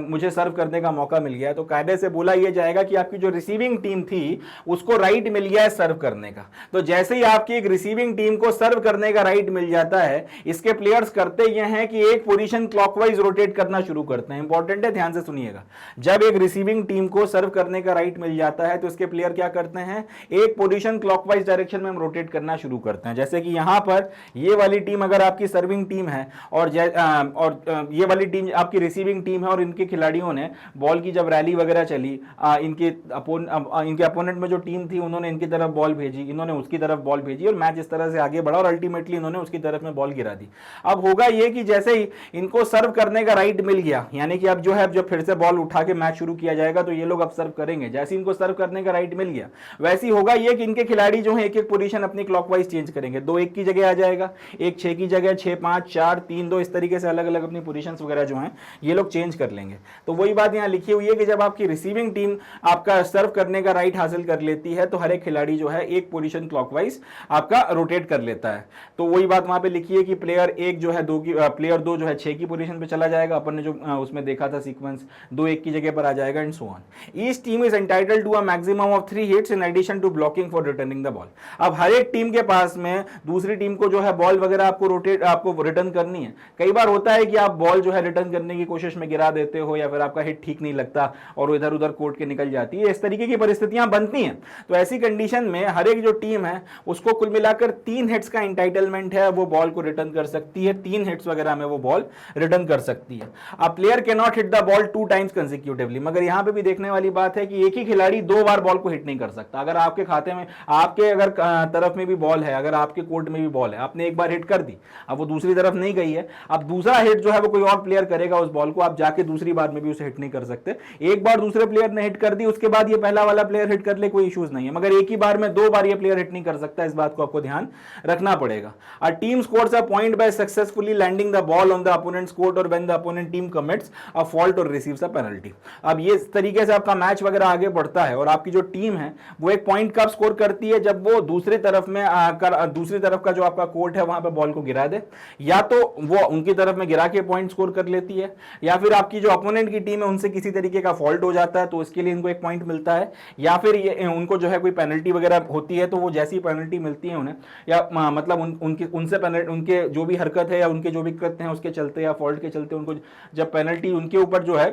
मुझे सर्व करने का मौका मिल गया, तो कायदे से बोला यह जाएगा कि आपकी जो रिसीविंग टीम थी उसको राइट मिल गया है सर्व करने का। तो जैसे ही आपकी एक रिसीविंग टीम को सर्व करने का राइट मिल जाता है, इसके प्लेयर्स करते यह हैं कि एक पोजीशन क्लॉकवाइज रोटेट करना शुरू करते हैं। इंपॉर्टेंट है, ध्यान से सुनिएगा। जब एक रिसीविंग टीम को सर्व करने का राइट मिल जाता है तो इसके प्लेयर क्या करते हैं, एक पोजीशन क्लॉकवाइज डायरेक्शन में हम रोटेट करना शुरू करते हैं। जैसे कि यहां पर ये वाली टीम अगर आपकी सर्विंग टीम है और ये वाली टीम आपकी रिसीविंग टीम है और इनके खिलाड़ियों ने बॉल की जब रैली वगैरह चली, इनके अपोनेंट में जो टीम थी उन्होंने इनकी तरफ बॉल भेजी, इन्होंने उसकी तरफ बॉल भेजी और मैच इस तरह से आगे बढ़ा और अल्टीमेटली इन्होंने उसकी तरफ में बॉल गिरा दी। अब होगा ये कि जैसे ही इनको सर्व करने का राइट मिल गया, यानी कि अब जो है जब फिर से बॉल उठा के मैच शुरू किया जाएगा तो ये लोग अब सर्व करेंगे। जैसे इनको सर्व करने का राइट मिल गया वैसे ही होगा ये कि इनके खिलाड़ी जो है एक एक पोजीशन अपनी क्लॉकवाइज चेंज करेंगे। 2-1 की जगह आ जाएगा, 1-6 की जगह 6-5 4-3-2, इस तरीके से अलग अलग अपनी पोजीशंस वगैरह जो हैं ये लोग चेंज कर लेंगे। तो वही बात यहां लिखी हुई है कि जब आपकी रिसीविंग टीम आपका सर्व करने का राइट हासिल कर लेती है तो हर एक खिलाड़ी जो है एक पोजीशन क्लॉकवाइज आपका रोटेट कर लेता है। तो वही बात वहां पे लिखी है कि प्लेयर 1 जो है प्लेयर 2 जो है 6 की पोजीशन पे चला जाएगा, अपन ने जो उसमें देखा था सीक्वेंस, 2-1 की जगह पर आ जाएगा and so on. Each team is entitled to a maximum of 3 hits in addition to blocking for returning the ball. अब हर एक टीम के पास में दूसरी टीम को जो है बॉल वगैरह आपको रिटर्न करनी है। कई बार होता है कि आप बॉल जो है रिटर्न करने की कोशिश में गिरा देते हो या फिर आपका हिट ठीक नहीं लगता और इधर उधर कोर्ट के निकल जाती है, इस तरीके की परिस्थितियां बनती हैं। तो ऐसी कंडीशन में हर एक जो टीम है उसको कुल मिलाकर 3 हिट्स का एंटाइटलमेंट है, वो बॉल को रिटर्न कर सकती है, 3 हिट्स वगैरह में वो बॉल रिटर्न कर सकती है। A player can not hit the ball 2 times consecutively, मगर यहां पे भी देखने वाली बात है कि एक ही खिलाड़ी 2 बार बॉल को हिट नहीं कर सकता। अगर आपके खाते में आपके अगर तरफ में भी बॉल है, अगर आपके कोर्ट में भी बॉल है, आपने एक बार हिट कर दी, अब वो दूसरी तरफ नहीं गई है, अब दूसरा हिट जो है वो कोई और प्लेयर करेगा उस बॉल को, आप जाके दूसरी बार में भी उसे हिट नहीं कर सकते। एक बार दूसरे प्लेयर ने हिट कर दी, उसके बाद ये पहला वाला प्लेयर हिट कर ले, कोई इश्यूज नहीं है, मगर एक ही बार में 2 बार ये प्लेयर हिट नहीं कर सकता। इस बात को आपको ध्यान रखना पड़ेगा। A team scores a point by successfully landing the ball on the opponents court or when the opponent team commits a fault or receives a penalty. अब ये इस तरीके से आपका मैच वगैरह आगे बढ़ता है और आपकी जो टीम है वो एक पॉइंट कब स्कोर करती है, जब वो दूसरी तरफ में आकर दूसरी तरफ का जो आपका कोर्ट है वहां पे बॉल को गिरा दे, या तो वो उनकी तरफ में गिरा के पॉइंट स्कोर कर लेती है, या फिर आपकी जो अपोनेंट की टीम है उनसे किसी तरीके का फॉल्ट हो जाता है तो इसके लिए इनको एक पॉइंट मिलता है, या फिर ये उनको जो है कोई पेनल्टी वगैरह होती है तो वो जैसी पेनल्टी मिलती है उन्हें, या मतलब उनके जो भी हरकत है या उनके जो भी कृत्य हैं उसके चलते या फॉल्ट के चलते उनको जब पेनल्टी उनके ऊपर जो है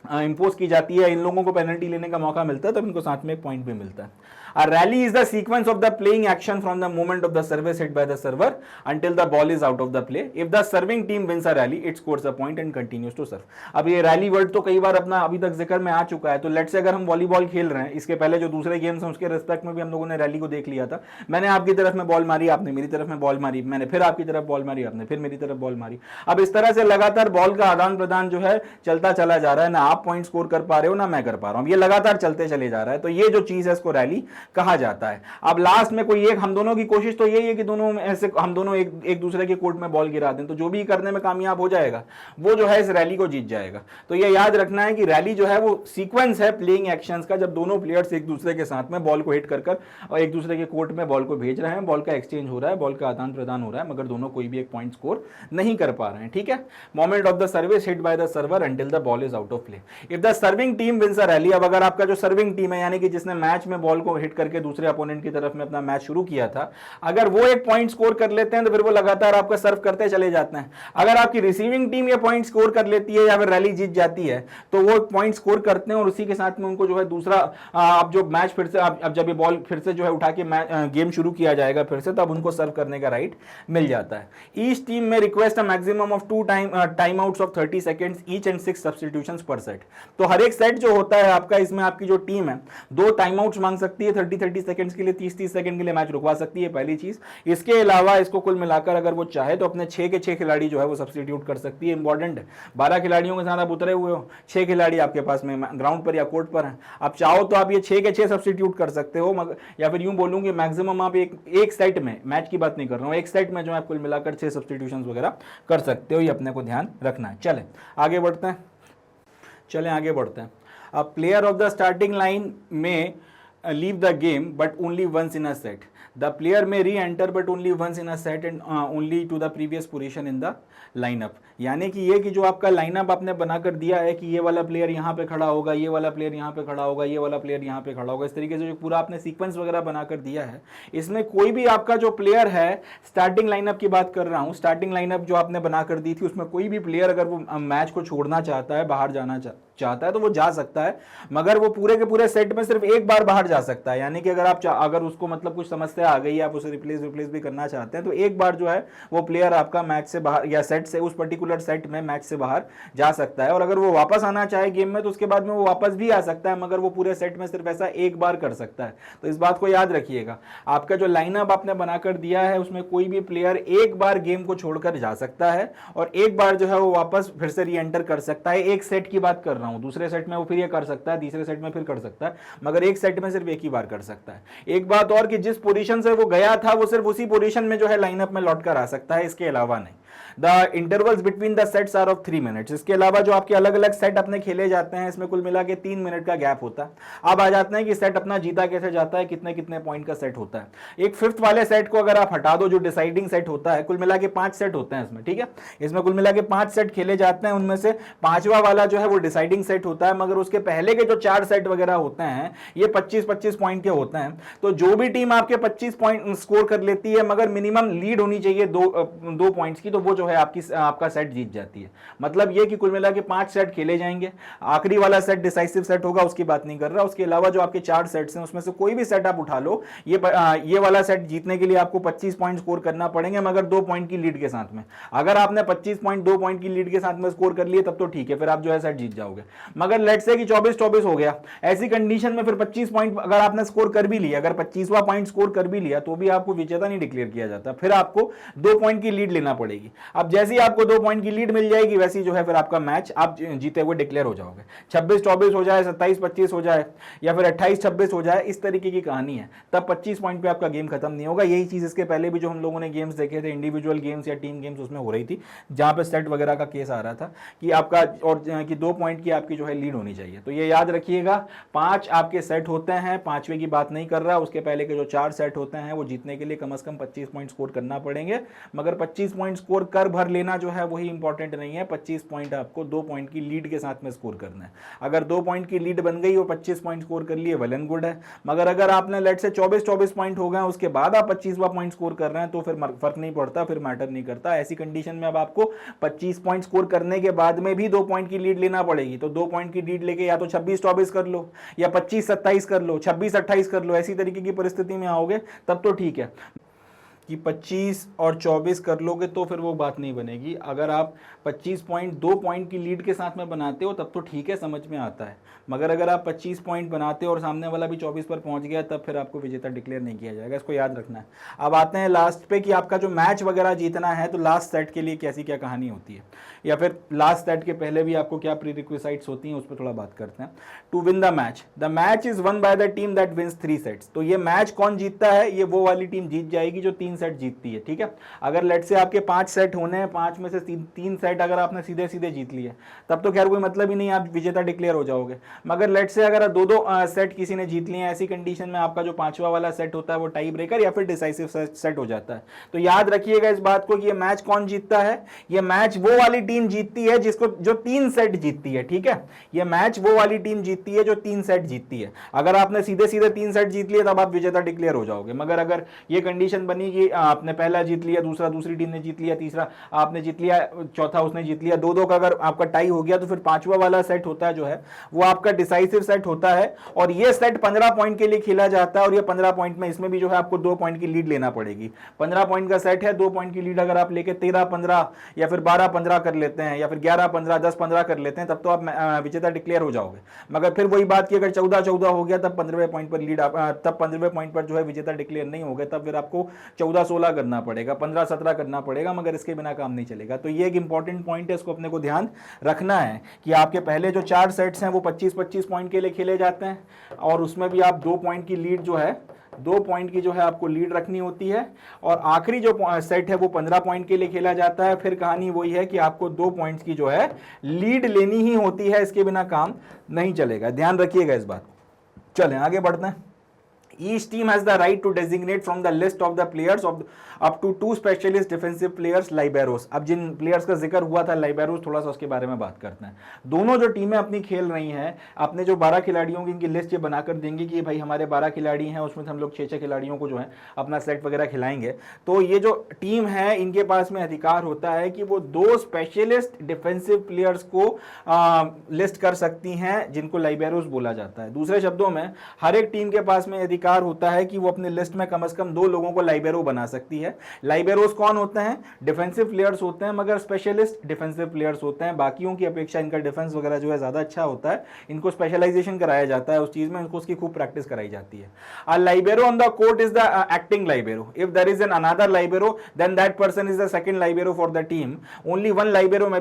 इंपोज की जाती है, इन लोगों को पेनल्टी लेने का मौका मिलता है, तब इनको साथ में एक पॉइंट भी मिलता है। A rally is the sequence of the playing action from the moment of the service hit by the server until the ball is out of the play. If the serving team wins a rally, it scores a point and continues to serve. अब ये rally word तो कई बार अपना अभी तक जिक्र में आ चुका है। तो लेट्स से अगर हम वॉलीबॉल खेल रहे हैं, इसके पहले जो दूसरे गेम्स हैं उसके रिस्पेक्ट में भी हम लोगों ने रैली को देख लिया था। मैंने आपकी तरफ में बॉल मारी, आपने मेरी तरफ में बॉल मारी, मैंने फिर आपकी तरफ बॉल मारी, आपने फिर मेरी तरफ बॉल मारी। अब इस तरह से लगातार बॉल का आदान प्रदान जो है चलता चला जा रहा है, ना आप पॉइंट स्कोर कर पा रहे हो ना मैं कर पा रहा हूं, ये लगातार चलते चले जा रहा है। तो ये जो चीज है इसको रैली कहा जाता है। अब लास्ट में कोई एक हम दोनों की कोशिश तो यही है कि दोनों ऐसे हम दोनों एक दूसरे के कोर्ट में बॉल गिरा दें, तो जो भी करने में कामयाब हो जाएगा वो जो है इस रैली को जीत जाएगा। तो ये याद रखना है कि रैली जो है वो सीक्वेंस है प्लेइंग एक्शंस का, जब दोनों प्लेयर्स एक दूसरे के साथ में बॉल को हिट कर और एक दूसरे के कोर्ट में बॉल को भेज रहे हैं, बॉल का एक्सचेंज हो रहा है, बॉल का आदान प्रदान हो रहा है, मगर दोनों कोई भी एक पॉइंट स्कोर नहीं कर पा रहे हैं। ठीक है, moment of the service hit by the server until the ball is out of play. If the serving team wins a rally, अब अगर आपका जो सर्विंग टीम है यानी कि जिसने मैच में बॉल को हिट करके दूसरे अपोनेंट की तरफ में अपना मैच शुरू किया था, अगर वो एक पॉइंट स्कोर कर लेते हैं तो फिर वो लगातार आपका सर्व करते चले जाते हैं। अगर आपकी रिसीविंग टीम ये पॉइंट स्कोर कर लेती है या फिर रैली जीत जाती है तो वो पॉइंट स्कोर करते हैं और उसी के साथ में उनको जो है दूसरा अब जो मैच फिर से अब जब ये बॉल फिर से जो है उठा के गेम शुरू किया जाएगा फिर से, तब उनको सर्व करने का राइट मिल जाता है। ईच टीम में request a maximum of 2 time outs of 30 seconds each and 6 substitutions पर सेट। तो हर एक सेट जो होता है आपका, इसमें आपकी जो टीम है 2 टाइम आउट्स मांग सकती है 30 सेकंड्स के लिए, 30 सेकंड के लिए मैच रुकवा सकती है, पहली चीज। इसके अलावा इसको कुल मिलाकर अगर वो चाहे तो अपने 6 के 6 खिलाड़ी जो है वो सब्स्टिट्यूट कर सकती है। इंपॉर्टेंट है, 12 खिलाड़ियों के साथ आप उतरे हुए हो, 6 खिलाड़ी आपके पास में ग्राउंड पर या कोर्ट पर हैं, आप चाहो तो आप ये 6 के 6 सब्स्टिट्यूट कर सकते हो, मगर या फिर यूं बोलूं कि मैक्सिमम आप एक सेट में, मैच की बात नहीं कर रहा हूं, एक सेट में जो है कुल मिलाकर 6 सब्स्टिट्यूशंस वगैरह कर सकते हो, ये अपने को ध्यान रखना है। चलें आगे बढ़ते हैं। A player of the starting line may leave the game but only once in a set. The player may re-enter but only once in a set and only to the previous position in the lineup. यानी कि ये कि जो आपका lineup आपने बनाकर दिया है कि ये वाला प्लेयर यहाँ पे खड़ा होगा, ये वाला प्लेयर यहाँ पे खड़ा होगा, ये वाला प्लेयर यहाँ पे खड़ा होगा, इस तरीके से जो पूरा आपने सीक्वेंस वगैरह बनाकर दिया है, इसमें कोई भी आपका जो प्लेयर है, स्टार्टिंग लाइनअप की बात कर रहा हूँ, स्टार्टिंग लाइनअप जो आपने बनाकर दी थी उसमें कोई भी प्लेयर अगर वो मैच को छोड़ना चाहता है, बाहर जाना चाहता है, चाहता है तो वो जा सकता है, मगर वो पूरे के पूरे सेट में सिर्फ एक बार बाहर जा सकता है। यानी कि अगर आप अगर उसको मतलब कुछ समस्या आ गई, आप उसे रिप्लेस भी करना चाहते हैं, तो एक बार जो है वो प्लेयर आपका मैच से बाहर या सेट से, उस पर्टिकुलर सेट में मैच से बाहर जा सकता है। और अगर वो वापस आना चाहे गेम में तो उसके बाद में वो वापस भी आ सकता है, मगर वो पूरे सेट में सिर्फ ऐसा एक बार कर सकता है। तो इस बात को याद रखिएगा। आपका जो लाइनअप आपने बनाकर दिया है उसमें कोई भी प्लेयर एक बार गेम को छोड़कर जा सकता है और एक बार जो है वो वापस फिर से री एंटर कर सकता है। एक सेट की बात कर रहा हूं, दूसरे सेट में वो फिर ये कर सकता है, तीसरे सेट में फिर कर सकता है, मगर एक सेट में सिर्फ एक ही बार कर सकता है। एक बात और कि जिस पोजीशन से वो गया था वो सिर्फ उसी पोजीशन में जो है लाइनअप में लौट कर आ सकता है, इसके अलावा नहीं। The intervals between the sets are of 3 minutes. इसके अलावा जो आपके अलग अलग सेट अपने खेले जाते हैं इसमें कुल मिला के 3 मिनट का गैप होता है। अब आ जाते हैं कि सेट अपना जीता कैसे जाता है, कितने कितने पॉइंट का सेट होता है। एक फिफ्थ वाले सेट को अगर आप हटा दो, जो डिसाइडिंग सेट होता है, कुल मिला के 5 सेट होते हैं इसमें, ठीक है। इसमें कुल मिला के 5 सेट खेले जाते हैं, उनमें से पांचवा वाला जो है वो डिसाइडिंग सेट होता है, मगर उसके पहले के जो 4 सेट वगैरह होते हैं ये 25-25 पॉइंट के होते हैं। तो जो भी टीम आपके 25 पॉइंट स्कोर कर लेती है मगर मिनिमम लीड होनी चाहिए दो पॉइंट्स की, तो वो जो है आपका सेट जीत जाती है। मतलब ये कि कुल मिला के 5 सेट खेले जाएंगे। आखिरी वाला सेट डिसाइसिव सेट होगा, उसकी बात नहीं कर रहा। उसके अलावा जो आपके 4 सेट्स हैं उसमें से कोई भी सेट आप उठा लो, ये वाला सेट जीतने के लिए आपको 25 पॉइंट स्कोर करना पड़ेंगे, मगर 2 पॉइंट की लीड के साथ में। अगर आपने 25 पॉइंट 2 पॉइंट की लीड के साथ में स्कोर कर लिए तब तो ठीक है, फिर आप जो है सेट जीत जाओगे। मगर लेट्स से कि 24-24 हो गया, ऐसी कंडीशन में फिर 25 पॉइंट अगर आपने स्कोर कर भी लिया, अगर 25वां पॉइंट स्कोर कर भी लिया तो भी आपको विजेता नहीं डिक्लेयर किया जाता, फिर आपको 2 पॉइंट की लीड लेना पड़ेगी। अब जैसे ही आपको 2 पॉइंट की लीड मिल जाएगी वैसे ही जो है फिर आपका मैच आप जीते हुए डिक्लेयर हो जाओगे। 26-24 हो जाए, 27-25 हो जाए या फिर 28-26 हो जाए, इस तरीके की कहानी है, तब 25 पॉइंट पे आपका गेम खत्म नहीं होगा। यही चीज इसके पहले भी जो हम लोगों ने गेम्स देखे थे, इंडिविजुअल गेम्स या टीम गेम्स, उसमें हो रही थी, जहां पे सेट वगैरह का केस आ रहा था कि आपका और कि 2 पॉइंट की आपकी जो है लीड होनी चाहिए। तो ये याद रखिएगा, 5 आपके सेट होते हैं, 5वें की बात नहीं कर रहा, उसके पहले के जो 4 सेट होते हैं वो जीतने के लिए कम से कम 25 पॉइंट स्कोर करना पड़ेंगे। मगर 25 पॉइंट स्कोर कर भर लेना जो है वही इंपॉर्टेंट नहीं है, 25 पॉइंट आपको 2 पॉइंट की लीड के साथ में स्कोर करना है। अगर 2 पॉइंट की लीड बन गई और 25 पॉइंट स्कोर कर लिए, वेल एंड गुड है। मगर अगर आपने लेट से 24-24 पॉइंट हो गए उसके बाद आप 25वां पॉइंट स्कोर कर रहे हैं तो फिर फर्क नहीं पड़ता, फिर मैटर नहीं करता। ऐसी कंडीशन में अब आपको 25 पॉइंट स्कोर करने के बाद में भी 2 पॉइंट की लीड लेना पड़ेगी। तो 2 पॉइंट की लीड लेके या तो 26-24 कर लो या 25-27 कर लो, 26-28 कर लो। ऐसी तरीके की परिस्थिति में आओगे तब तो ठीक है कि 25 और 24 कर लोगे तो फिर वो बात नहीं बनेगी। अगर आप 25 पॉइंट 2 पॉइंट की लीड के साथ में बनाते हो तब तो ठीक है, समझ में आता है। मगर अगर आप 25 पॉइंट बनाते हो और सामने वाला भी 24 पर पहुंच गया तब फिर आपको विजेता डिक्लेयर नहीं किया जाएगा, इसको याद रखना है। अब आते हैं लास्ट पे कि आपका जो मैच वगैरह जीतना है तो लास्ट सेट के लिए कैसी क्या कहानी होती है, या फिर लास्ट सेट के पहले भी आपको क्या प्रीरिक्विजिट्स होती हैं उस पर थोड़ा बात करते हैं। To win the match is won by the team that wins 3 sets. तो ये मैच कौन जीतता है, ये वो वाली टीम जीत जाएगी जो 3 सेट जीतती है, ठीक है। अगर लेट से आपके 5 सेट होने हैं, 5 में से 3 सेट अगर आपने सीधे सीधे जीत लिए तब तो खैर कोई मतलब ही नहीं, आप विजेता डिक्लेयर हो जाओगे। मगर लेट से अगर 2-2 सेट किसी ने जीत लिए हैं, ऐसी कंडीशन में आपका जो 5वां वाला सेट होता है वो टाई ब्रेकर या फिर डिसाइसिव सेट हो जाता है। तो याद रखिएगा इस बात को कि ये मैच कौन जीतता है, ये मैच वो वाली टीम जीतती है जिसको जो 3 सेट जीतती है, ठीक है। ये मैच वो वाली टीम जीतती है जो 3 सेट जीतती है। अगर आपने सीधे सीधे 3 सेट जीत लिए तब आप विजेता डिक्लेयर हो जाओगे। मगर अगर ये कंडीशन बनी कि आपने पहला जीत लिया, दूसरा दूसरी टीम ने जीत लिया, तीसरा आपने जीत लिया, चौथा उसने जीत लिया, 2-2 का अगर आपका टाई हो गया तो फिर 5वां वाला सेट होता है जो है वो आपका डिसाइसिव सेट होता है। और ये सेट 15 पॉइंट के लिए खेला जाता है और ये 15 पॉइंट में इसमें भी जो है आपको 2 पॉइंट की लीड लेना पड़ेगी। 15 पॉइंट का सेट है, 2 पॉइंट की लीड अगर आप लेके 13-15 या फिर 12-15 कर लेते हैं या फिर 11-15, 10-15 कर लेते हैं तब तो आप विजेता डिक्लेयर हो जाओगे। मगर फिर वही बात कि अगर 14-14 हो गया तब 15वें पॉइंट पर लीड तब 15वें पॉइंट पर जो है विजेता डिक्लेयर नहीं हो गया, तब फिर आपको 14-16 करना पड़ेगा, 15-17 करना पड़ेगा, मगर इसके बिना काम नहीं चलेगा। तो ये एक इंपॉर्टेंट पॉइंट है, इसको अपने को ध्यान रखना है कि आपके पहले जो 4 सेट्स हैं वो 25-25 पॉइंट के लिए खेले जाते हैं और उसमें भी आप 2 पॉइंट की लीड जो है 2 पॉइंट की जो है आपको लीड रखनी होती है। और आखिरी जो सेट है वो 15 पॉइंट के लिए खेला जाता है। फिर कहानी वही है कि आपको 2 पॉइंट्स की जो है लीड लेनी ही होती है, इसके बिना काम नहीं चलेगा, ध्यान रखिएगा इस बात। चलें आगे बढ़ते हैं। Each team has the right to designate from the list of the players of up to 2 specialist defensive players liberos। अब जिन प्लेयर्स का जिक्र हुआ था liberos, थोड़ा सा उसके बारे में बात करते हैं। दोनों जो टीमें अपनी खेल रही हैं, अपने जो 12 खिलाड़ियों की इनकी लिस्ट ये बनाकर देंगे कि भाई हमारे 12 खिलाड़ी हैं, उसमें हम लोग 6-6 खिलाड़ियों को जो है अपना सेट वगैरह खिलाएंगे। तो ये जो टीम है इनके पास में अधिकार होता है कि वो 2 स्पेशलिस्ट डिफेंसिव प्लेयर्स को लिस्ट कर सकती हैं, जिनको लाइबेरोस बोला जाता है। दूसरे शब्दों में हर एक टीम के पास में अधिकार होता है कि वो अपनी लिस्ट में कम से कम 2 लोगों को लाइबेरो बना सकती है। लाइबेरोस कौन होते हैं? डिफेंसिव प्लेयर्स होते हैं, मगर स्पेशलिस्ट डिफेंसिव प्लेयर्स होते हैं। बाकियों की अपेक्षा इनका डिफेंस वगैरह जो है ज्यादा अच्छा होता है, इनको स्पेशलाइजेशन कराया जाता है उस चीज में, इनको उसकी खूब प्रैक्टिस कराई जाती है। A libero on the court is the acting libero. If there is an another libero then that person is the second libero for the team. Only one libero may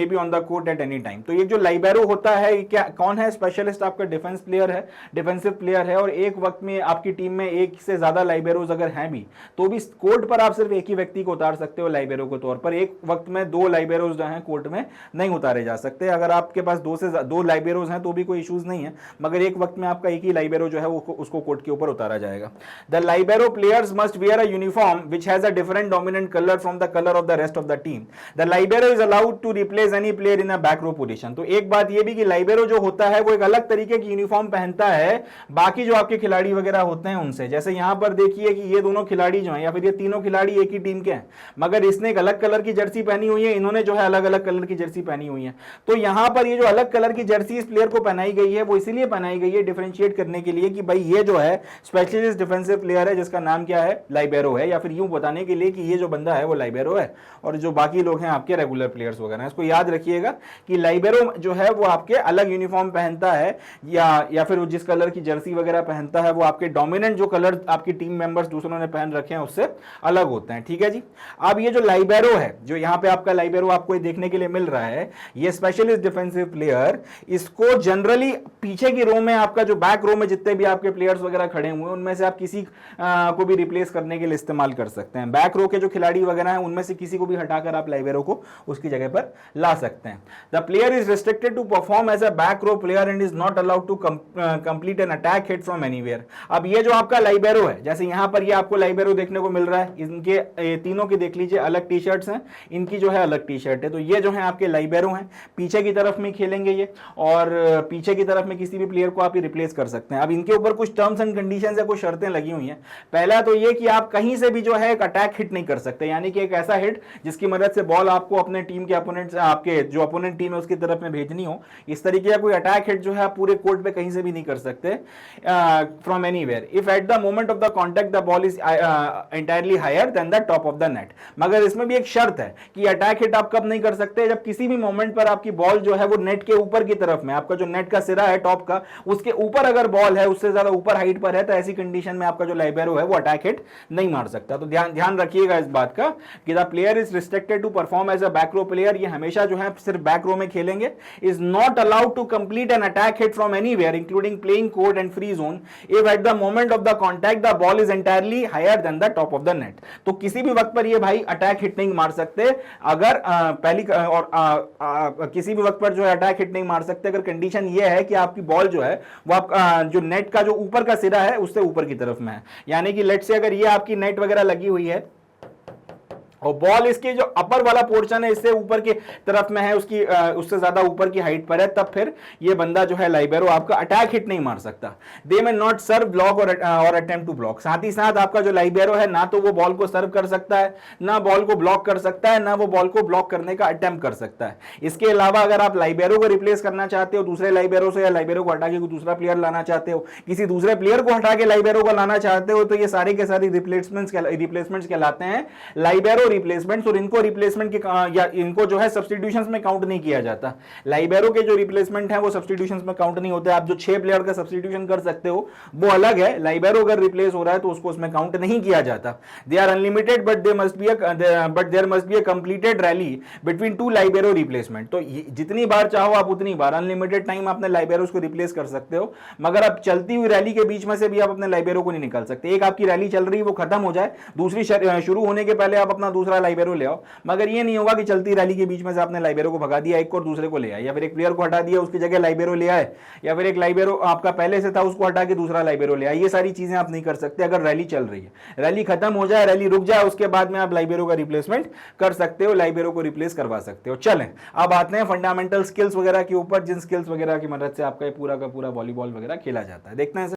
be on the court at any time. तो ये जो लाइबेरो होता है क्या कौन है? Specialist आपका defence player है, डिफेंसिव प्लेयर है, और एक वक्त में आपकी टीम में एक से ज्यादा लाइबेरोज अगर हैं भी तो भी कोर्ट पर आप सिर्फ एक ही व्यक्ति को उतार सकते हो लाइबेरो के तौर पर। एक वक्त में 2 लाइबेरोज जो हैं कोर्ट में नहीं उतारे जा सकते। अगर आपके पास 2 लाइबेरोज हैं तो भी कोई इश्यूज नहीं है, मगर एक वक्त में आपका एक ही लाइबेरो जो है वो उसको कोर्ट के ऊपर उतारा जाएगा। The libero players must wear a uniform which has a different dominant colour from the colour of the rest of the team. The libero is allowed to replace any player in a back row position. तो एक बात ये भी कि लाइबेरो जो होता है वो एक अलग तरीके की यूनिफॉर्म पहनता है बाकी जो आपके खिलाड़ी वगैरह होते हैं उनसे। जैसे यहां पर देखिए कि ये दोनों खिलाड़ी जो हैं या फिर ये तीनों खिलाड़ी एक ही टीम के हैं, मगर इसने एक अलग कलर की जर्सी पहनी हुई है, इन्होंने जो है अलग अलग कलर की जर्सी पहनी हुई है। तो यहां पर ये जो अलग कलर की जर्सी इस प्लेयर को पहनाई गई है वो इसीलिए पहनाई गई है डिफरेंशिएट करने के लिए कि भाई ये जो है स्पेशलिस्ट डिफेंसिव प्लेयर है जिसका नाम क्या है? लाइबेरो है, या फिर यूं बताने के लिए कि ये जो बंदा है वो लाइबेरो है और जो बाकी लोग हैं आपके रेगुलर प्लेयर्स वगैरह। इसको याद रखिएगा कि लाइबेरो जो है वो आपके अलग यूनिफॉर्म पहनता है या फिर जिस कलर की जर्सी वगैरह पहनता है वो आपके डोमिनेंट जो कलर आपकी टीम मेंबर्स दूसरों ने पहन रखे हैं उससे अलग होते हैं। ठीक है जी। अब ये जो लाइबेरो है, जो यहां पे आपका लाइबेरो आपको देखने के लिए मिल रहा है, ये स्पेशलिस्ट डिफेंसिव प्लेयर, इसको जनरली पीछे की रो में आपका जो बैक रो में जितने भी आपके प्लेयर्स वगैरह खड़े हुए हैं उनमें से आप किसी को भी रिप्लेस करने के लिए इस्तेमाल कर सकते हैं। बैक रो के जो खिलाड़ी वगैरह हैं उनमें से किसी को भी हटाकर आप लाइबेरो को उसकी जगह पर ला सकते हैं। The player is restricted to perform as a back row player and is not allowed to complete an attack hit from anywhere. अब ये जो आपका लाइबेरो है, जैसे यहां पर ये आपको लाइबेरो देखने को मिल रहा है, इनके तीनों की देख लीजिए अलग टी शर्ट्स हैं, इनकी जो है अलग टी शर्ट है। तो ये जो है आपके लाइबेरो हैं, पीछे की तरफ में खेलेंगे ये, और पीछे की तरफ में किसी भी प्लेयर को आप रिप्लेस कर सकते हैं। अब इनके ऊपर कुछ टर्म्स एंड कंडीशंस या कुछ शर्तें लगी हुई हैं। पहला तो ये कि आप कहीं से भी जो है एक अटैक हिट नहीं कर सकते, यानी कि एक ऐसा हिट जिसकी मदद से बॉल आपको अपने टीम के अपोनेंट, आपके जो अपोनेंट टीम है उसकी तरफ में भेजनी हो, इस तरीके का कोई अटैक हिट जो है आप पूरे कोर्ट पे कहीं से भी नहीं कर सकते from anywhere. If at the moment of the contact the ball is entirely higher than the top of the net. मगर इसमें भी एक शर्त है कि अटैक हिट आप कब नहीं कर सकते? जब किसी भी मोमेंट पर आपकी बॉल जो है वो नेट के ऊपर की तरफ में, आपका जो नेट का सिरा है टॉप का, उसके ऊपर अगर बॉल है, उससे ज्यादा ऊपर हाइट पर है, तो ऐसी कंडीशन में आपका जो लाइबेरो है वो अटैक हिट नहीं मार सकता। तो ध्यान रखिएगा इस बात का कि the player is restricted to perform as a back row player. ये हमेशा जो है सिर्फ बैक रो में खेलेंगे। Is not allowed to complete an attack hit from anywhere including playing court and free zone if at the moment of the contact the ball is entirely higher than the top of the net. तो किसी भी वक्त पर ये भाई attack hit नहीं मार सकते अगर किसी भी वक्त पर जो है अटैक हिट नहीं मार सकते अगर कंडीशन ये है कि आपकी बॉल जो है वो आप जो नेट का जो ऊपर का सिरा है उससे ऊपर की तरफ में है। यानी कि लेट्स से अगर ये आपकी नेट वगैरह लगी हुई है और बॉल इसके जो अपर वाला पोर्शन है इससे ऊपर की तरफ में है, उसकी उससे ज्यादा ऊपर की हाइट पर है, तब फिर ये बंदा जो है लाइबेरो आपका अटैक हिट नहीं मार सकता। दे में नॉट सर्व ब्लॉक और अटेम्प्ट टू ब्लॉक। साथ ही साथ आपका जो लाइबेरो है ना तो वो बॉल को सर्व कर सकता है, ना बॉल को ब्लॉक कर सकता है, ना वो बॉल को ब्लॉक करने का अटेम्प्ट कर सकता है। इसके अलावा अगर आप लाइबेरो को रिप्लेस करना चाहते हो दूसरे लाइबेरो से, या लाइबेरो को हटा के कोई दूसरा प्लेयर लाना चाहते हो, किसी दूसरे प्लेयर को हटा के लाइबेरो को लाना चाहते हो, तो ये सारे के सारे रिप्लेसमेंट्स कहलाते हैं लाइबेरो रिप्लेसमेंट्स। और इनको रिप्लेसमेंट के या इनको जो है सब्स्टिट्यूशंस में काउंट नहीं किया जाता। लाइबेरो के जो रिप्लेसमेंट है वो सब्स्टिट्यूशंस में काउंट नहीं होते। आप जो 6 प्लेयर का सब्स्टिट्यूशन कर सकते हो वो अलग है, लाइबेरो अगर रिप्लेस हो रहा है तो उसको उसमें काउंट नहीं किया जाता। They are unlimited but there must be a completed rally between 2 libero replacement. तो जितनी बार चाहो आप उतनी बार अनलिमिटेड टाइम अपने लाइबेरोस को रिप्लेस कर सकते हो, मगर अब चलती हुई रैली के बीच में से भी आप अपने लाइबेरो को नहीं निकाल सकते। एक आपकी रैली चल रही है वो खत्म हो जाए, दूसरी शुरू होने के पहले आप अपना दूसरा लाइबेरो ले आओ, मगर ये नहीं होगा कि चलती रैली के बीच में से आपने लाइबेरो को भगा दिया, एक और दूसरे को ले आए, या फिर एक प्लेयर को हटा दिया उसकी जगह लाइबेरो ले आए, या फिर एक लाइबेरो आपका पहले से था उसको हटा के दूसरा लाइबेरो ले आए। ये सारी चीजें आप नहीं कर सकते अगर रैली चल रही है। रैली खत्म हो जाए, रैली रुक जाए, उसके बाद में आप लाइबेरो का रिप्लेसमेंट कर सकते हो, लाइबेरो को रिप्लेस करवा सकते हो। चलें अब आते हैं फंडामेंटल स्किल्स वगैरह के ऊपर, जिन स्किल्स वगैरह की मदद से आपका ये पूरा का पूरा वॉलीबॉल वगैरह खेला जाता है। देखते हैं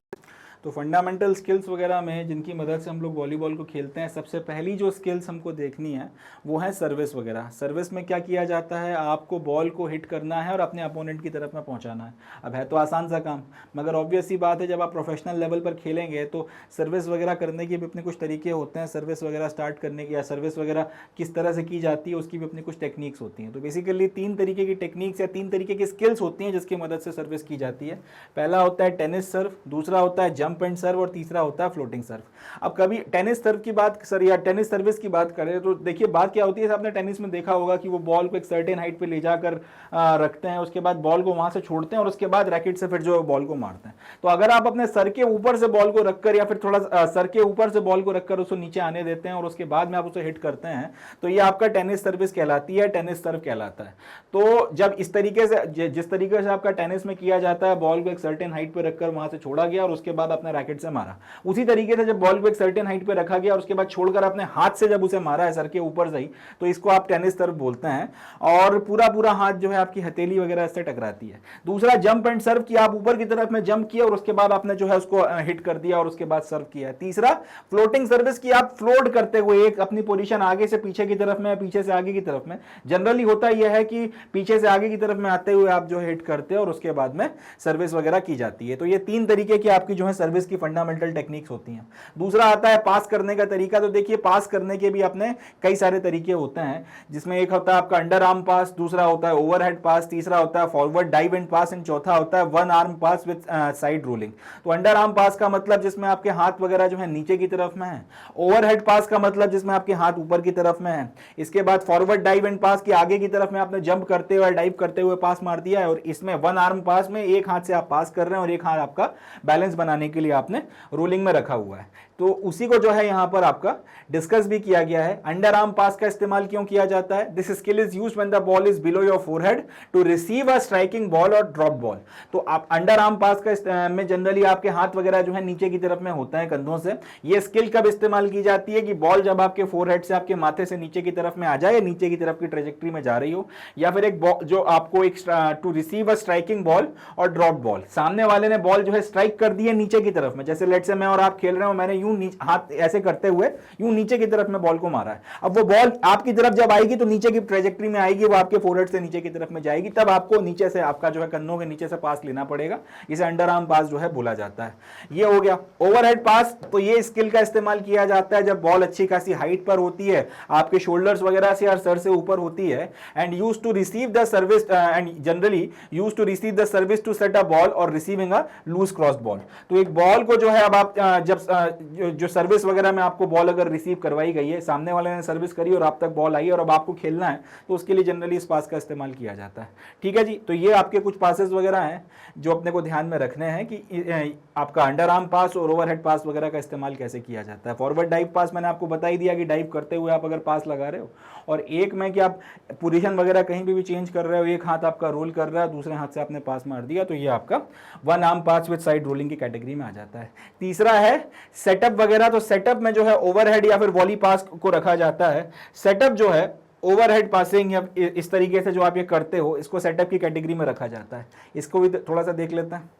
तो फंडामेंटल स्किल्स वगैरह में जिनकी मदद से हम लोग वॉलीबॉल को खेलते हैं, सबसे पहली जो स्किल्स हमको देखनी है वो है सर्विस वगैरह। सर्विस में क्या किया जाता है, आपको बॉल को हिट करना है और अपने अपोनेंट की तरफ में पहुंचाना है। अब है तो आसान सा काम, मगर ऑब्वियस सी बात है जब आप प्रोफेशनल लेवल पर खेलेंगे तो सर्विस वगैरह करने के भी अपने कुछ तरीके होते हैं। सर्विस वगैरह स्टार्ट करने की या सर्विस वगैरह किस तरह से की जाती है उसकी भी अपनी कुछ टेक्निक्स होती हैं। तो बेसिकली 3 तरीके की टेक्निक्स या 3 तरीके की स्किल्स होती हैं जिसकी मदद से सर्विस की जाती है। पहला होता है टेनिस सर्व, दूसरा होता है जंप एंड सर्व और तीसरा होता है फ्लोटिंग सर्व। अब कभी टेनिस सर्व की बात सर या टेनिस सर्विस की बात करें तो देखिए बात क्या होती है, आपने टेनिस में देखा होगा कि वो बॉल को एक सर्टेन हाइट पे ले जाकर रखते हैं, उसके बाद बॉल को वहां से छोड़ते हैं और उसके बाद रैकेट से फिर जो बॉल को मारते हैं। तो अगर आप अपने सर के ऊपर से बॉल को रखकर या फिर थोड़ा सर के ऊपर से बॉल को रखकर उसको नीचे आने देते हैं और उसके बाद में आप उसे हिट करते हैं तो ये आपका टेनिस सर्विस कहलाती है, टेनिस सर्व कहलाता है। तो जब इस तरीके से जिस तरीके से आपका टेनिस में किया जाता है, बॉल को एक सर्टेन हाइट पे रखकर वहां से छोड़ा गया और उसके बाद अपने रैकेट से मारा, उसी तरीके से जब बॉल को एक सर्टेन हाइट पे रखा गया और उसके बाद छोड़कर अपने हाथ से जब उसे मारा है सर के ऊपर से ही, तो इसको आप टेनिस सर्व बोलते हैं। और पूरा पूरा हाथ जो है आपकी हथेली वगैरह से टकराती है। दूसरा जंप एंड सर्व की आप ऊपर की तरफ में जंप किया और उसके बाद आपने जो है उसको हिट कर दिया और उसके बाद सर्व किया है। तीसरा फ्लोटिंग सर्विस की आप फ्लोट करते हुए एक अपनी पोजीशन आगे से पीछे की तरफ में, पीछे से आगे की तरफ में, जनरली होता यह है कि पीछे से आगे की तरफ में आते हुए आप जो हिट करते हैं और उसके बाद में सर्विस वगैरह की जाती है। तो ये 3 तरीके की आपकी जो है सर्विस की फंडामेंटल टेक्निक्स होती हैं। दूसरा आता है पास करने का तरीका। तो देखिए पास करने के भी अपने कई सारे तरीके होते हैं, जिसमें एक होता है आपका अंडर आर्म पास, दूसरा होता है ओवरहेड पास, तीसरा होता है forward dive and pass and चौथा होता है one arm pass with side rolling. तो अंडर आर्म पास का मतलब जिसमें आपके हाथ वगैरह जो है नीचे की तरफ में है, ओवरहेड पास का मतलब जिसमें आपके हाथ ऊपर की तरफ में है, इसके बाद फॉरवर्ड डाइव एंड पास की आगे की तरफ में आपने जंप करते हुए डाइव करते हुए पास मार दिया है, और इसमें वन आर्म पास में एक हाथ से आप पास कर रहे हैं और एक हाथ आपका बैलेंस बनाने के लिए आपने रोलिंग में रखा हुआ है। तो उसी को जो है यहां पर आपका डिस्कस भी किया गया है। अंडर आर्म पास का इस्तेमाल क्यों किया जाता है? This skill is used when the ball is below your forehead to receive a striking ball और ड्रॉप बॉल। तो आप अंडर आर्म पास का में जनरली आपके हाथ वगैरह जो है नीचे की तरफ में होता है कंधों से। ये स्किल कब इस्तेमाल की जाती है कि बॉल जब आपके फोरहेड से आपके माथे से नीचे की तरफ में आ जाए, नीचे की तरफ की ट्रेजेक्टरी में जा रही हो, या फिर एक जो आपको एक to receive a striking ball और ड्रॉप बॉल, सामने वाले ने बॉल जो है स्ट्राइक कर दी है नीचे की तरफ में, जैसे लेट से मैं और आप खेल रहे हो, मैंने यूं हाथ ऐसे करते हुए यूं नीचे की तरफ में बॉल को मारा है। अब वो बॉल आपकी तरफ जब आएगी तो नीचे की ट्रेजेक्टरी में आएगी, वो आपके फोरहेड से नीचे की तरफ में जाएगी, तब आपको नीचे से आपका जो है कंधों के नीचे से पास लेना पड़ेगा। इसे अंडर आर्म पास जो है बोला जाता है। ये हो गया ओवरहेड पास। तो ये स्किल का इस्तेमाल किया जाता है जब बॉल अच्छी खासी हाइट पर होती है, आपके शोल्डर्स वगैरह से और सर से ऊपर होती है, and used to receive the service and generally used to receive the service to set a ball or receiving a loose cross ball. तो एक बॉल को जो है अब आप जब जो सर्विस वगैरह में आपको बॉल अगर रिसीव करवाई गई है, सामने वाले ने सर्विस करी और आप तक बॉल आई और अब आपको खेलना है, तो उसके लिए जनरली इस पास का इस्तेमाल किया जाता है। ठीक है जी। तो ये आपके कुछ पासेस वगैरह हैं जो अपने को ध्यान में रखने हैं कि आपका अंडर आर्म पास और ओवरहेड पास वगैरह का इस्तेमाल कैसे किया जाता है। फॉरवर्ड डाइव पास मैंने आपको बता ही दिया कि डाइव करते हुए आप अगर पास लगा रहे हो, और एक में कि आप पोजीशन वगैरह कहीं भी चेंज कर रहे हो, एक हाथ आपका रोल कर रहा है, दूसरे हाथ से आपने पास मार दिया, तो ये आपका one arm pass with side rolling की कैटेगरी में आ जाता है। तीसरा है सेटअप वगैरह। तो सेटअप में जो है ओवरहेड या फिर वॉली पास को रखा जाता है। सेटअप जो है ओवरहेड पासिंग या इस तरीके से जो आप ये करते हो, इसको सेटअप की कैटेगरी में रखा जाता है। इसको भी थोड़ा सा देख लेते हैं।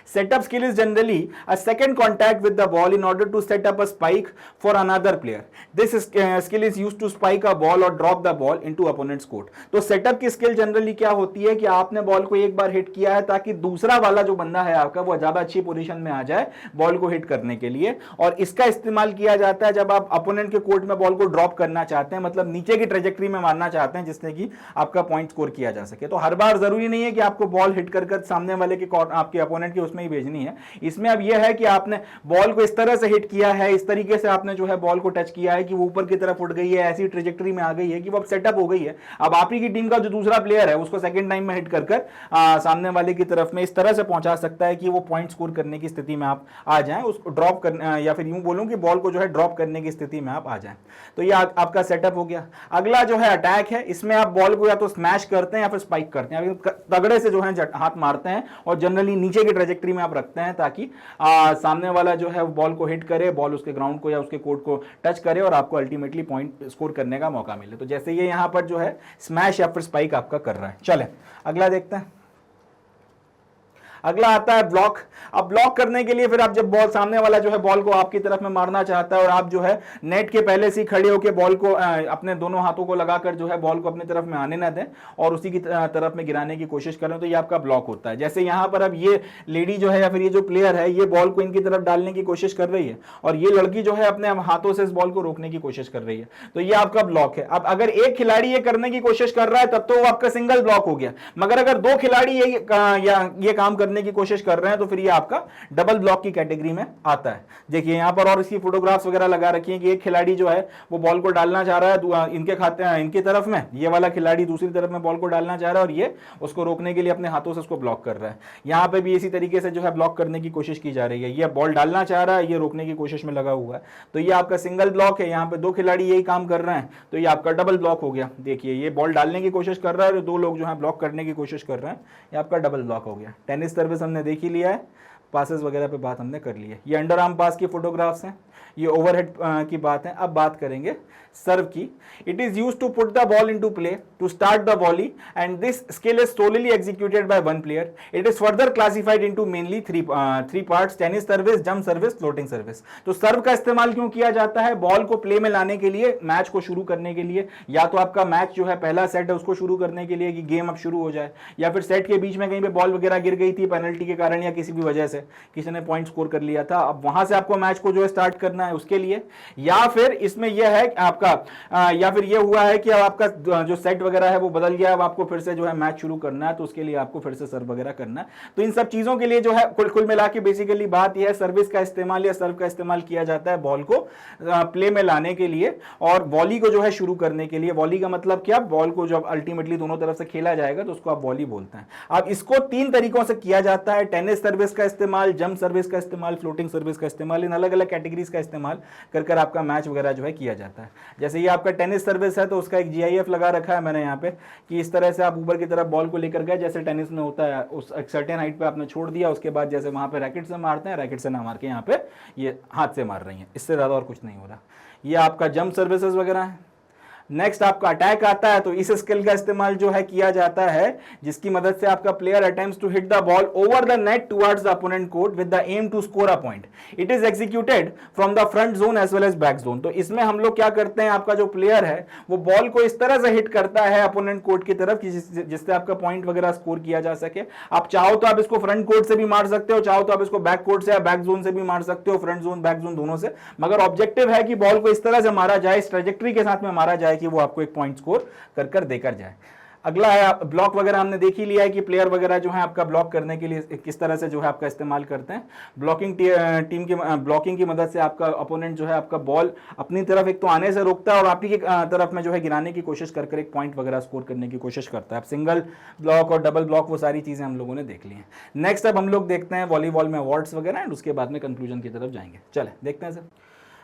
Setup skill is generally a second contact with the ball in order to set up a spike for another player. This skill is used to spike a ball or drop the ball into opponent's court. तो setup की skill generally क्या होती है कि आपने ball को एक बार hit किया है ताकि दूसरा वाला जो बंदा है आपका वो ज्यादा अच्छी पोजीशन में आ जाए बॉल को हिट करने के लिए, और इसका इस्तेमाल किया जाता है जब आप अपोनेंट के कोर्ट में बॉल को ड्रॉप करना चाहते हैं, मतलब नीचे की ट्रेजेक्टरी में मारना चाहते हैं जिससे कि आपका पॉइंट स्कोर किया जा सके। तो हर बार जरूरी नहीं है कि आपको बॉल हिट कर सामने वाले के आपके अपोनेंट के उसमें ही भेजनी है। इसमें अब यह है कि आपने बॉल को इस तरह से हिट किया है, इस तरीके से आपने जो है बॉल को टच किया है कि वो ऊपर की तरफ उठ गई है, ऐसी ट्रेजेक्टरी में आ गई है कि वो अब सेटअप हो गई है। अब आप ही की टीम का जो दूसरा प्लेयर है उसको सेकंड टाइम में हिट कर सामने वाले की तरफ में इस तरह से पहुंचा सकता है कि वो पॉइंट स्कोर करने की स्थिति में आप आ जाएं, उसको ड्रॉप करने या फिर यूं बोलूं कि बॉल को जो है ड्रॉप करने की स्थिति में आप आ जाएं। तो ये आपका सेटअप हो गया। अगला जो है अटैक है, इसमें आप बॉल को या तो स्मैश करते हैं या फिर स्पाइक करते हैं, तगड़े से जो है हाथ मारते हैं और जनरली नीचे की ट्रेजेक्टरी में आप रखते हैं ताकि सामने वाला जो है बॉल को हिट करे, बॉल उसके ग्राउंड को या उसके कोर्ट को टच करे और आपको अल्टीमेटली पॉइंट स्कोर करने का मौका मिले। तो जैसे ये यहां पर जो है स्मैश या फिर स्पाइक आपका कर रहा है। चले अगला देखते हैं। अगला आता है ब्लॉक। अब ब्लॉक करने के लिए फिर आप जब बॉल सामने वाला जो है बॉल को आपकी तरफ में मारना चाहता है और आप जो है नेट के पहले से खड़े होकर बॉल को अपने दोनों हाथों को लगाकर जो है बॉल को अपनी तरफ में आने ना दें और उसी की तरफ में गिराने की कोशिश करें, तो ये आपका ब्लॉक होता है। जैसे यहां पर अब ये लेडी जो है या फिर ये जो प्लेयर है ये बॉल को इनकी तरफ डालने की कोशिश कर रही है और ये लड़की जो है अपने हाथों से इस बॉल को रोकने की कोशिश कर रही है, तो ये आपका ब्लॉक है। अब अगर एक खिलाड़ी ये करने की कोशिश कर रहा है तब तो वो आपका सिंगल ब्लॉक हो गया, मगर अगर दो खिलाड़ी ये काम करने की कोशिश कर रहे हैं तो फिर ये आपका डबल ब्लॉक की कैटेगरी में आता है। देखिए यहां पर और इसकी फोटोग्राफ्स वगैरह लगा रखी है कि एक खिलाड़ी जो है वो बॉल को डालना चाह रहा है इनके तरफ में, ये वाला खिलाड़ी दूसरी तरफ में बॉल को डालना चाह रहा है और ये उसको रोकने के लिए अपने हाथों से उसको ब्लॉक कर रहा है। यहां पे भी इसी तरीके से जो है ब्लॉक करने की कोशिश की जा रही है, ये बॉल डालना चाह रहा है, ये रोकने की कोशिश में लगा हुआ है, तो ये आपका सिंगल ब्लॉक है। यहाँ पे दो खिलाड़ी यही काम कर रहे हैं तो ये आपका डबल ब्लॉक हो गया। देखिए ये बॉल डालने की कोशिश कर रहा है और दो लोग जो है ब्लॉक करने की कोशिश कर रहे हैं, ये आपका डबल ब्लॉक हो गया। टेनिस सर्विस हमने देख ही लिया है, पासेस वगैरह पे बात हमने कर ली है। ये अंडर आर्म पास की फोटोग्राफ्स हैं, ये ओवरहेड की बात है। अब बात करेंगे सर्व की। It is used to put the ball into play to start the volley and this skill is solely executed by one player. It is further classified into mainly three parts: tennis service, jump service, floating service. तो serve का इस्तेमाल क्यों किया जाता है? Ball को play में लाने के लिए, मैच को शुरू करने के लिए, या तो आपका मैच जो है पहला सेट है उसको शुरू करने के लिए कि गेम अब शुरू हो जाए, या फिर सेट के बीच में कहीं पे बॉल वगैरह गिर गई थी पेनल्टी के कारण या किसी भी वजह से किसी ने पॉइंट स्कोर कर लिया था, अब वहां से आपको मैच को जो है स्टार्ट करना है उसके लिए। या फिर इसमें यह है आपका या फिर यह हुआ है कि अब आपका जो सेट वगैरह है वो बदल गया, अब आपको फिर से जो है मैच शुरू करना है, तो उसके लिए आपको फिर से सर्व वगैरह करना है। तो इन सब चीजों के लिए जो है कुल मिला के बेसिकली बात यह है, सर्विस का इस्तेमाल या सर्व का इस्तेमाल किया जाता है बॉल को प्ले में लाने के लिए और वॉली को जो है शुरू करने के लिए। वॉली का मतलब क्या? बॉल को जब अल्टीमेटली दोनों तरफ से खेला जाएगा तो उसको आप वॉली बोलते हैं। अब इसको तीन तरीकों से किया जाता है: टेनिस सर्विस का इस्तेमाल, जंप सर्विस का इस्तेमाल, फ्लोटिंग सर्विस का इस्तेमाल। इन अलग अलग कैटेगरीज का इस्तेमाल कर आपका मैच वगैरह जो है किया जाता है। जैसे ये आपका टेनिस सर्विस है तो उसका एक GIF लगा रखा है मैंने यहाँ पे कि इस तरह से आप ऊपर की तरफ बॉल को लेकर गए, जैसे टेनिस में होता है, उस एक सर्टेन हाइट पे आपने छोड़ दिया, उसके बाद जैसे वहां पे रैकेट से मारते हैं, रैकेट से ना मार के यहाँ पे ये हाथ से मार रही है, इससे ज्यादा और कुछ नहीं हो रहा। ये आपका जंप सर्विसेज वगैरह है। नेक्स्ट आपका अटैक आता है, तो इस स्किल का इस्तेमाल जो है किया जाता है जिसकी मदद से आपका player attempts to hit the ball over the net towards the opponent court with the aim to score a point. It is executed from the front zone as well as back zone. तो इसमें हम लोग क्या करते हैं, आपका जो player है वो बॉल को इस तरह से हिट करता है अपोनेंट कोर्ट की तरफ जिससे आपका पॉइंट वगैरह स्कोर किया जा सके। आप चाहो तो आप इसको फ्रंट कोर्ट से भी मार सकते हो, चाहो तो आप इसको बैक कोर्ट से या बैक जोन से भी मार सकते हो, फ्रंट जोन बैक जोन दोनों से, मगर ऑब्जेक्टिव है कि बॉल को इस तरह से मारा जाए, इस ट्रेजेक्टरी के साथ में मारा जाए कि वो आपको एक पॉइंट स्कोर कर देकर जाए। अगला है ब्लॉक वगैरह हमने देख ही लिया है कि प्लेयर वगैरह जो है आपका ब्लॉक करने के लिए किस तरह से जो है आपका इस्तेमाल करते हैं। ब्लॉकिंग की मदद से आपका अपोनेंट जो है आपका बॉल अपनी तरफ एक तो आने से रोकता है और आप ही की तरफ में जो है गिराने की कोशिश कर एक पॉइंट वगैरह स्कोर करने की कोशिश करता है। अब सिंगल ब्लॉक और डबल ब्लॉक वो सारी चीजें हम लोगों ने देख ली हैं। नेक्स्ट अब हम लोग देखते हैं वॉलीबॉल में अवार्ड्स वगैरह एंड उसके बाद में कंक्लूजन की तरफ जाएंगे। चले देखते हैं सर।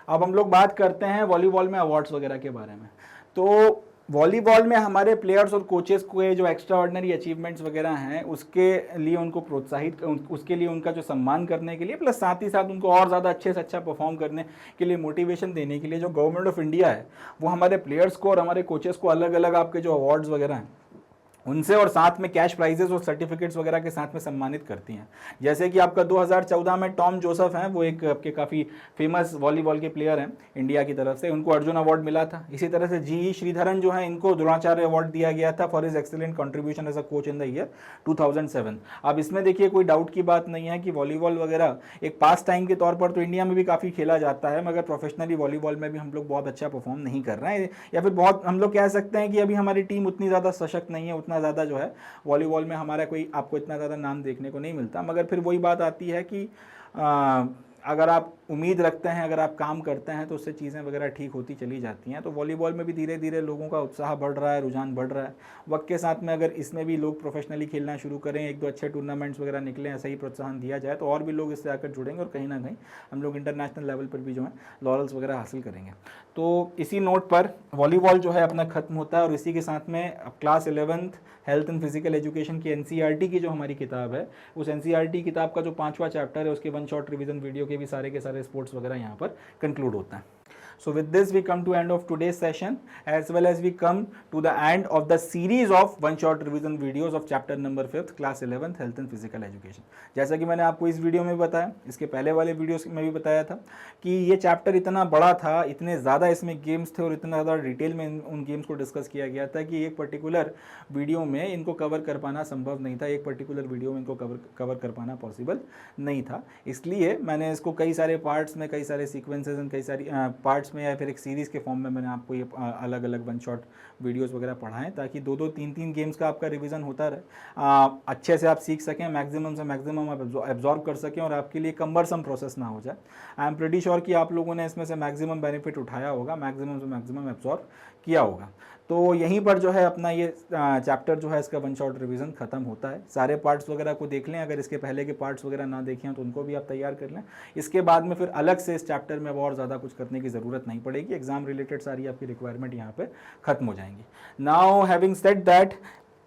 अब हम लोग बात करते हैं वॉलीबॉल में अवार्ड्स वगैरह के बारे में। तो वॉलीबॉल में हमारे प्लेयर्स और कोचेस को जो एक्स्ट्रा ऑर्डिनरी अचीवमेंट्स वगैरह हैं उसके लिए उनको प्रोत्साहित, उसके लिए उनका जो सम्मान करने के लिए, प्लस साथ ही साथ उनको और ज़्यादा अच्छे से अच्छा परफॉर्म करने के लिए मोटिवेशन देने के लिए जो गवर्नमेंट ऑफ इंडिया है वो हमारे प्लेयर्स को और हमारे कोचेस को अलग अलग आपके जो अवार्ड्स वगैरह हैं उनसे और साथ में कैश प्राइजेस और सर्टिफिकेट्स वगैरह के साथ में सम्मानित करती हैं। जैसे कि आपका 2014 में टॉम जोसेफ हैं, वो एक आपके काफ़ी फेमस वॉलीबॉल के प्लेयर हैं इंडिया की तरफ से, उनको अर्जुन अवार्ड मिला था। इसी तरह से GE श्रीधरन जो है इनको द्रोणाचार्य अवार्ड दिया गया था for his excellent contribution as a coach in the year 2007। अब इसमें देखिए कोई डाउट की बात नहीं है कि वॉलीबॉल वगैरह एक पास टाइम के तौर पर तो इंडिया में भी काफ़ी खेला जाता है, मगर प्रोफेशनली वॉलीबॉल में भी हम लोग बहुत अच्छा परफॉर्म नहीं कर रहे हैं, या फिर बहुत हम लोग कह सकते हैं कि अभी हमारी टीम उतनी ज़्यादा सशक्त नहीं है, उतना उतना ज़्यादा जो है वॉलीबॉल में हमारा कोई आपको इतना ज़्यादा नाम देखने को नहीं मिलता, मगर फिर वही बात आती है कि अगर आप उम्मीद रखते हैं, अगर आप काम करते हैं तो उससे चीज़ें वगैरह ठीक होती चली जाती हैं। तो वॉलीबॉल में भी धीरे धीरे लोगों का उत्साह बढ़ रहा है, रुझान बढ़ रहा है। वक्त के साथ में अगर इसमें भी लोग प्रोफेशनली खेलना शुरू करें, एक दो अच्छे टूर्नामेंट्स वगैरह निकलें, ऐसा ही प्रोत्साहन दिया जाए तो और भी लोग इससे आकर जुड़ेंगे और कहीं ना कहीं हम लोग इंटरनेशनल लेवल पर भी जो है लॉरल्स वगैरह हासिल करेंगे। तो इसी नोट पर वॉलीबॉल जो है अपना ख़त्म होता है और इसी के साथ में class 11th health and physical education की एनसीईआरटी की जो हमारी किताब है, उस एनसीईआरटी किताब का जो 5वां चैप्टर है उसके वन शॉट रिवीजन वीडियो के भी सारे स्पोर्ट्स वगैरह यहाँ पर कंक्लूड होता है। So with this we come to end of today's session, as well as we come to the end of the series of one shot revision videos of chapter number 5th class 11th health and physical education। जैसा कि मैंने आपको इस video में बताया, इसके पहले वाले वीडियोस में भी बताया था कि ये चैप्टर इतना बड़ा था, इतने ज़्यादा इसमें गेम्स थे और इतना ज़्यादा डिटेल में उन गेम्स को डिस्कस किया गया था कि एक पर्टिकुलर वीडियो में इनको कवर कर पाना संभव नहीं था, एक पर्टिकुलर वीडियो में इनको कवर कर पाना पॉसिबल नहीं था। इसलिए मैंने इसको कई सारे पार्ट्स में, कई सारे सीक्वेंसेज एंड कई सारी पार्ट्स में या फिर एक सीरीज़ के फॉर्म में मैंने आपको ये अलग अलग वन शॉट वीडियोस वगैरह पढ़ाएं, ताकि 2-2 3-3 गेम्स का आपका रिवीजन होता रहे, अच्छे से आप सीख सकें, मैक्सिमम से मैक्सिमम आप एब्जॉर्ब कर सकें और आपके लिए कम्बरसम प्रोसेस ना हो जाए। आई एम प्रीटी श्योर कि आप लोगों ने इसमें से मैक्सिमम बेनिफिट उठाया होगा, मैक्सिमम से मैक्सिमम एब्जॉर्ब किया होगा। तो यहीं पर जो है अपना ये चैप्टर जो है इसका वन शॉट रिवीजन खत्म होता है। सारे पार्ट्स वगैरह को देख लें, अगर इसके पहले के पार्ट्स वगैरह ना देखे हैं तो उनको भी आप तैयार कर लें। इसके बाद में फिर अलग से इस चैप्टर में और ज़्यादा कुछ करने की ज़रूरत नहीं पड़ेगी, एग्जाम रिलेटेड सारी आपकी रिक्वायरमेंट यहाँ पे खत्म हो जाएंगी। नाउ हैविंग सेड दैट,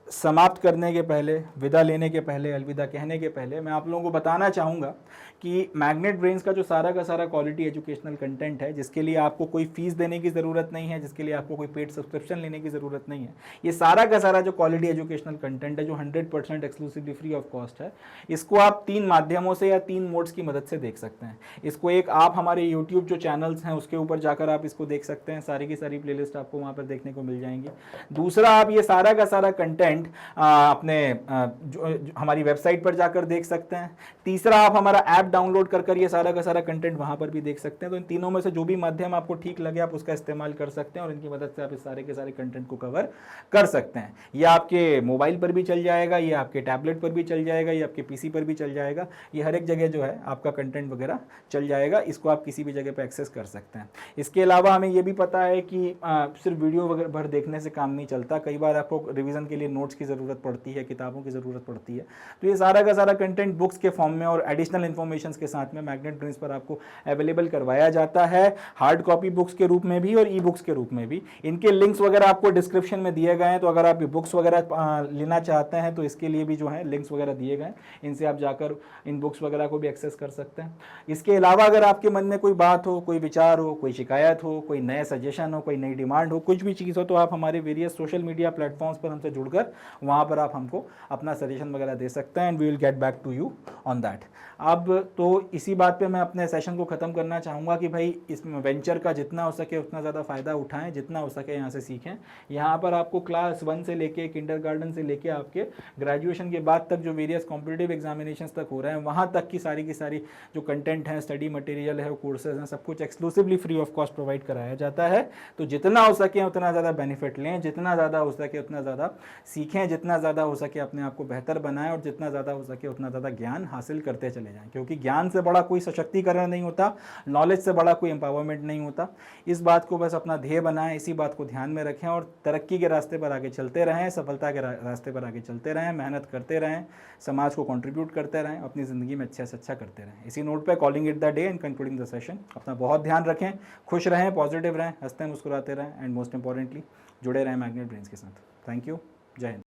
समाप्त करने के पहले, विदा लेने के पहले, अलविदा कहने के पहले मैं आप लोगों को बताना चाहूँगा कि मैग्नेट ब्रेन्स का जो सारा का सारा क्वालिटी एजुकेशनल कंटेंट है, जिसके लिए आपको कोई फीस देने की ज़रूरत नहीं है, जिसके लिए आपको कोई पेड सब्सक्रिप्शन लेने की ज़रूरत नहीं है, ये सारा का सारा जो क्वालिटी एजुकेशनल कंटेंट है जो 100% एक्सक्लूसिवली फ्री ऑफ कॉस्ट है, इसको आप 3 माध्यमों से या 3 मोड्स की मदद से देख सकते हैं। इसको एक आप हमारे यूट्यूब जो चैनल्स हैं उसके ऊपर जाकर आप इसको देख सकते हैं, सारी की सारी प्लेलिस्ट आपको वहाँ पर देखने को मिल जाएंगी। दूसरा, आप ये सारा का सारा कंटेंट अपने जो हमारी वेबसाइट पर जाकर देख सकते हैं। तीसरा, आप हमारा ऐप डाउनलोड कर ये सारा का सारा कंटेंट वहां पर भी देख सकते हैं। तो इन तीनों में से जो भी माध्यम आपको ठीक लगे आप उसका इस्तेमाल कर सकते हैं और इनकी मदद से आप इस सारे के सारे कंटेंट को कवर कर सकते हैं। ये आपके मोबाइल पर भी चल जाएगा, ये आपके टैबलेट पर भी चल जाएगा, ये आपके पीसी पर भी चल जाएगा, ये हर एक जगह जो है आपका कंटेंट वगैरह चल जाएगा। इसको आप किसी भी जगह पर एक्सेस कर सकते हैं। इसके अलावा हमें ये भी पता है कि सिर्फ वीडियो वगैरह भर देखने से काम नहीं चलता, कई बार आपको रिविजन के लिए नोट्स की ज़रूरत पड़ती है, किताबों की ज़रूरत पड़ती है। तो ये सारा का सारा कंटेंट बुक्स के फॉर्म में और एडिशनल इन्फॉर्मेशन के साथ में मैग्नेट ब्रेन्स पर आपको अवेलेबल करवाया जाता है, हार्ड कॉपी बुक्स के रूप में भी और ई बुक्स के रूप में भी। इनके लिंक्स वगैरह आपको डिस्क्रिप्शन में दिए गए हैं, तो अगर आप ये बुक्स वगैरह लेना चाहते हैं तो इसके लिए भी जो है लिंक्स वगैरह दिए गए हैं, इनसे आप जाकर इन बुक्स वगैरह को भी एक्सेस कर सकते हैं। इसके अलावा अगर आपके मन में कोई बात हो, कोई विचार हो, कोई शिकायत हो, कोई नया सजेशन हो, कोई नई डिमांड हो, कुछ भी चीज़ हो, तो आप हमारे वेरियस सोशल मीडिया प्लेटफॉर्म्स पर हमसे जुड़कर वहाँ पर आप हमको अपना सजेशन वगैरह दे सकते हैं and we will get back to you on that. अब तो इसी बात पे मैं अपने सेशन को ख़त्म करना चाहूँगा कि भाई इस वेंचर का जितना हो सके उतना ज़्यादा फ़ायदा उठाएं, जितना हो सके यहाँ से सीखें। यहाँ पर आपको क्लास 1 से लेके किंडरगार्टन से लेके आपके ग्रेजुएशन के बाद तक जो वेरियस कॉम्पिटिटिव एग्जामिनेशंस तक हो रहे हैं, वहाँ तक की सारी जो कंटेंट है, स्टडी मटेरियल है, कोर्सेज हैं, सब कुछ exclusively free of cost provide कराया जाता है। तो जितना हो सके उतना ज़्यादा बेनिफिट लें, जितना ज़्यादा हो सके उतना ज़्यादा सीखें, जितना ज़्यादा हो सके अपने आप को बेहतर बनाएं और जितना ज़्यादा हो सके उतना ज़्यादा ज्ञान हासिल करते चले जाएं, क्योंकि ज्ञान से बड़ा कोई सशक्तिकरण नहीं होता, नॉलेज से बड़ा कोई एम्पावरमेंट नहीं होता। इस बात को बस अपना ध्येय बनाएं, इसी बात को ध्यान में रखें और तरक्की के रास्ते पर आगे चलते रहें, सफलता के रास्ते पर आगे चलते रहें, मेहनत करते रहें, समाज को कंट्रीब्यूट करते रहें, अपनी ज़िंदगी में अच्छा से अच्छा करते रहें। इसी नोट पर calling it the day and concluding the session. अपना बहुत ध्यान रखें, खुश रहें, पॉजिटिव रहें, हंसते मुस्कुराते रहें एंड मोस्ट इंपॉर्टेंटली जुड़े रहें मैग्नेट ब्रेन्स के साथ। थैंक यू, जय हिंद।